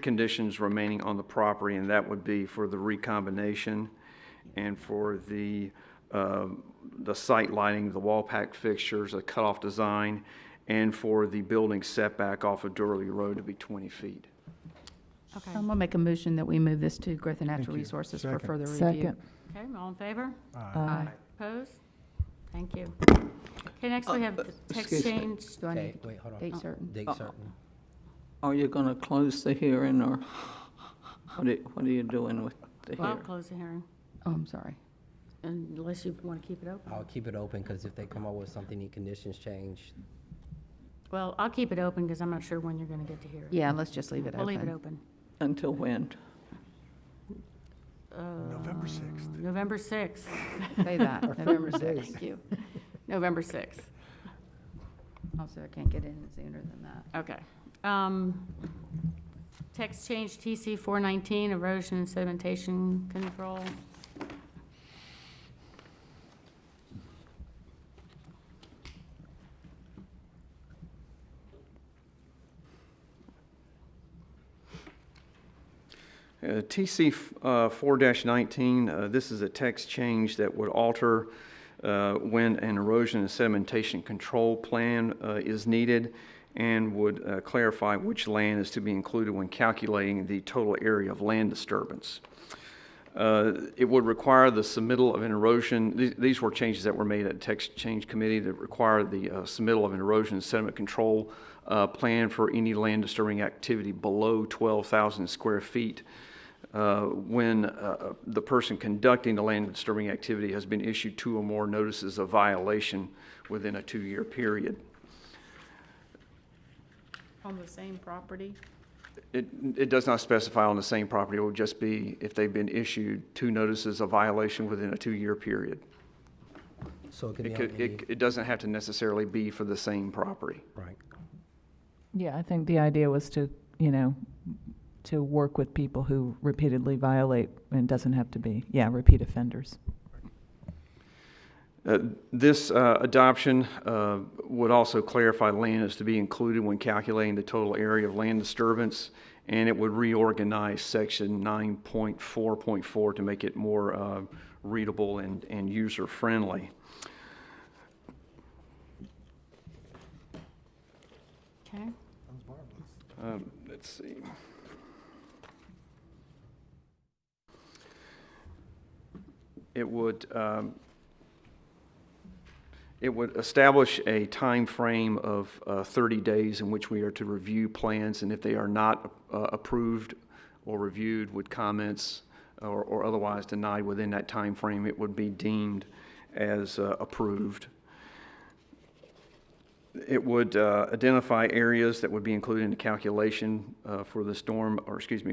conditions remaining on the property, and that would be for the recombination and for the site lighting, the wall pack fixtures, a cutoff design, and for the building setback off of Durley Road to be 20 feet. Okay. I'm gonna make a motion that we move this to Growth and Natural Thank you. Resources for Second. further review. Second. Okay, all in favor? Aye. Opposed? Thank you. Okay, next we have the text excuse me. change. Do I Okay, need wait, hold on. date certain? Date certain. Are you going to close the hearing, or what are you doing with the Well, I'll hearing? close the hearing, Oh, I'm sorry. unless you want to keep it open. I'll keep it open, because if they come up with something, need conditions change. Well, I'll keep it open because I'm not sure when you're going to get to hear it. Yeah, let's just leave it open. We'll leave it open. Until when? November 6th. November 6th. Say that, November 6th. Thank you. November 6th. Also, I can't get in sooner than that. Okay. Text change TC 419, erosion and sedimentation control. TC 4-19, this is a text change that would alter when an erosion and sedimentation control plan is needed, and would clarify which land is to be included when calculating the total area of land disturbance. It would require the submittal of an erosion. These were changes that were made at text change committee that require the submittal of an erosion and sediment control plan for any land disturbing activity below 12,000 square feet when the person conducting the land disturbing activity has been issued 2 or more notices of violation within a 2-year period. On the same property? It does not specify on the same property. It would just be if they've been issued 2 notices of violation within a 2-year peried. So it could be on any, It doesn't have to necessarily be for the same property. right. Yeah, I think the idea was to, to work with people who repeatedly violate, and it doesn't have to be, repeat offenders. This adoption would also clarify land is to be included when calculating the total area of land disturbance, and it would reorganize section 9.4.4 to make it more readable and user-friendly. Okay. Let's see. It would establish a time frame of 30 days in which we are to review plans, and if they are not approved or reviewed with comments or otherwise denied within that time frame, it would be deemed as approved. It would identify areas that would be included in the calculation for the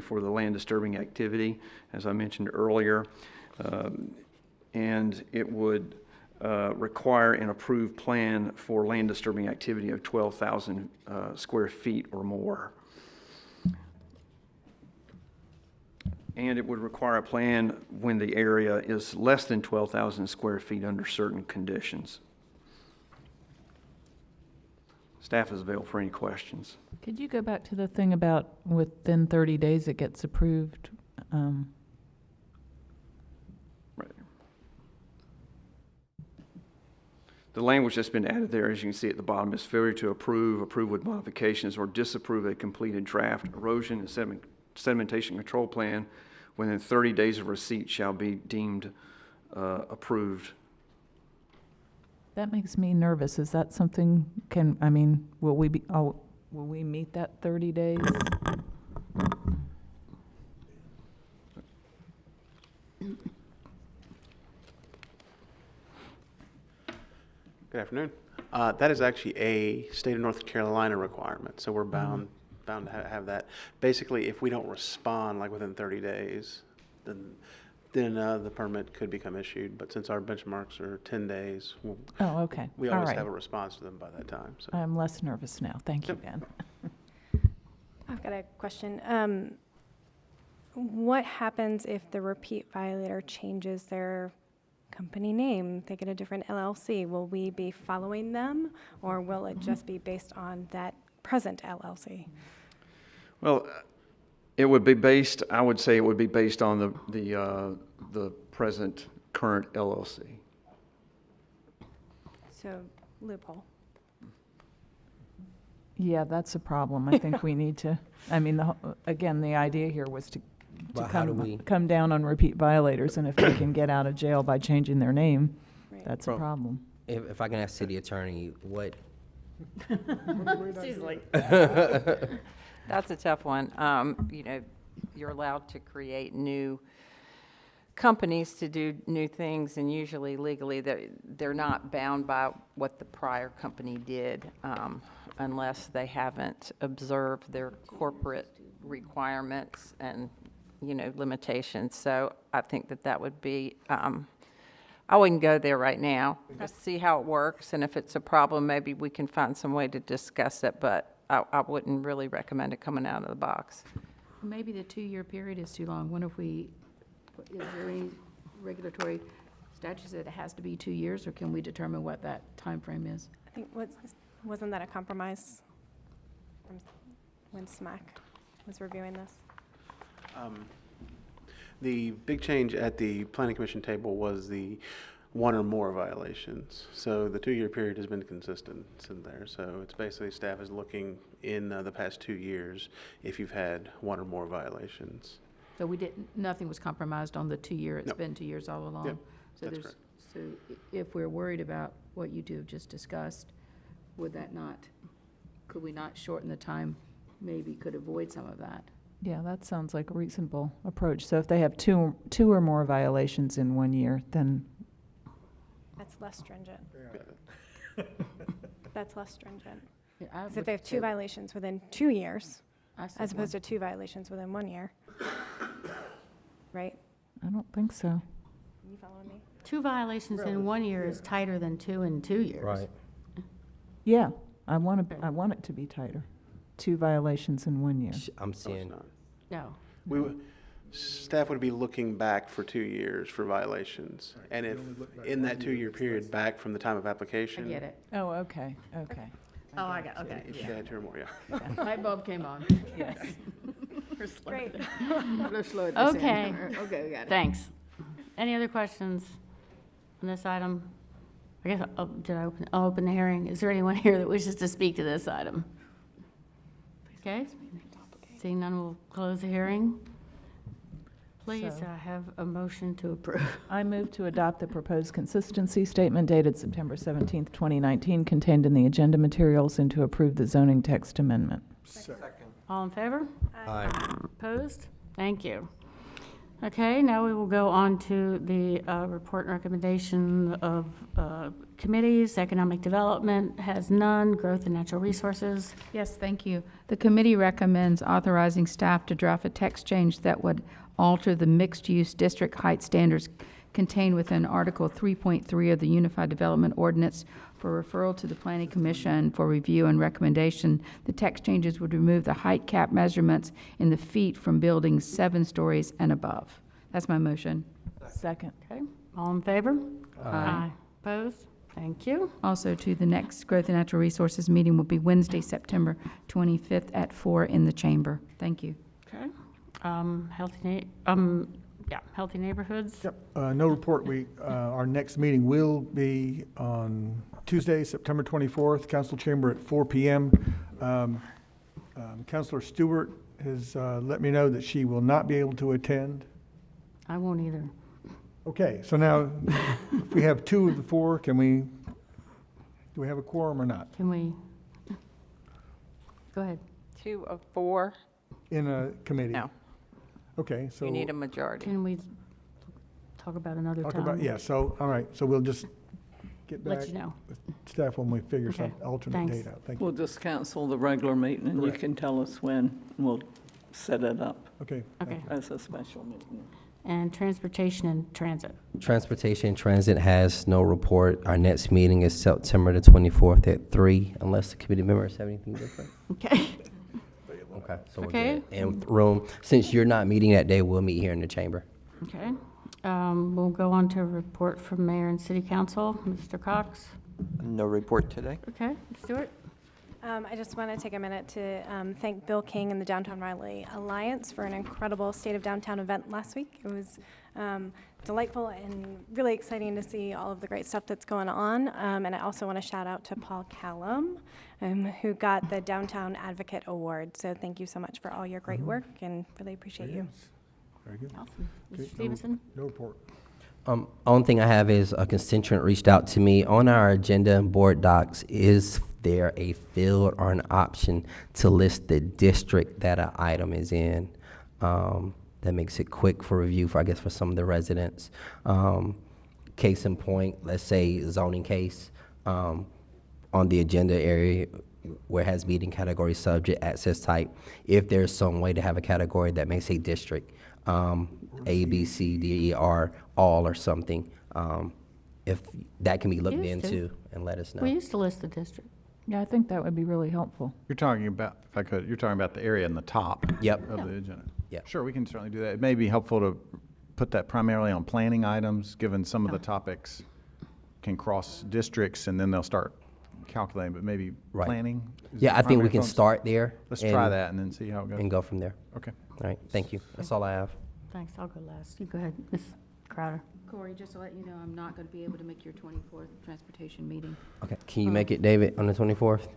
for the land disturbing activity, as I mentioned earlier. And it would require an approved plan for land disturbing activity of 12,000 square feet or more. And it would require a plan when the area is less than 12,000 square feet under certain conditions. Staff is available for any questions. Could you go back to the thing about within 30 days it gets approved? Right. The language that's been added there, as you can see at the bottom, is failure to approve with modifications, or disapprove a completed draft erosion and sedimentation control plan within 30 days of receipt shall be deemed approved. That makes me nervous. Is that something, will we meet that 30 days? Good afternoon. That is actually a state of North Carolina requirement, so we're bound to have that. Basically, if we don't respond like within 30 days, then the permit could become issued. But since our benchmarks are 10 days, Oh, okay. we All always right. have a response to them by that time. So. I'm less nervous now. Thank you, Ben. I've got a question. What happens if the repeat violator changes their company name? They get a different LLC. Will we be following them, or will it just be based on that present LLC? Well, it would be based, I would say it would be based on the present current LLC. So loophole. Yeah, that's a problem. I think we need to, again, the idea here was to But how do we- come down on repeat violators, and if they can get out of jail by changing their name, that's a Bro. problem. If I can ask city attorney, what? She's like, That's a tough one. You're allowed to create new companies to do new things, and usually legally they're not bound by what the prior company did unless they haven't observed their corporate requirements and limitations. So I think that would be, I wouldn't go there right now. Just see how it works, and if it's a problem, maybe we can find some way to discuss it, but I wouldn't really recommend it coming out of the box. Maybe the 2-year period is too long. What if is there any regulatory statutes that it has to be 2 years, or can we determine what that time frame is? I think wasn't that a compromise from when SMAC was reviewing this? The big change at the Planning Commission table was the one or more violations. So the 2-year period has been consistent in there. So it's basically staff is looking in the past 2 years if you've had one or more violations. So nothing was compromised on the 2-year. It's No. been 2 years all along. Yep, So that's correct. So if we're worried about what you two have just discussed, could we not shorten the time? Maybe could avoid some of that. Yeah, that sounds like a reasonable approach. So if they have two or more violations in 1 year, then That's less stringent. That's less stringent. Yeah, I 'Cause would if they have 2 say- violations within 2 years, I said as opposed one. to 2 violations within 1 year, right? I don't think so. You following me? 2 violations in 1 year is tighter than 2 in 2 years. Right. Yeah, I want it to be tighter. 2 violations in 1 year. I'm seeing, No. Staff would be looking back for 2 years for violations. And if, in that 2-year period, back from the time of I application. get it. Oh, okay, okay. Oh, I got, okay. If you had 2 or more, yeah. Light bulb came on. Yes. Great. Okay. Okay, we got it. Thanks. Any other questions on this item? I guess, I'll open the hearing. Is there anyone here that wishes to speak to this item? Okay. Seeing none, we'll close the hearing. Please, So- I have a motion to approve. I move to adopt the proposed consistency statement dated September 17th, 2019, contained in the agenda materials, and to approve the zoning text amendment. All in favor? Aye. Opposed? Thank you. Okay, now we will go on to the report and recommendation of committees. Economic Development has none. Growth and Natural Resources. Yes, thank you. The committee recommends authorizing staff to draft a text change that would alter the mixed-use district height standards contained within Article 3.3 of the Unified Development Ordinance for referral to the Planning Commission for review and recommendation. The text changes would remove the height cap measurements in the feet from buildings 7 stories and above. That's my motion. Second. Okay, all in favor? Aye. Opposed? Thank you. Also, to the next Growth and Natural Resources meeting will be Wednesday, September 25th at 4 in the chamber. Thank you. Okay. Healthy Neighborhoods. Yep, no report. Our next meeting will be on Tuesday, September 24th, council chamber at 4 p.m. Councilor Stewart has let me know that she will not be able to attend. I won't either. Okay, so now, if we have 2 of the 4, do we have a quorum or not? Can we? Go ahead. 2 of 4? In a committee? No. Okay, so. You need a majority. Can we talk about another Talk time? about, yeah, so, all right, so we'll just get back. Let you know. with staff when we figure Okay, some alternate thanks. date out. Thank you. We'll just cancel the regular meeting, and you Correct. can tell us when, and we'll set it up Okay. Okay. as a special meeting. And Transportation and Transit. Transportation Transit has no report. Our next meeting is September the 24th at 3, unless the committee members have anything different. Okay. Okay, so we're Okay. good. And room, since you're not meeting that day, we'll meet here in the chamber. Okay. We'll go on to a report from Mayor and City Council. Mr. Cox. No report today. Okay. Stewart. I just want to take a minute to thank Bill King and the Downtown Raleigh Alliance for an incredible State of Downtown event last week. It was delightful and really exciting to see all of the great stuff that's going on. And I also want to shout out to Paul Callum, who got the Downtown Advocate Award. So thank you so much for all your great work and really appreciate you. Yes. Very good. Awesome. Okay, Mr. Stevenson. No report. Only thing I have is a constituent reached out to me. On our agenda and board docs, is there a field or an option to list the district that an item is in? That makes it quick for review for, I guess, for some of the residents. Case in point, let's say zoning case, on the agenda area where it has meeting category, subject, access type, if there's some way to have a category that may say district, A, B, C, D, E, R, all or something, if that can be looked Used to. into and let us know. We used to list the district. Yeah, I think that would be really helpful. You're talking about, if I could, you're talking about the area in the top Yep. of the agenda. Yep. Sure, we can certainly do that. It may be helpful to put that primarily on planning items, given some of the topics can cross districts, and then they'll start calculating, but maybe Right. planning? is Yeah, the I think we primary can focus? start there. Let's try that and then see how it goes. And go from there. Okay. All right, thank you. That's all I have. Thanks. I'll go last. You go ahead, Ms. Crowder. Corey, just to let you know, I'm not going to be able to make your 24th transportation meeting. Okay, can you make it, David, on the 24th?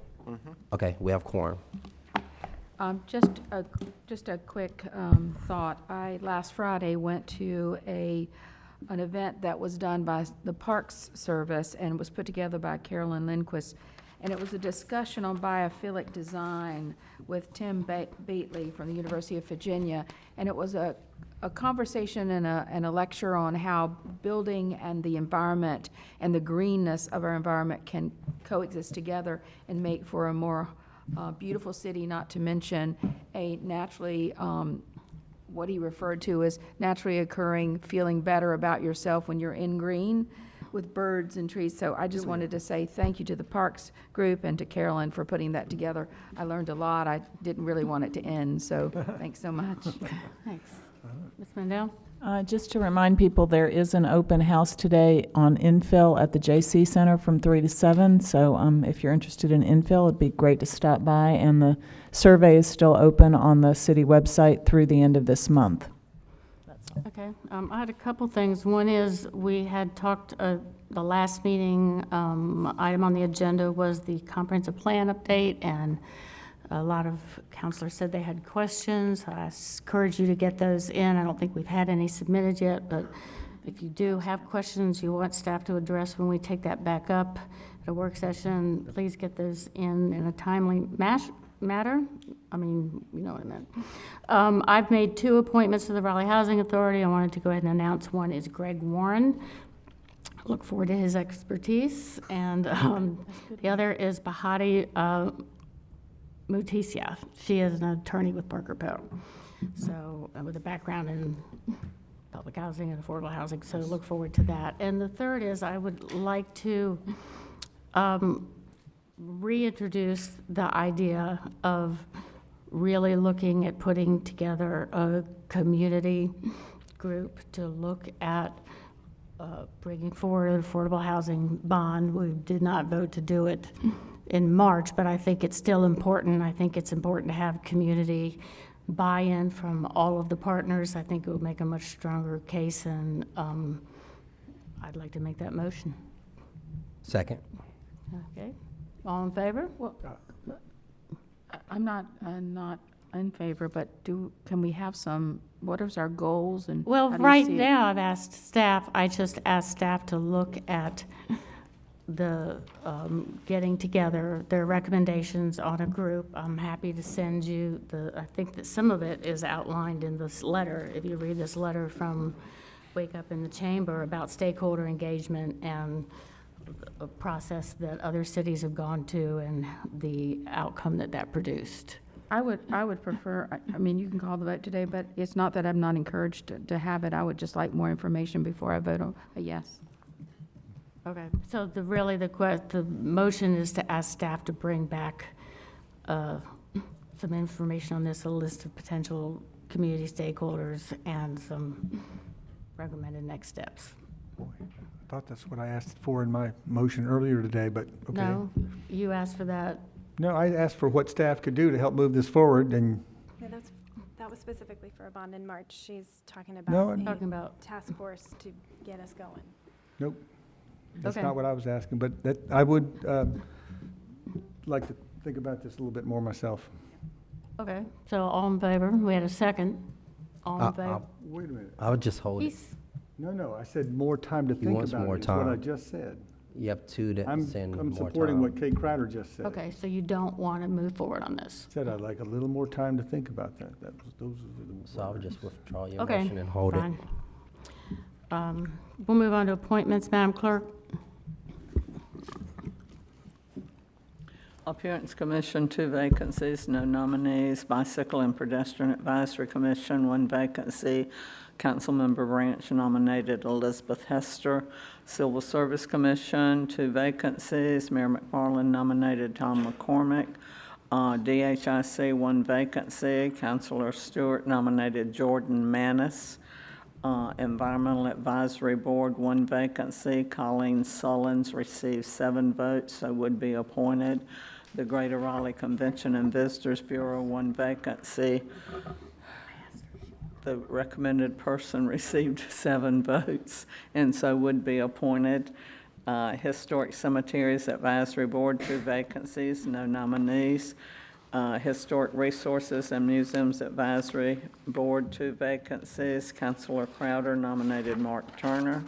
Okay, we have quorum. Just a quick thought. I, last Friday, went to an event that was done by the Parks Service and was put together by Carolyn Lindquist. And it was a discussion on biophilic design with Tim Beatley from the University of Virginia. And it was a conversation and a lecture on how building and the environment and the greenness of our environment can coexist together and make for a more beautiful city, not to mention a naturally, what he referred to as naturally occurring feeling better about yourself when you're in green with birds and trees. So I just wanted to say thank you to the Parks Group and to Carolyn for putting that together. I learned a lot. I didn't really want it to end, so thanks so much. Thanks. Ms. Mandel? Just to remind people, there is an open house today on infill at the JC Center from 3 to 7. So if you're interested in infill, it'd be great to stop by. And the survey is still open on the city website through the end of this month. Okay, I had a couple things. One is, we had talked, the last meeting, item on the agenda was the comprehensive plan update, and a lot of counselors said they had questions. I encourage you to get those in. I don't think we've had any submitted yet, but if you do have questions you want staff to address when we take that back up at a work session, please get those in a timely matter. I mean, you know what I meant. I've made 2 appointments to the Raleigh Housing Authority. I wanted to go ahead and announce one is Greg Warren. Look forward to his expertise. And the other is Bahati Mutisia. She is an attorney with Parker Poe. So with a background in public housing and affordable housing. So look forward to that. And the third is, I would like to reintroduce the idea of really looking at putting together a community group to look at bringing forward an affordable housing bond. We did not vote to do it in March, but I think it's still important. I think it's important to have community buy-in from all of the partners. I think it would make a much stronger case, and I'd like to make that motion. Second. Okay. All in favor? Well, I'm not in favor, but can we have some, what is our goals and Well, how do you right see it? now, I've asked staff, I just asked staff to look at the, getting together their recommendations on a group. I'm happy to send you I think that some of it is outlined in this letter. If you read this letter from Wake Up in the Chamber about stakeholder engagement and a process that other cities have gone to and the outcome that produced. I would prefer, I mean, you can call the vote today, but it's not that I'm not encouraged to have it. I would just like more information before I vote on a yes. Okay, so the motion is to ask staff to bring back some information on this, a list of potential community stakeholders and some recommended next steps. I thought that's what I asked for in my motion earlier today, but okay. No, you asked for that. No, I asked for what staff could do to help move this forward, and Yeah, that was specifically for a bond in March. She's talking No, about I'm talking about task force to get us going. nope. That's Okay. not what I was asking, but that, I would like to think about this a little bit more myself. Okay, so all in favor? We had a second. All in favor? Wait a minute. I would just hold it. No, I said more time to think wants about more it, is what I time. just said. You have 2 that send more I'm time. supporting what Kate Crowder just said. Okay, so you don't want to move forward on this? Said I'd like a little more time to think about that. Those are the So I would just withdraw your Okay, motion and hold it. fine. We'll move on to appointments, Madam Clerk. Appearance Commission, 2 vacancies, no nominees. Bicycle and Pedestrian Advisory Commission, 1 vacancy. Councilmember Branch nominated Elizabeth Hester. Civil Service Commission, 2 vacancies. Mayor McFarland nominated Tom McCormick. DHIC, 1 vacancy. Councilor Stewart nominated Jordan Manis. Environmental Advisory Board, 1 vacancy. Colleen Sullins received 7 votes, so would be appointed. The Greater Raleigh Convention and Visitors Bureau, 1 vacancy. The recommended person received 7 votes, and so would be appointed. Historic Cemeteries Advisory Board, 2 vacancies, no nominees. Historic Resources and Museums Advisory Board, 2 vacancies. Councilor Crowder nominated Mark Turner.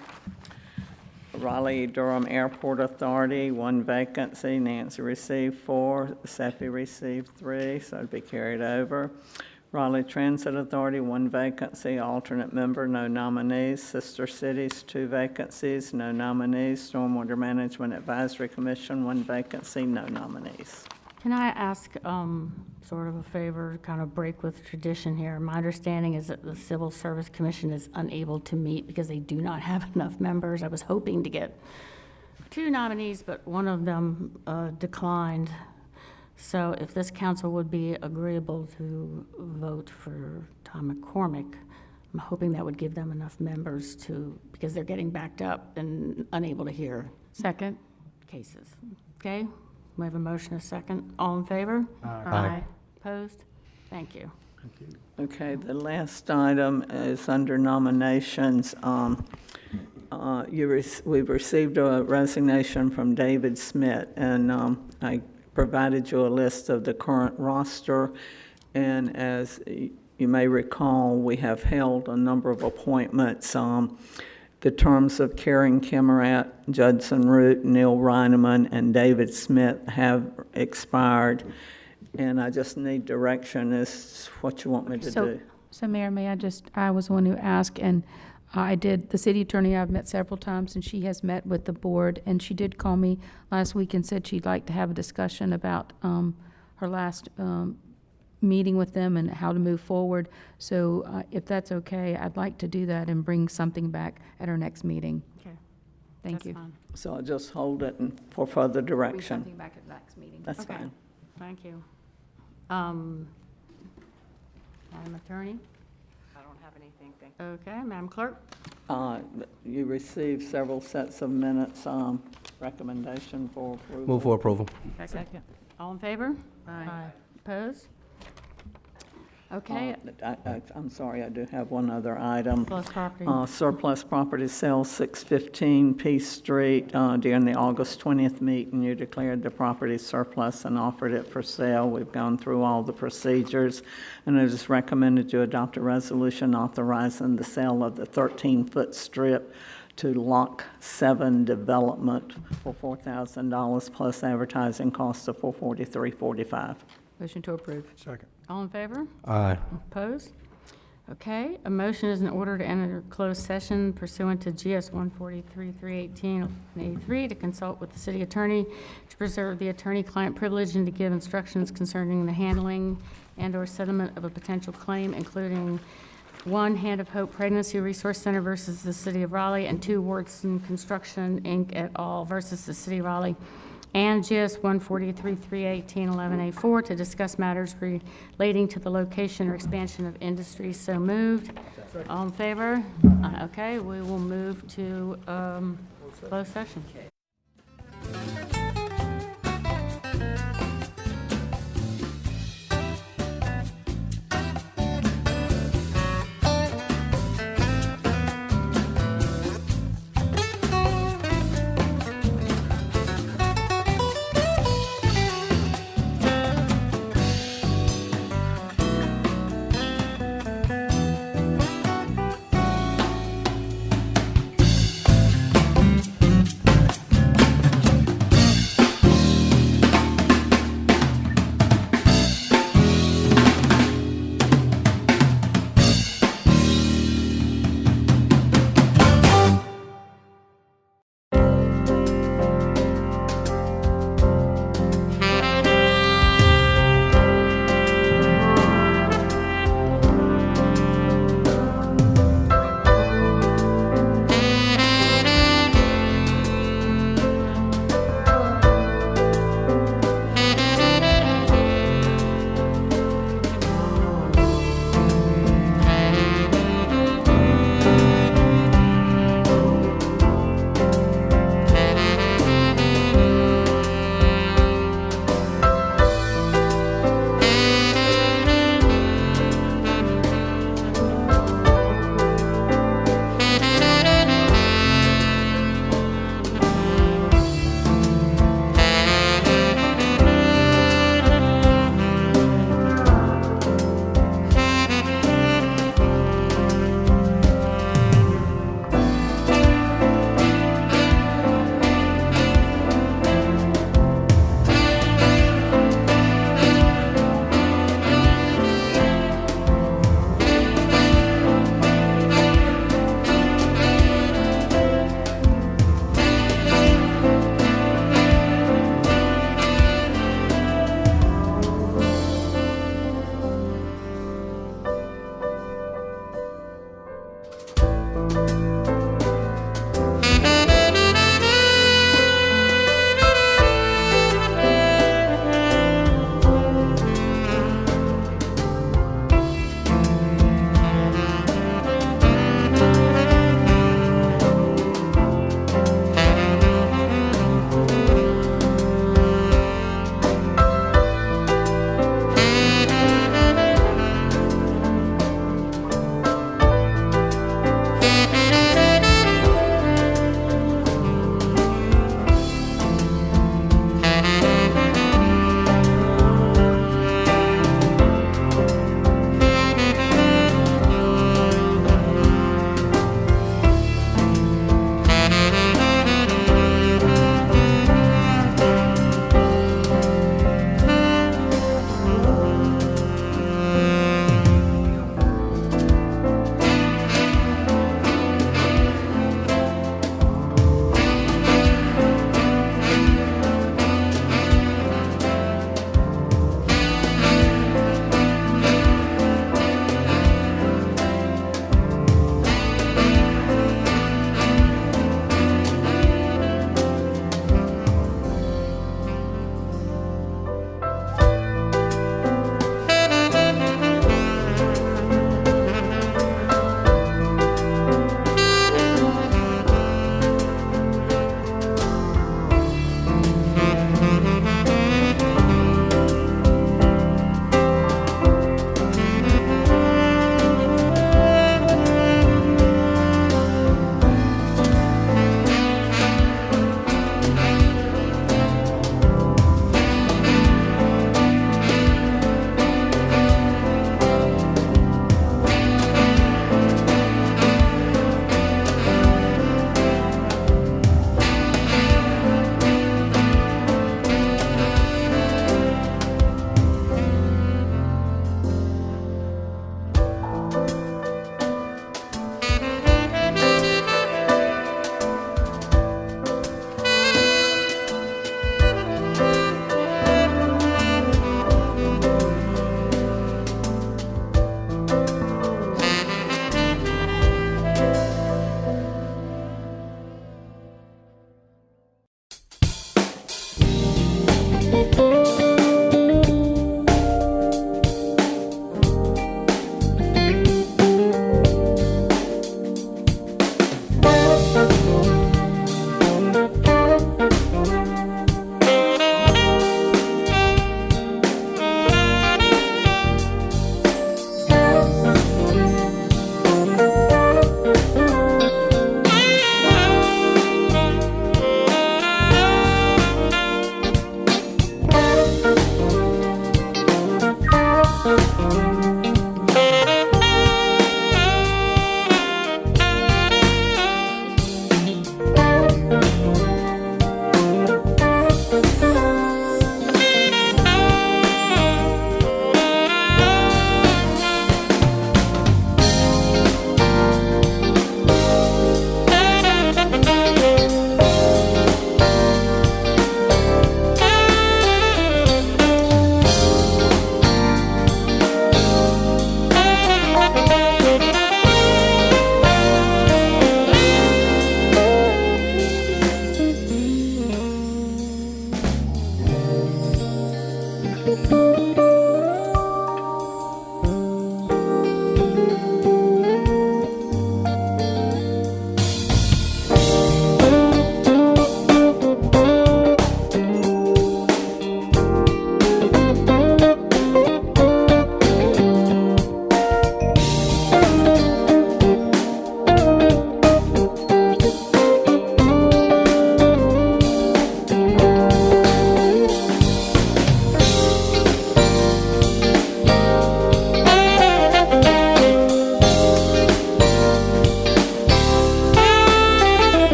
Raleigh-Durham Airport Authority, 1 vacancy. Nancy received 4. Seppi received 3, so it'd be carried over. Raleigh Transit Authority, 1 vacancy. Alternate member, no nominees. Sister Cities, 2 vacancies, no nominees. Stormwater Management Advisory Commission, 1 vacancy, no nominees. Can I ask sort of a favor, kind of break with tradition here? My understanding is that the Civil Service Commission is unable to meet because they do not have enough members. I was hoping to get 2 nominees, but one of them declined. So if this council would be agreeable to vote for Tom McCormick, I'm hoping that would give them enough members because they're getting backed up and unable to hear Second. cases. Okay, we have a motion, a second. All in favor? Aye. Opposed? Thank you. Okay, the last item is under nominations. We've received a resignation from David Smith, and I provided you a list of the current roster. And as you may recall, we have held a number of appointments. The terms of Karen Kimmerat, Judson Root, Neil Reineman, and David Smith have expired. And I just need direction as to what you want me to do. So Mayor, I was the one who asked, and the city attorney I've met several times, and she has met with the board, and she did call me last week and said she'd like to have a discussion about her last meeting with them and how to move forward. So if that's okay, I'd like to do that and bring something back at our next meeting. Okay. Thank That's you. fine. So I'll just hold it for further Bring direction. something back at the next meeting. That's Okay. fine. Thank you. Madam Attorney? I don't have anything, thank Okay, Madam Clerk? You received several sets of minutes, recommendation for approval. Move for approval. Second. All in favor? Aye. Opposed? Okay, I'm sorry, I do have one other item. plus property. Surplus property sale, 615 Peace Street. During the August 20th meeting, you declared the property surplus and offered it for sale. We've gone through all the procedures, and I just recommended you adopt a resolution authorizing the sale of the 13-foot strip to Lock 7 Development for $4,000 plus advertising costs of $443.45. Motion to approve. Second. All in favor? Aye. Opposed? Okay, a motion is in order to enter closed session pursuant to GS 143-318-83 to consult with the city attorney to preserve the attorney-client privilege and to give instructions concerning the handling and/or settlement of a potential claim, including 1, Hand of Hope Pregnancy Resource Center versus the City of Raleigh, and 2, Wardson Construction, Inc. et al. Versus the City of Raleigh, and GS 143-318-11A4 to discuss matters relating to the location or expansion of industry. So moved. All in favor? Okay, we will move to closed session.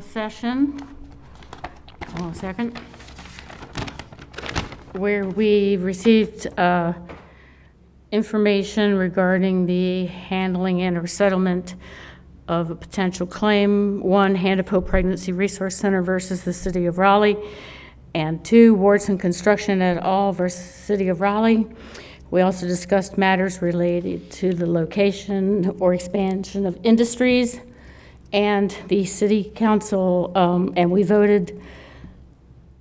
session. Hold on a second. Where we received information regarding the handling and or settlement of a potential claim. 1, Hand of Hope Pregnancy Resource Center versus the City of Raleigh. And 2, Wardson Construction et al. Versus City of Raleigh. We also discussed matters related to the location or expansion of industries and the City Council, and we voted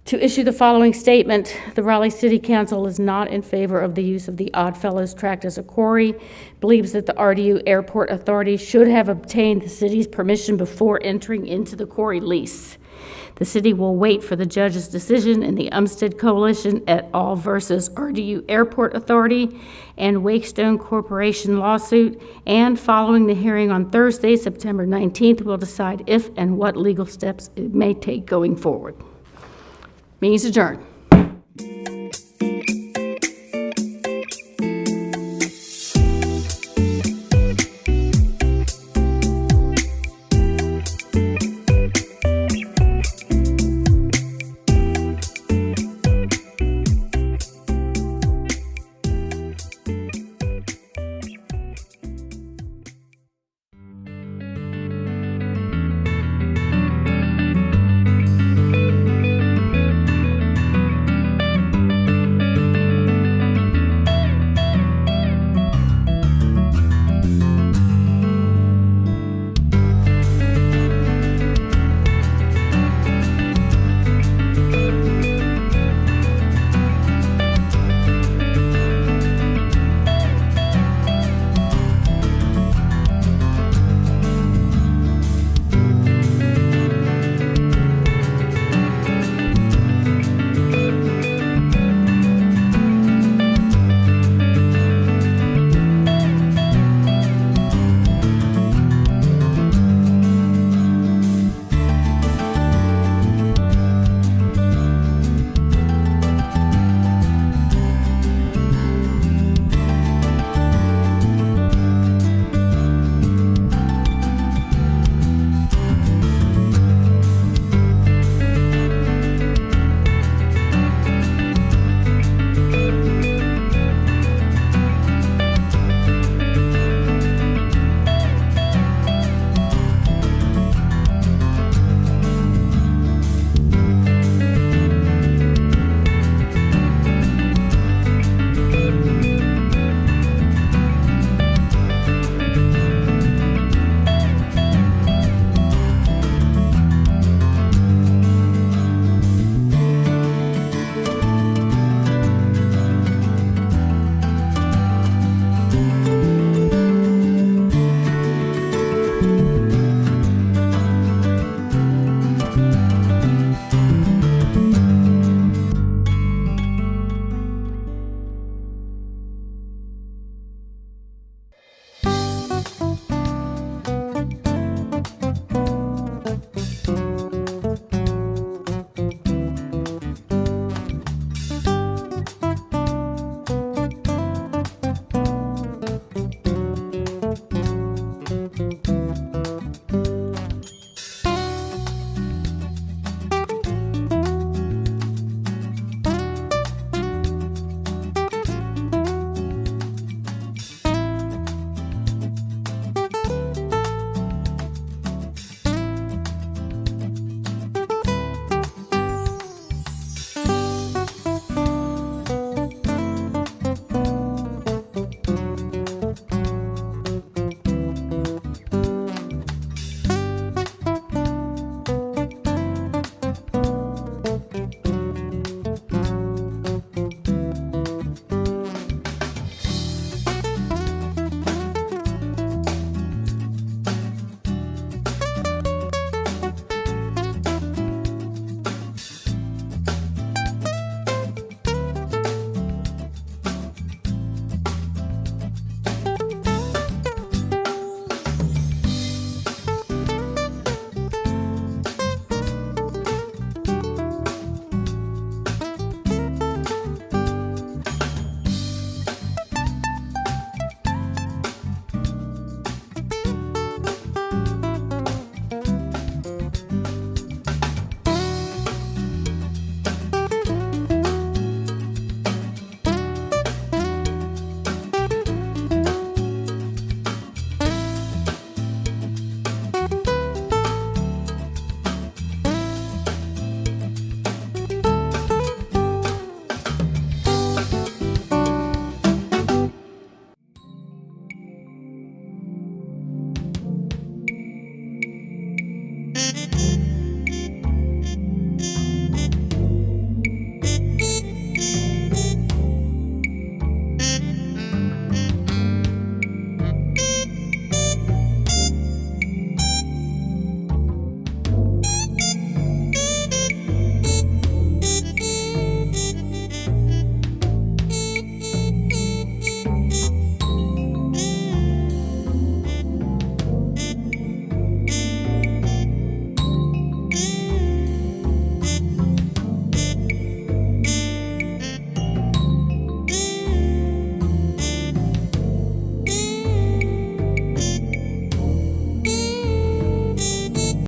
to issue the following statement. The Raleigh City Council is not in favor of the use of the Oddfellows Tract as a quarry, believes that the RDU Airport Authority should have obtained the city's permission before entering into the quarry lease. The city will wait for the judge's decision in the Umstead Coalition et al. Versus RDU Airport Authority and Wakestone Corporation lawsuit, and following the hearing on Thursday, September 19th, we'll decide if and what legal steps it may take going forward. Meeting's adjourned.